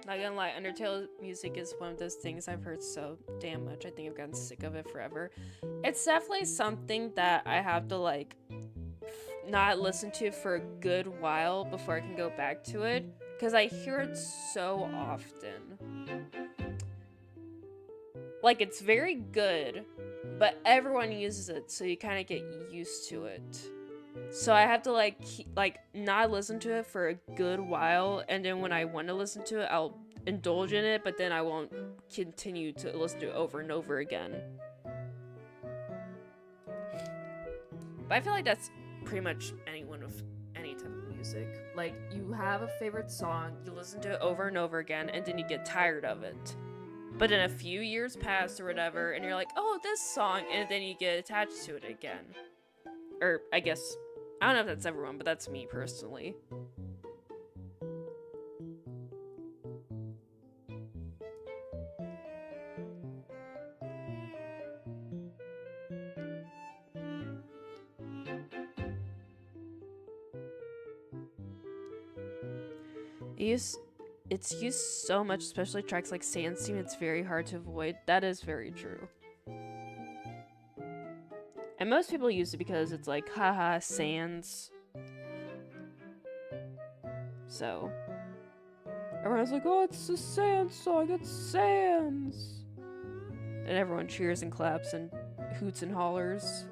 A: Not gonna lie, Undertale music is one of those things I've heard so damn much. I think I've gotten sick of it forever. It's definitely something that I have to like not listen to for a good while before I can go back to it, because I hear it so often. Like, it's very good, but everyone uses it, so you kind of get used to it. So I have to like not listen to it for a good while, and then when I want to listen to it, I'll indulge in it, but then I won't continue to listen to it over and over again. But I feel like that's pretty much anyone with any type of music. Like, you have a favorite song, you listen to it over and over again, and then you get tired of it. But then a few years pass or whatever, and you're like, oh, this song, and then you get attached to it again. Or, I guess, I don't know if that's everyone, but that's me personally. It's used so much, especially tracks like Sandstein, it's very hard to avoid. That is very true. And most people use it because it's like, haha, Sans. So, everyone's like, oh, it's a Sans song, it's Sans! And everyone cheers and claps and hoots and hollers.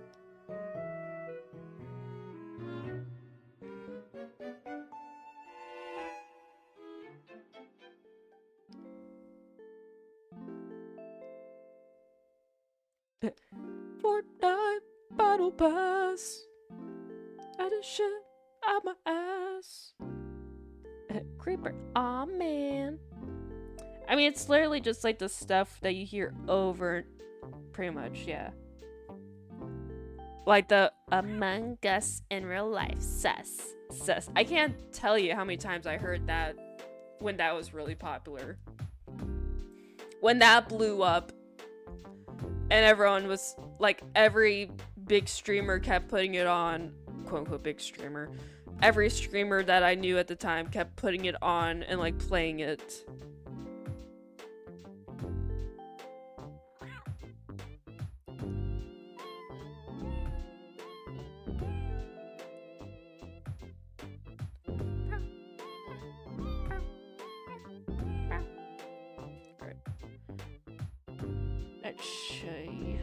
A: Fortnite Battle Pass. I just shit out my ass. Creeper. Aw, man. I mean, it's literally just like the stuff that you hear over, pretty much, yeah. Like the Among Us in real life, sus. I can't tell you how many times I heard that when that was really popular. When that blew up. And everyone was, like, every big streamer kept putting it on, quote-unquote big streamer. Every streamer that I knew at the time kept putting it on and, like, playing it. Let's see.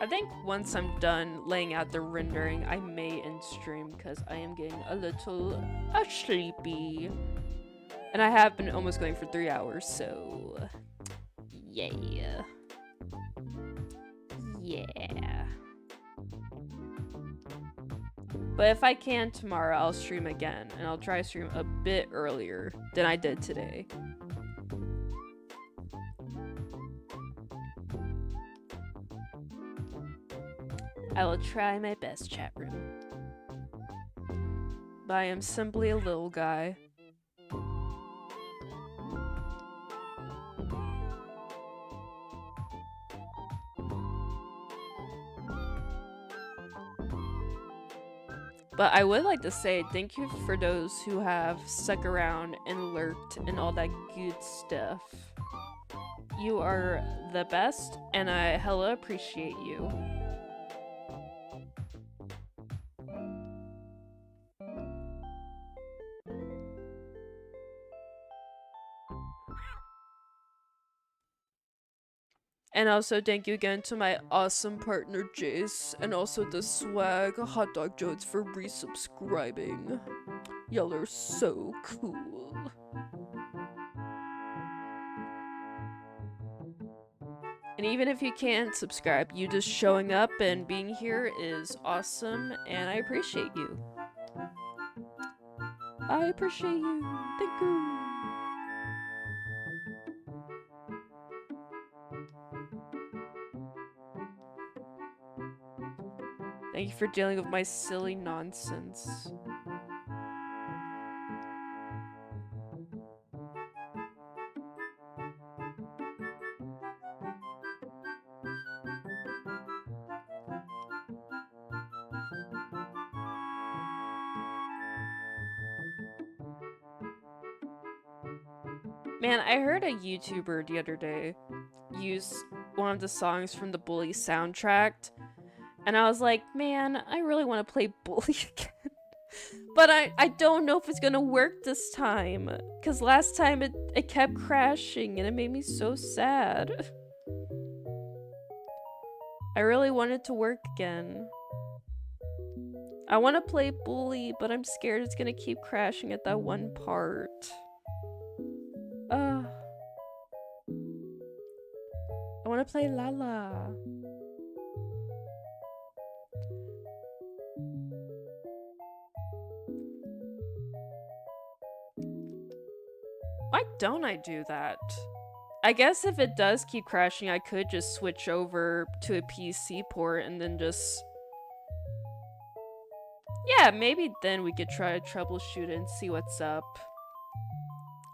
A: I think once I'm done laying out the rendering, I may end stream because I am getting a little sleepy. And I have been almost going for 3 hours, so yeah. Yeah. But if I can tomorrow, I'll stream again, and I'll try to stream a bit earlier than I did today. I will try my best, chat room. But I am simply a little guy. But I would like to say thank you for those who have stuck around and lurked and all that good stuff. You are the best, and I hella appreciate you. And also thank you again to my awesome partner Jace, and also the swag Hot Dog Jones for resubscribing. Y'all are so cool. And even if you can't subscribe, you just showing up and being here is awesome, and I appreciate you. I appreciate you. Thank you. Thank you for dealing with my silly nonsense. Man, I heard a YouTuber the other day use one of the songs from the Bully soundtrack, and I was like, man, I really want to play Bully again. But I don't know if it's gonna work this time, because last time it kept crashing and it made me so sad. I really want it to work again. I want to play Bully, but I'm scared it's gonna keep crashing at that one part. I want to play Lala. Why don't I do that? I guess if it does keep crashing, I could just switch over to a PC port and then just... Yeah, maybe then we could try to troubleshoot it and see what's up.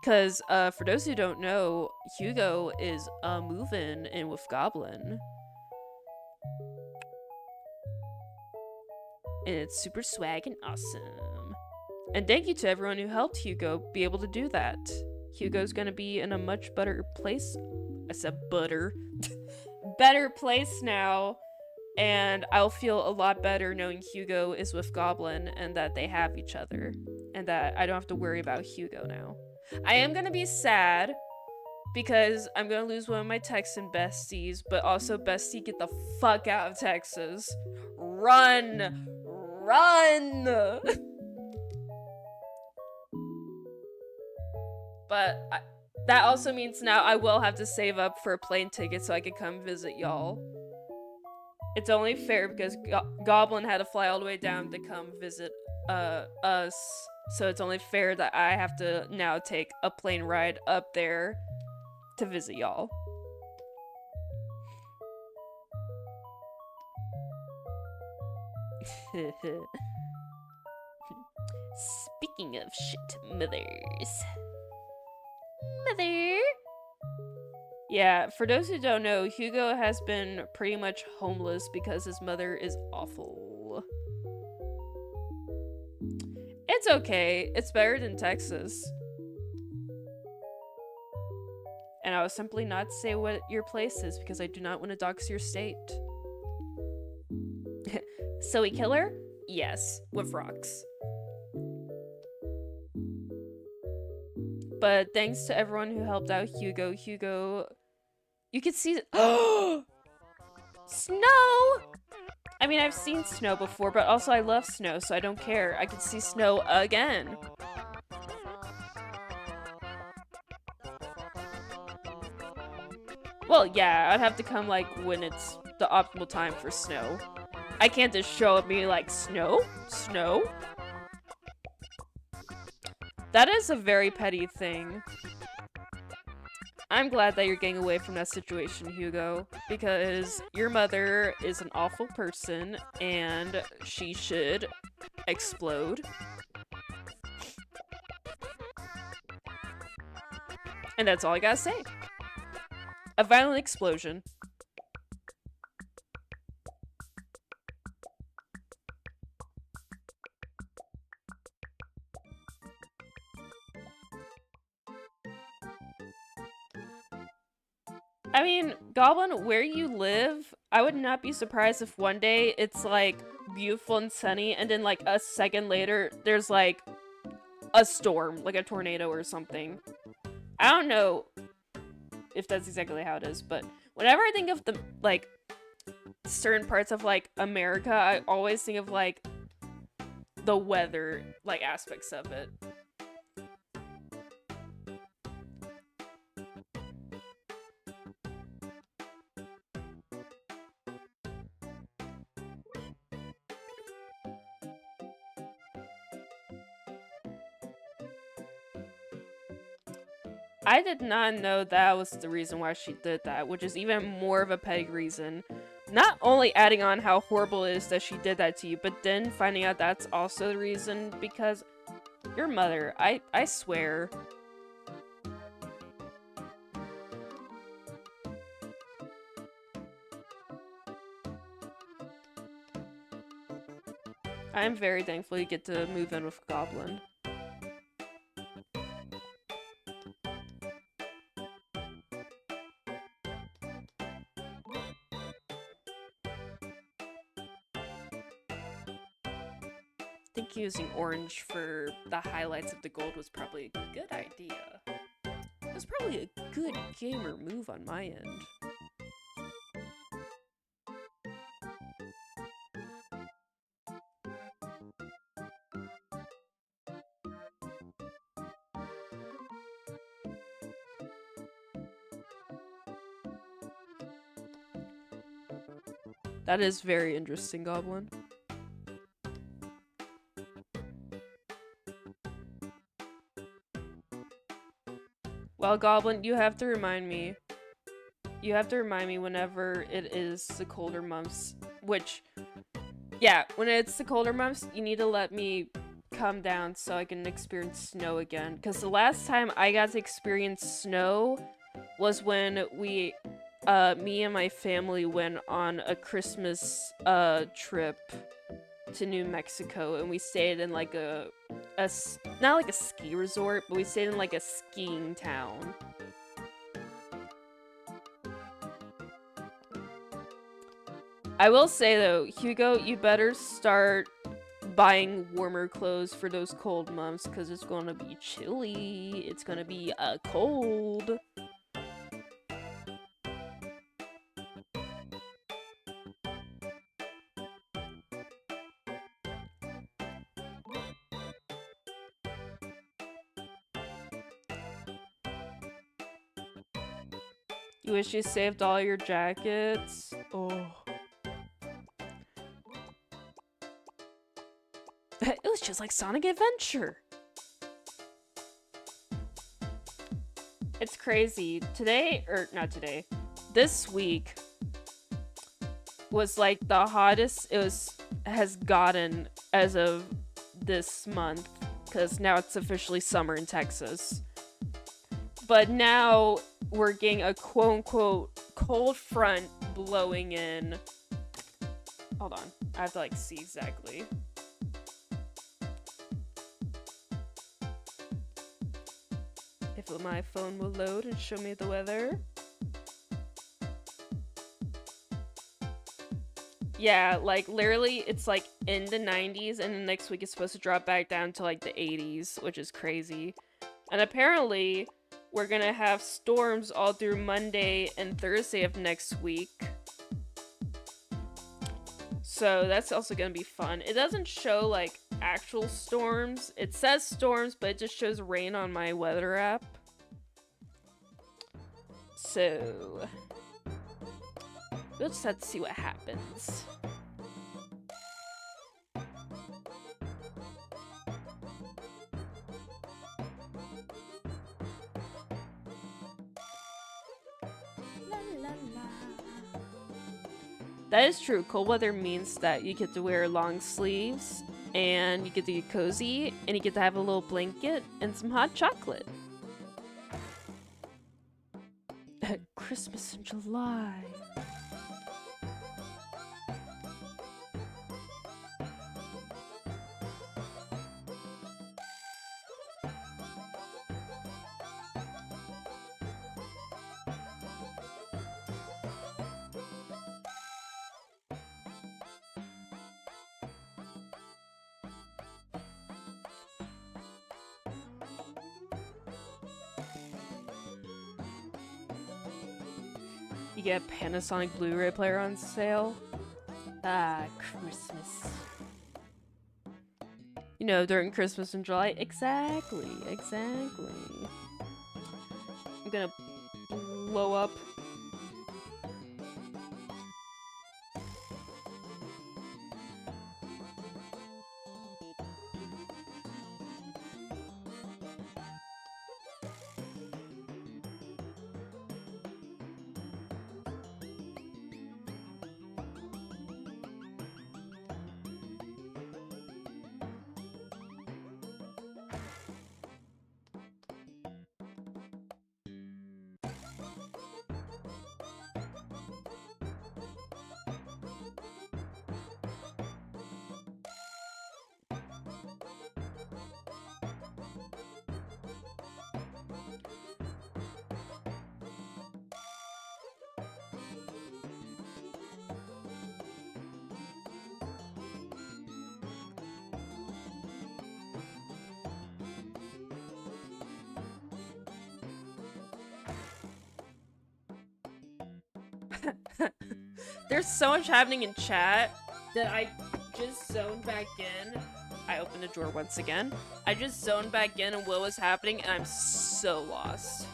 A: Because, for those who don't know, Hugo is moving in with Goblin. And it's super swag and awesome. And thank you to everyone who helped Hugo be able to do that. Hugo's gonna be in a much better place. I said butter. Better place now. And I'll feel a lot better knowing Hugo is with Goblin and that they have each other. And that I don't have to worry about Hugo now. I am gonna be sad because I'm gonna lose one of my Texan besties, but also, bestie, get the fuck out of Texas. Run! Run! But that also means now I will have to save up for a plane ticket so I can come visit y'all. It's only fair because Goblin had to fly all the way down to come visit us. So it's only fair that I have to now take a plane ride up there to visit y'all. Speaking of shit, mothers. Mother! Yeah, for those who don't know, Hugo has been pretty much homeless because his mother is awful. It's okay. It's better than Texas. And I will simply not say what your place is because I do not want to dox your state. So we kill her? Yes, with rocks. But thanks to everyone who helped out Hugo. Hugo, you could see. Snow! I mean, I've seen snow before, but also I love snow, so I don't care. I could see snow again. Well, yeah, I'd have to come, like, when it's the optimal time for snow. I can't just show up and be like, snow? Snow? That is a very petty thing. I'm glad that you're getting away from that situation, Hugo, because your mother is an awful person, and she should explode. And that's all I gotta say. A violent explosion. I mean, Goblin, where you live, I would not be surprised if one day it's like beautiful and sunny, and then like a second later, there's like a storm, like a tornado or something. I don't know if that's exactly how it is, but whenever I think of the like certain parts of like America, I always think of like the weather, like aspects of it. I did not know that was the reason why she did that, which is even more of a petty reason. Not only adding on how horrible it is that she did that to you, but then finding out that's also the reason because your mother, I swear. I'm very thankful you get to move in with Goblin. I think using orange for the highlights of the gold was probably a good idea. It was probably a good gamer move on my end. That is very interesting, Goblin. Well, Goblin, you have to remind me. You have to remind me whenever it is the colder months, which, yeah, when it's the colder months, you need to let me come down so I can experience snow again. Because the last time I got to experience snow was when me and my family went on a Christmas trip to New Mexico, and we stayed in like not like a ski resort, but we stayed in like a skiing town. I will say though, Hugo, you better start buying warmer clothes for those cold months, because it's gonna be chilly. It's gonna be cold. You wish you saved all your jackets? Oh. It was just like Sonic Adventure. It's crazy. Today, or not today, this week was like the hottest has gotten as of this month, because now it's officially summer in Texas. But now we're getting a quote-unquote cold front blowing in. Hold on. I have to like see exactly. If my phone will load and show me the weather. Yeah, like literally it's like in the 90s, and then next week it's supposed to drop back down to like the 80s, which is crazy. And apparently we're gonna have storms all through Monday and Thursday of next week. So that's also gonna be fun. It doesn't show like actual storms. It says storms, but it just shows rain on my weather app. So we'll just have to see what happens. That is true. Cold weather means that you get to wear long sleeves and you get to get cozy and you get to have a little blanket and some hot chocolate. Christmas in July. You get a Panasonic Blu-ray player on sale. Ah, Christmas. You know, during Christmas in July. Exactly, exactly. I'm gonna blow up. There's so much happening in chat that I just zoned back in. I opened the drawer once again. I just zoned back in and what was happening and I'm so lost.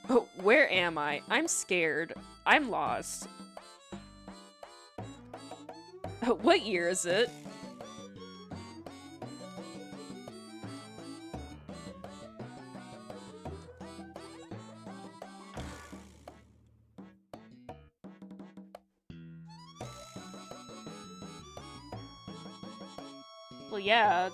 A: Oh, where am I? I'm scared. I'm lost. What year is it? Well, yeah.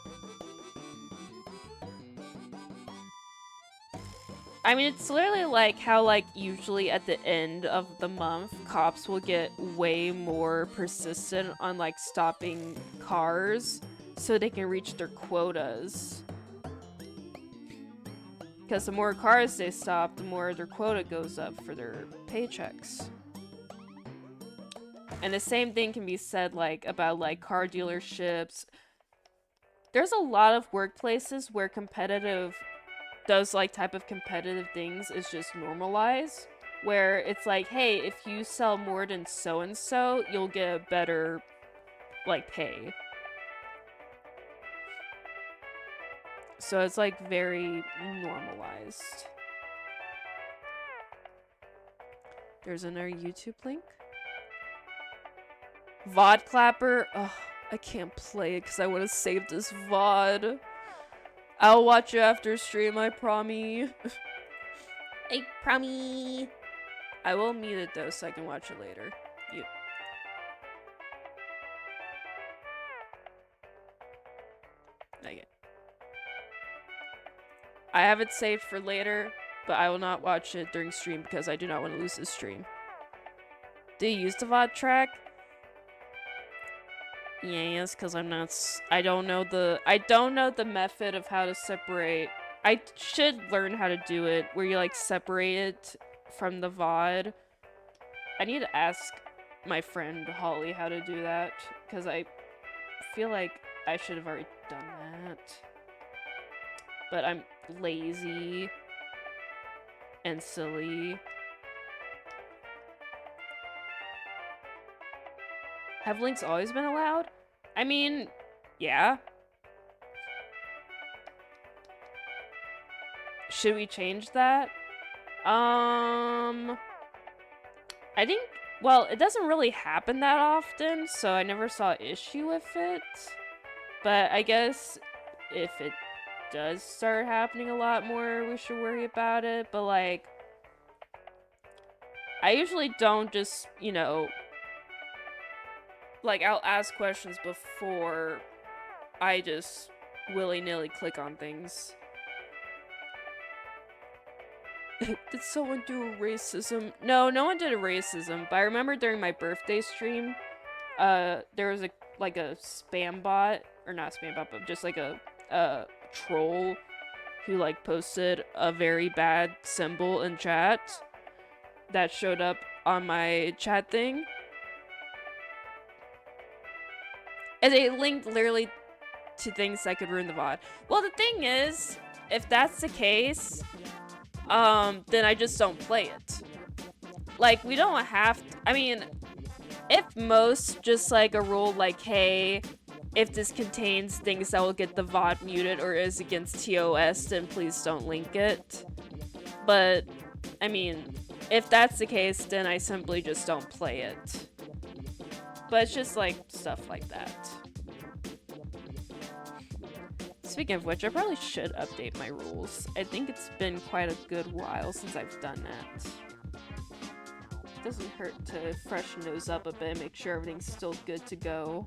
A: I mean, it's literally like how, like, usually at the end of the month, cops will get way more persistent on, like, stopping cars so they can reach their quotas. Because the more cars they stop, the more their quota goes up for their paychecks. And the same thing can be said, like, about, like, car dealerships. There's a lot of workplaces where those like type of competitive things is just normalized, where it's like, hey, if you sell more than so and so, you'll get a better like pay. So it's like very normalized. There's another YouTube link. VOD Clapper. Ugh, I can't play it because I want to save this VOD. I'll watch it after stream, I promise. I promise. I will mute it though so I can watch it later. You. Okay. I have it saved for later, but I will not watch it during stream because I do not want to lose this stream. Do you use the VOD track? Yes, because I don't know the method of how to separate. I should learn how to do it, where you like separate it from the VOD. I need to ask my friend Holly how to do that, because I feel like I should have already done that. But I'm lazy. and silly. Have links always been allowed? I mean, yeah. Should we change that? I think, well, it doesn't really happen that often, so I never saw issue with it. But I guess if it does start happening a lot more, we should worry about it. But, like, I usually don't just, you know, like, I'll ask questions before I just willy-nilly click on things. Did someone do a racism? No, no one did a racism, but I remember during my birthday stream, there was a spam bot, or not spam bot, but just like a troll who like posted a very bad symbol in chat that showed up on my chat thing. And it linked literally to things that could ruin the VOD. Well, the thing is, if that's the case, then I just don't play it. Like, we don't have to, I mean, if most just like a rule like, hey, if this contains things that will get the VOD muted or is against TOS, then please don't link it. But, I mean, if that's the case, then I simply just don't play it. But it's just like stuff like that. Speaking of which, I probably should update my rules. I think it's been quite a good while since I've done that. Doesn't hurt to freshen those up a bit, make sure everything's still good to go.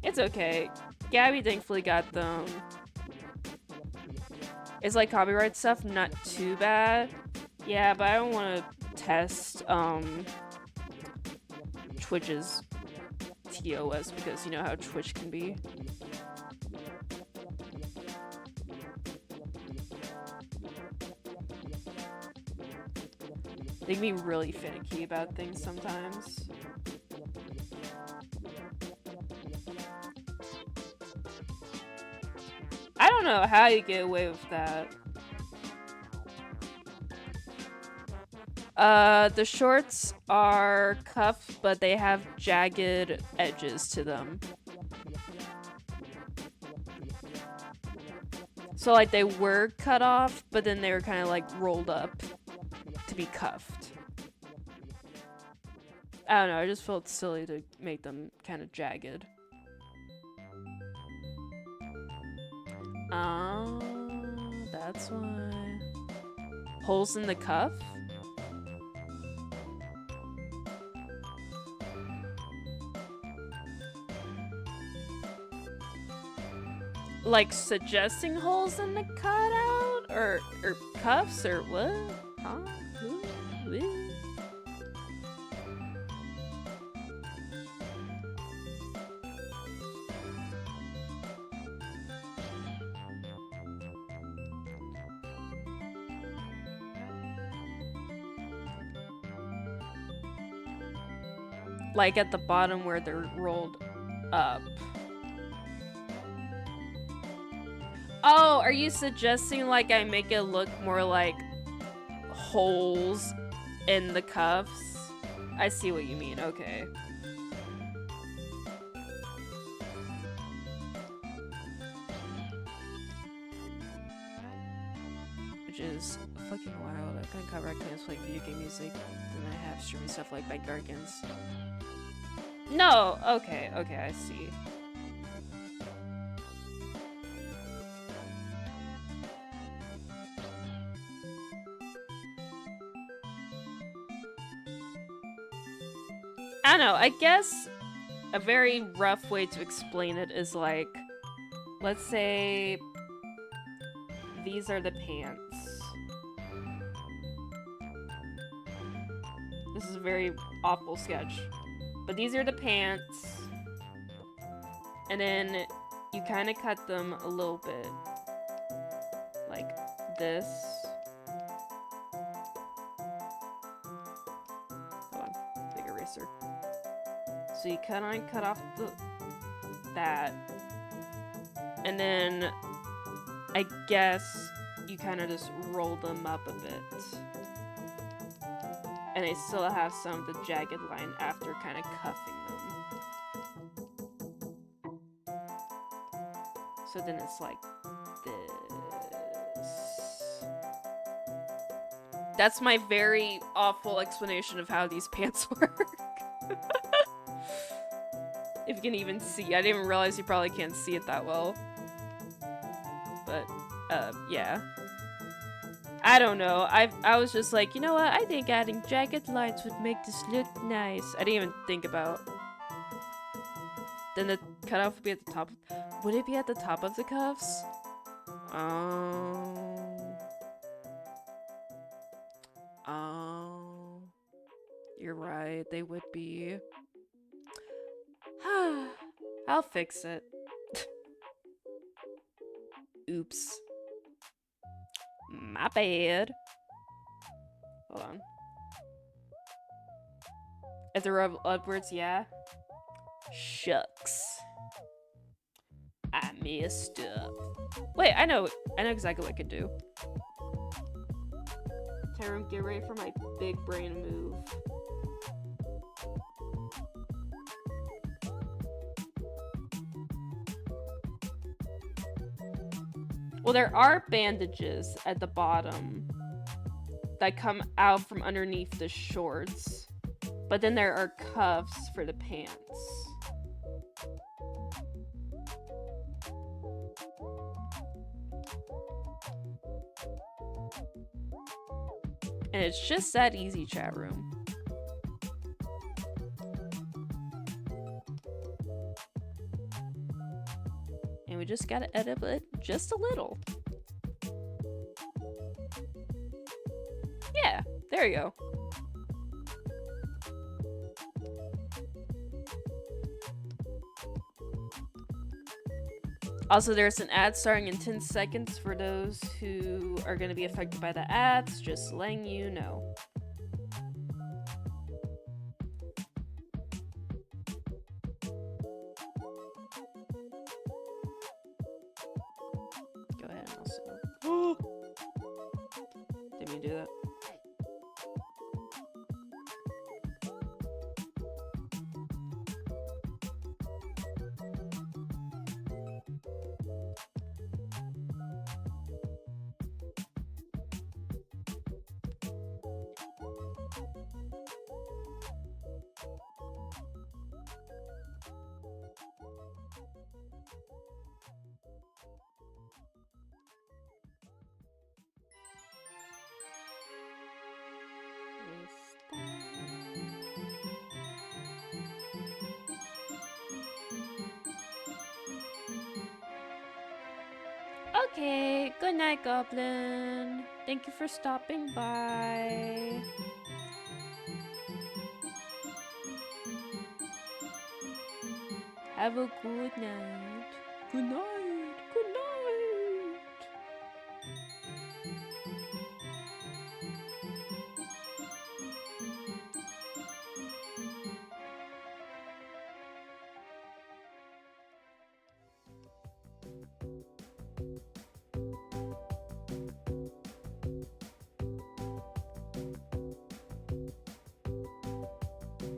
A: It's okay. Gabby thankfully got them. It's like copyright stuff, not too bad. Yeah, but I don't want to test Twitch's TOS because you know how Twitch can be. They can be really finicky about things sometimes. I don't know how you get away with that. The shorts are cuffed, but they have jagged edges to them. So like they were cut off, but then they were kind of like rolled up to be cuffed. I don't know, I just felt silly to make them kind of jagged. That's why. Holes in the cuff? Like suggesting holes in the cutout? Or cuffs? Or what? Huh? Ooh. Like at the bottom where they're rolled up. Oh, are you suggesting like I make it look more like holes in the cuffs? I see what you mean, okay. Which is fucking wild. I couldn't cover accounts like video game music than I have streaming stuff like by Gargans. No! Okay, I see. I don't know, I guess a very rough way to explain it is like, let's say these are the pants. This is a very awful sketch. But these are the pants. And then you kind of cut them a little bit. Like this. Hold on, big eraser. So you kind of cut off that. And then I guess you kind of just roll them up a bit. And they still have some of the jagged line after kind of cuffing them. So then it's like this. That's my very awful explanation of how these pants work. If you can even see. I didn't even realize you probably can't see it that well. But, yeah. I don't know. I was just like, you know what? I think adding jagged lines would make this look nice. I didn't even think about. Then the cutoff would be at the top. Would it be at the top of the cuffs? You're right. They would be. I'll fix it. Oops. My bad. Hold on. If they're upwards, yeah. Shucks. I messed up. Wait, I know exactly what I could do. Tyrone, get ready for my big brain move. Well, there are bandages at the bottom that come out from underneath the shorts, but then there are cuffs for the pants. And it's just that easy, chat room. And we just gotta edit it just a little. Yeah, there you go. Also, there's an ad starting in 10 seconds for those who are going to be affected by the ads, just letting you know. Go ahead and also... Didn't mean to do that. Okay, good night, Goblin. Thank you for stopping by. Have a good night. Good night. Good night.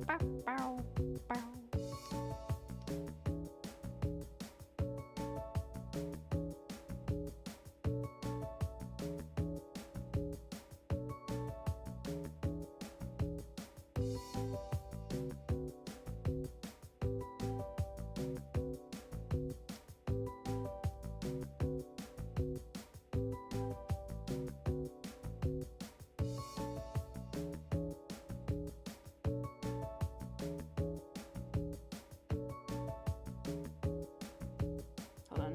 A: Bow, bow, bow. Hold on.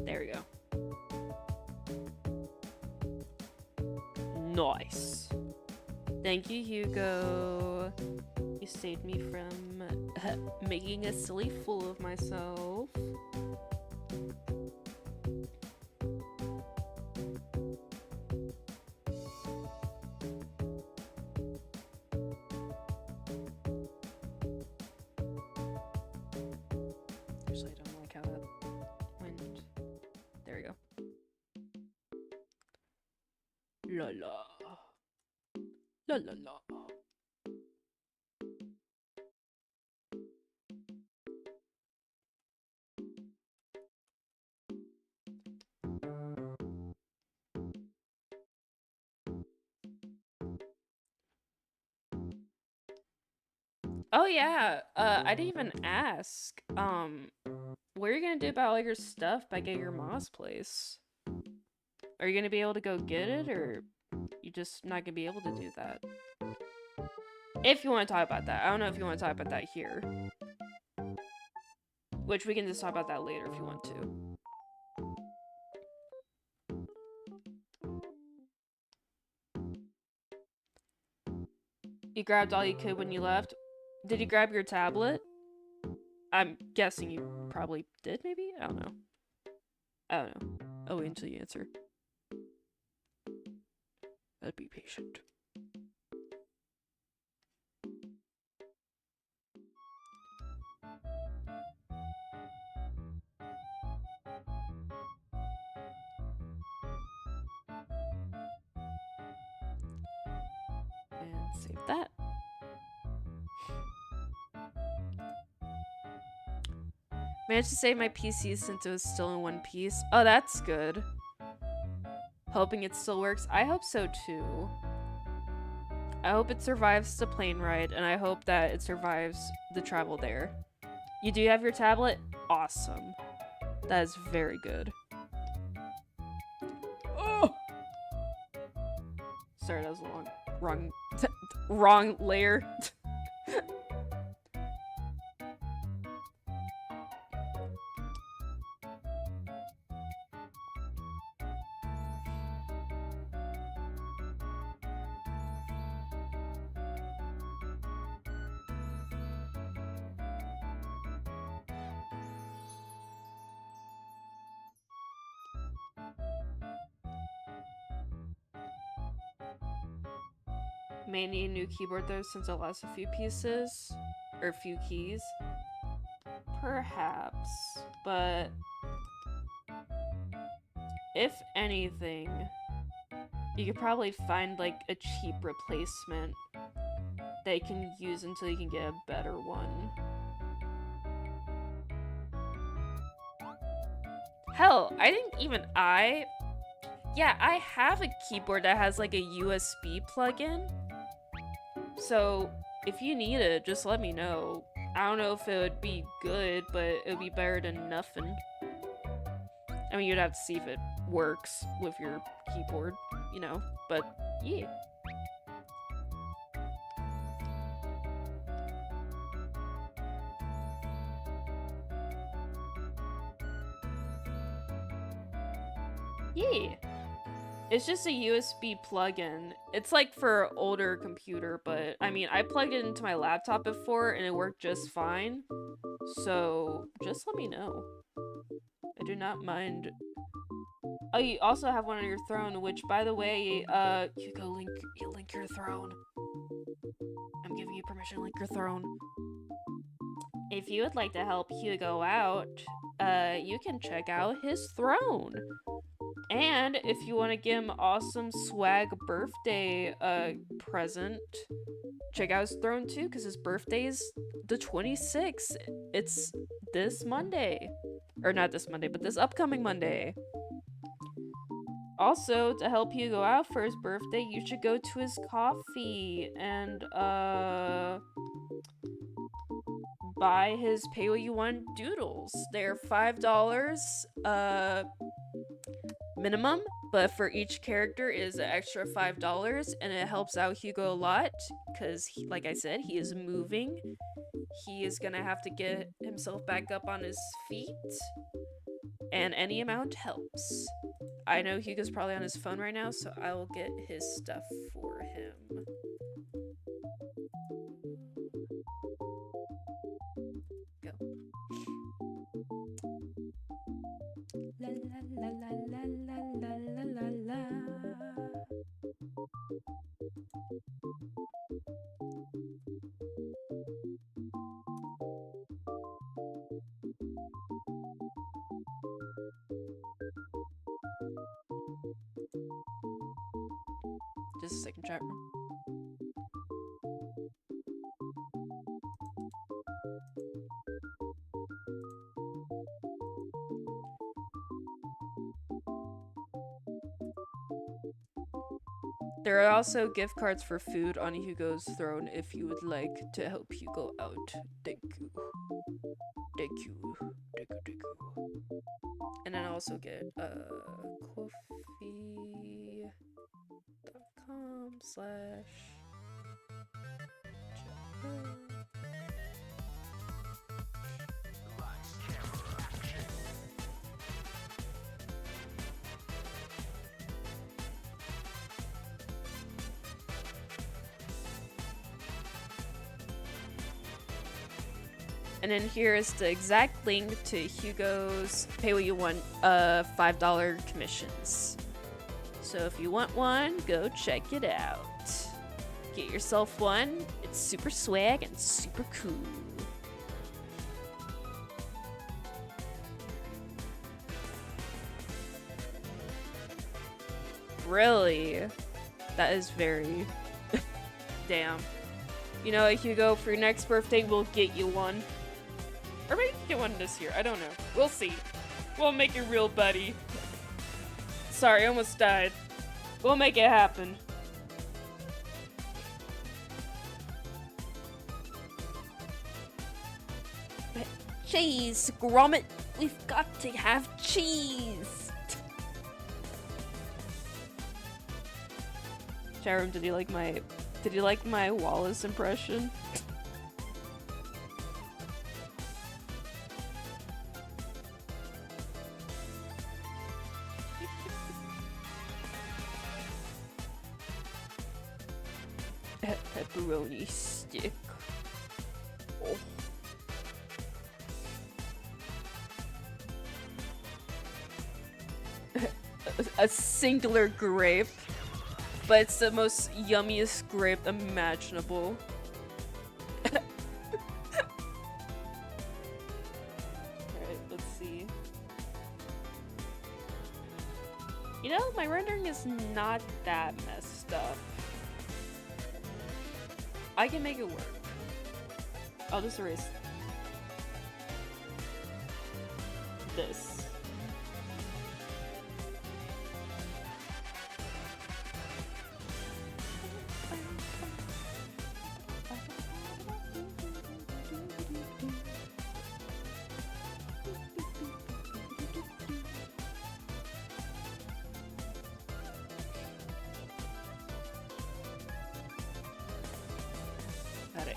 A: There we go. Nice. Thank you, Hugo. You saved me from making a silly fool of myself. La la. La la la. Oh yeah, I didn't even ask. What are you gonna do about all your stuff back at your mom's place? Are you gonna be able to go get it, or you just not gonna be able to do that? If you want to talk about that. I don't know if you want to talk about that here. Which we can just talk about that later if you want to. You grabbed all you could when you left. Did you grab your tablet? I'm guessing you probably did, maybe? I don't know. I don't know. I'll wait until you answer. I'd be patient. And save that. Managed to save my PC since it was still in one piece. Oh, that's good. Hoping it still works. I hope so too. I hope it survives the plane ride, and I hope that it survives the travel there. You do have your tablet? Awesome. That is very good. Oh! Sorry, that was a wrong wrong layer. May need a new keyboard though since I lost a few pieces. Or a few keys. Perhaps. But if anything, you could probably find like a cheap replacement that you can use until you can get a better one. Hell, I think even yeah, I have a keyboard that has like a USB plug-in. So if you need it, just let me know. I don't know if it would be good, but it would be better than nothing. I mean, you'd have to see if it works with your keyboard, you know, but yeah. Yeah. It's just a USB plug-in. It's like for older computer, but I mean, I plugged it into my laptop before and it worked just fine. So just let me know. I do not mind. Oh, you also have one on your throne, which by the way, Hugo, link your throne. I'm giving you permission to link your throne. If you would like to help Hugo out, you can check out his throne. And if you want to give him awesome swag birthday present, check out his throne too, because his birthday's the 26th. It's this Monday. Or not this Monday, but this upcoming Monday. Also, to help Hugo out for his birthday, you should go to his coffee and buy his pay what you want doodles. They're $5 minimum, but for each character is an extra $5, and it helps out Hugo a lot because, like I said, he is moving. He is gonna have to get himself back up on his feet, and any amount helps. I know Hugo's probably on his phone right now, so I will get his stuff for him. Go. La la la la la la la la la. Just a second, chat room. There are also gift cards for food on Hugo's throne if you would like to help Hugo out. Thank you. Thank you. Thank you, thank you. And then I also get Ko-fi.com/. And then here is the exact link to Hugo's Pay What You Want $5 commissions. So if you want one, go check it out. Get yourself one. It's super swag and super cool. Really? That is very... Damn. You know what, Hugo, for your next birthday, we'll get you one. Or maybe get one this year. I don't know. We'll see. We'll make it real, buddy. Sorry, I almost died. We'll make it happen. Cheese, Gromit. We've got to have cheese. Charum, did you like my Wallace impression? Pepperoni stick. Oh. A singular grape, but it's the most yummiest grape imaginable. Alright, let's see. You know, my rendering is not that messed up. I can make it work. I'll just erase this. Alright.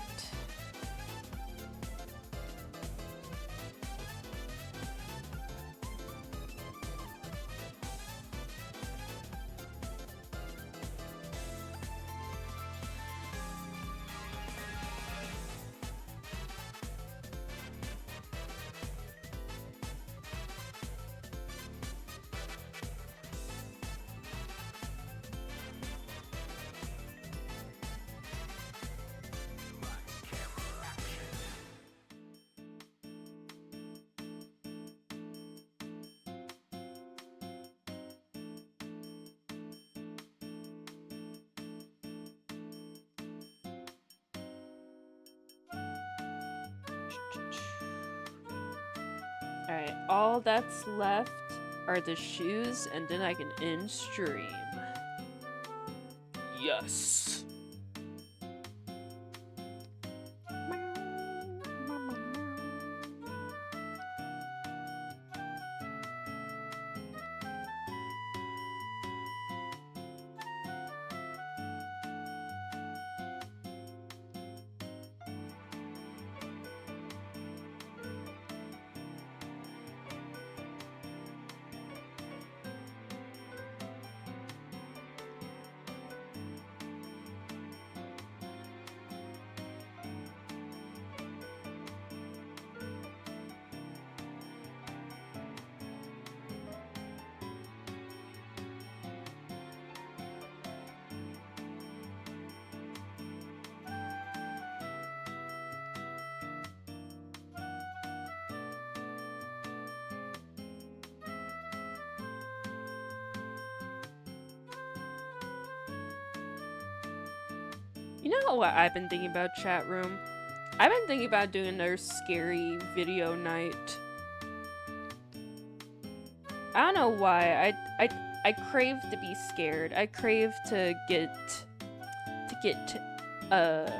A: Alright, all that's left are the shoes, and then I can end stream. Yes. You know what I've been thinking about, chat room? I've been thinking about doing another scary video night. I don't know why. I crave to be scared. I crave to get the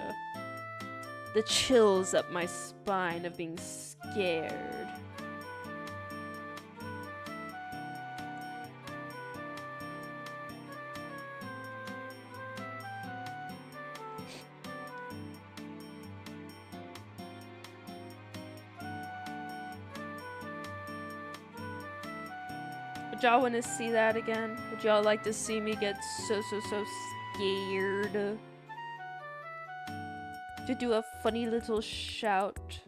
A: chills up my spine of being scared. Would y'all want to see that again? Would y'all like to see me get so scared? To do a funny little shout.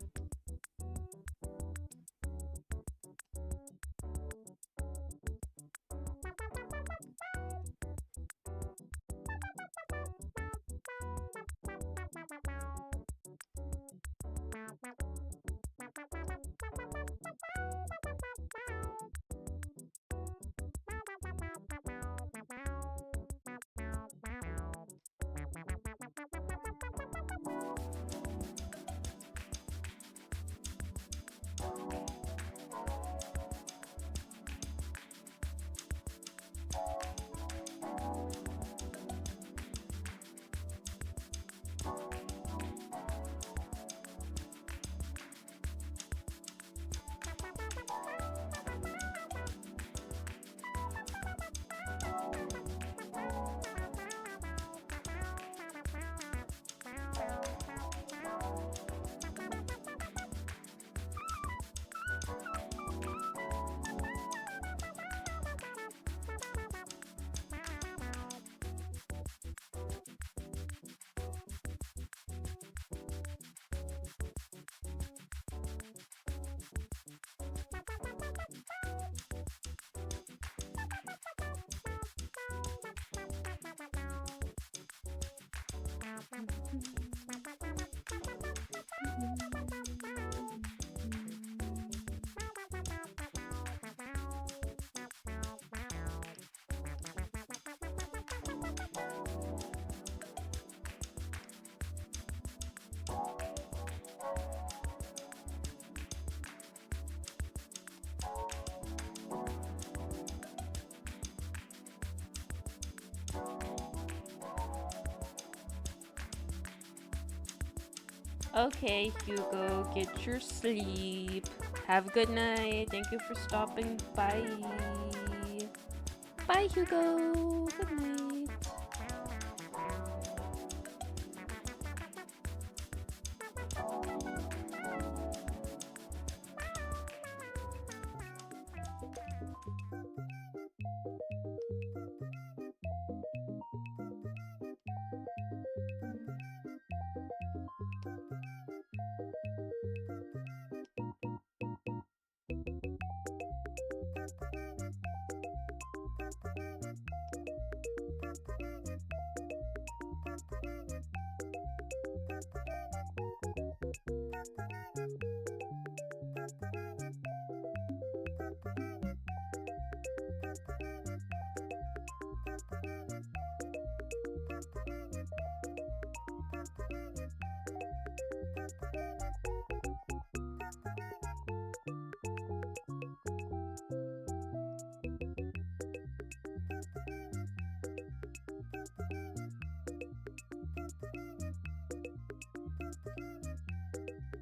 A: Okay, Hugo, get your sleep. Have a good night. Thank you for stopping by. Bye, Hugo. Good night.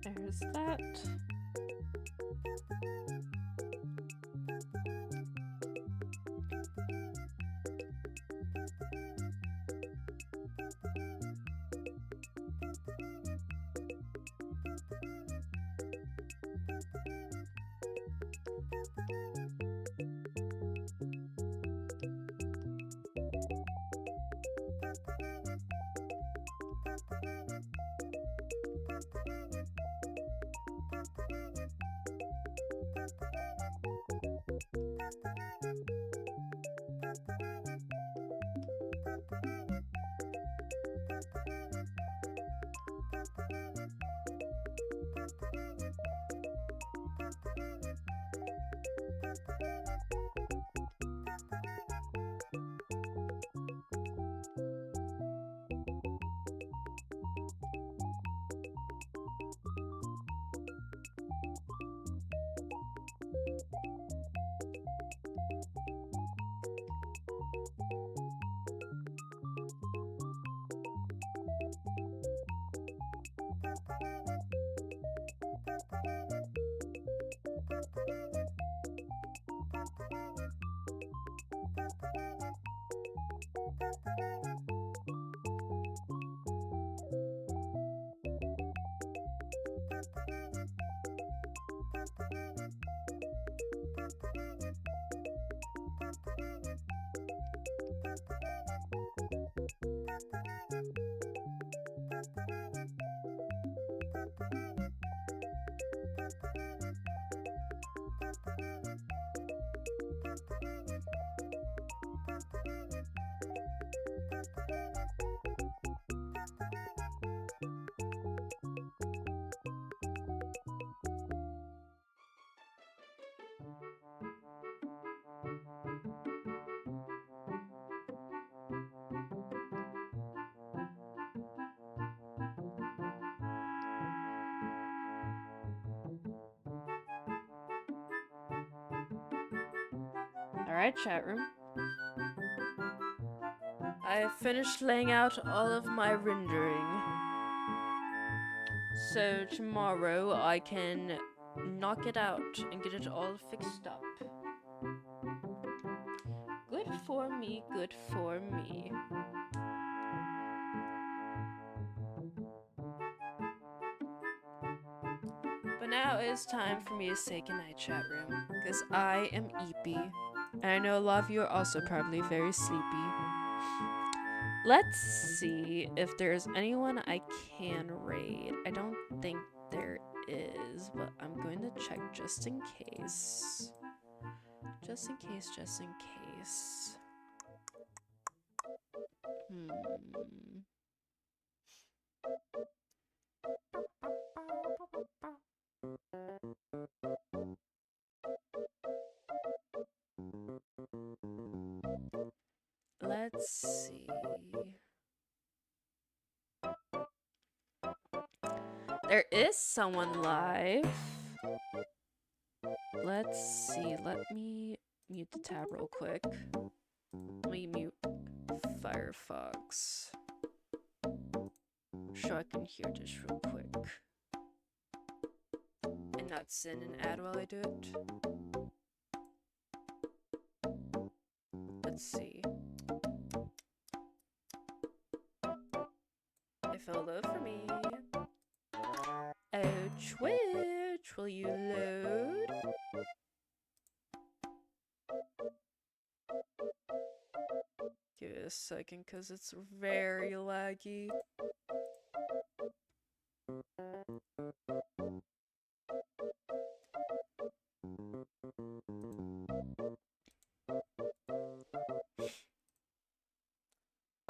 A: There's that. Alright, chat room. I have finished laying out all of my rendering. So tomorrow I can knock it out and get it all fixed up. Good for me, good for me. But now it's time for me to say goodnight, chat room, because I am Eepy, and I know a lot of you are also probably very sleepy. Let's see if there's anyone I can raid. I don't think there is, but I'm going to check just in case. Just in case, just in case. Let's see. There is someone live. Let's see. Let me mute the tab real quick. Let me mute Firefox so I can hear this real quick and not send an ad while I do it. Let's see. If it'll load for me. Oh, Twitch, will you load? Give it a second, because it's very laggy.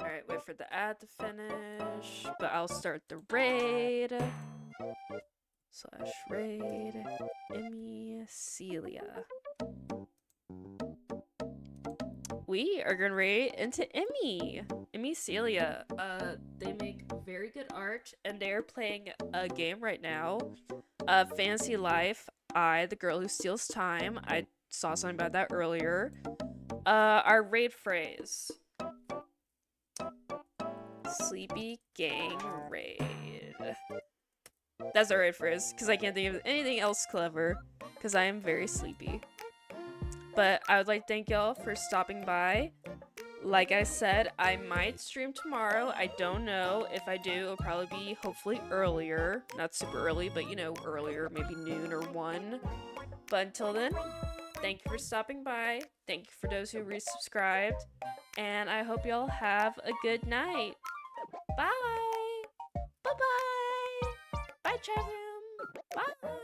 A: Alright, wait for the ad to finish, but I'll start the raid. / raid Emmy Celia. We are gonna raid into Emmy Celia. They make very good art, and they're playing a game right now. Fantasy Life. I, the girl who steals time. I saw something about that earlier. Our raid phrase. Sleepy Gang Raid. That's our raid phrase, because I can't think of anything else clever, because I am very sleepy. But I would like to thank y'all for stopping by. Like I said, I might stream tomorrow. I don't know. If I do, it'll probably be hopefully earlier. Not super early, but you know, earlier, maybe noon or 1. But until then, thank you for stopping by. Thank you for those who resubscribed. And I hope y'all have a good night. Bye! Bye-bye! Bye, chat room! Bye!